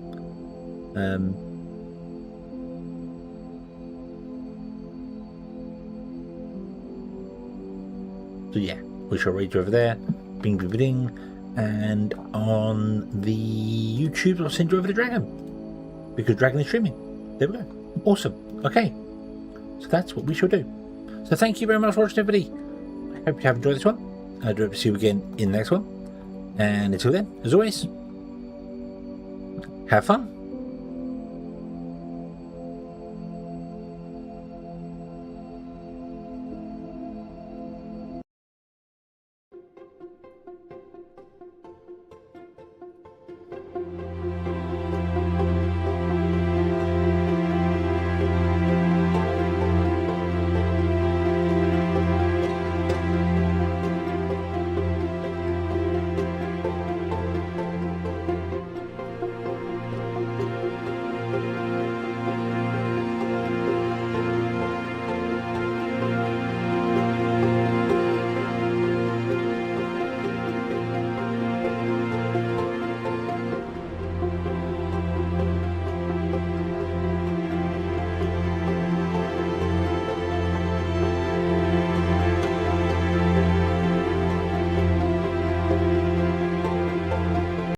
So yeah, we shall raid you over there. Bing bing bing. And on the YouTube, I'll send you over to Dragon. Because Dragon is streaming. There we go. Awesome. Okay. So that's what we shall do. So thank you very much for watching, everybody. I hope you have enjoyed this one. I do hope to see you again in the next one. And until then, as always, have fun.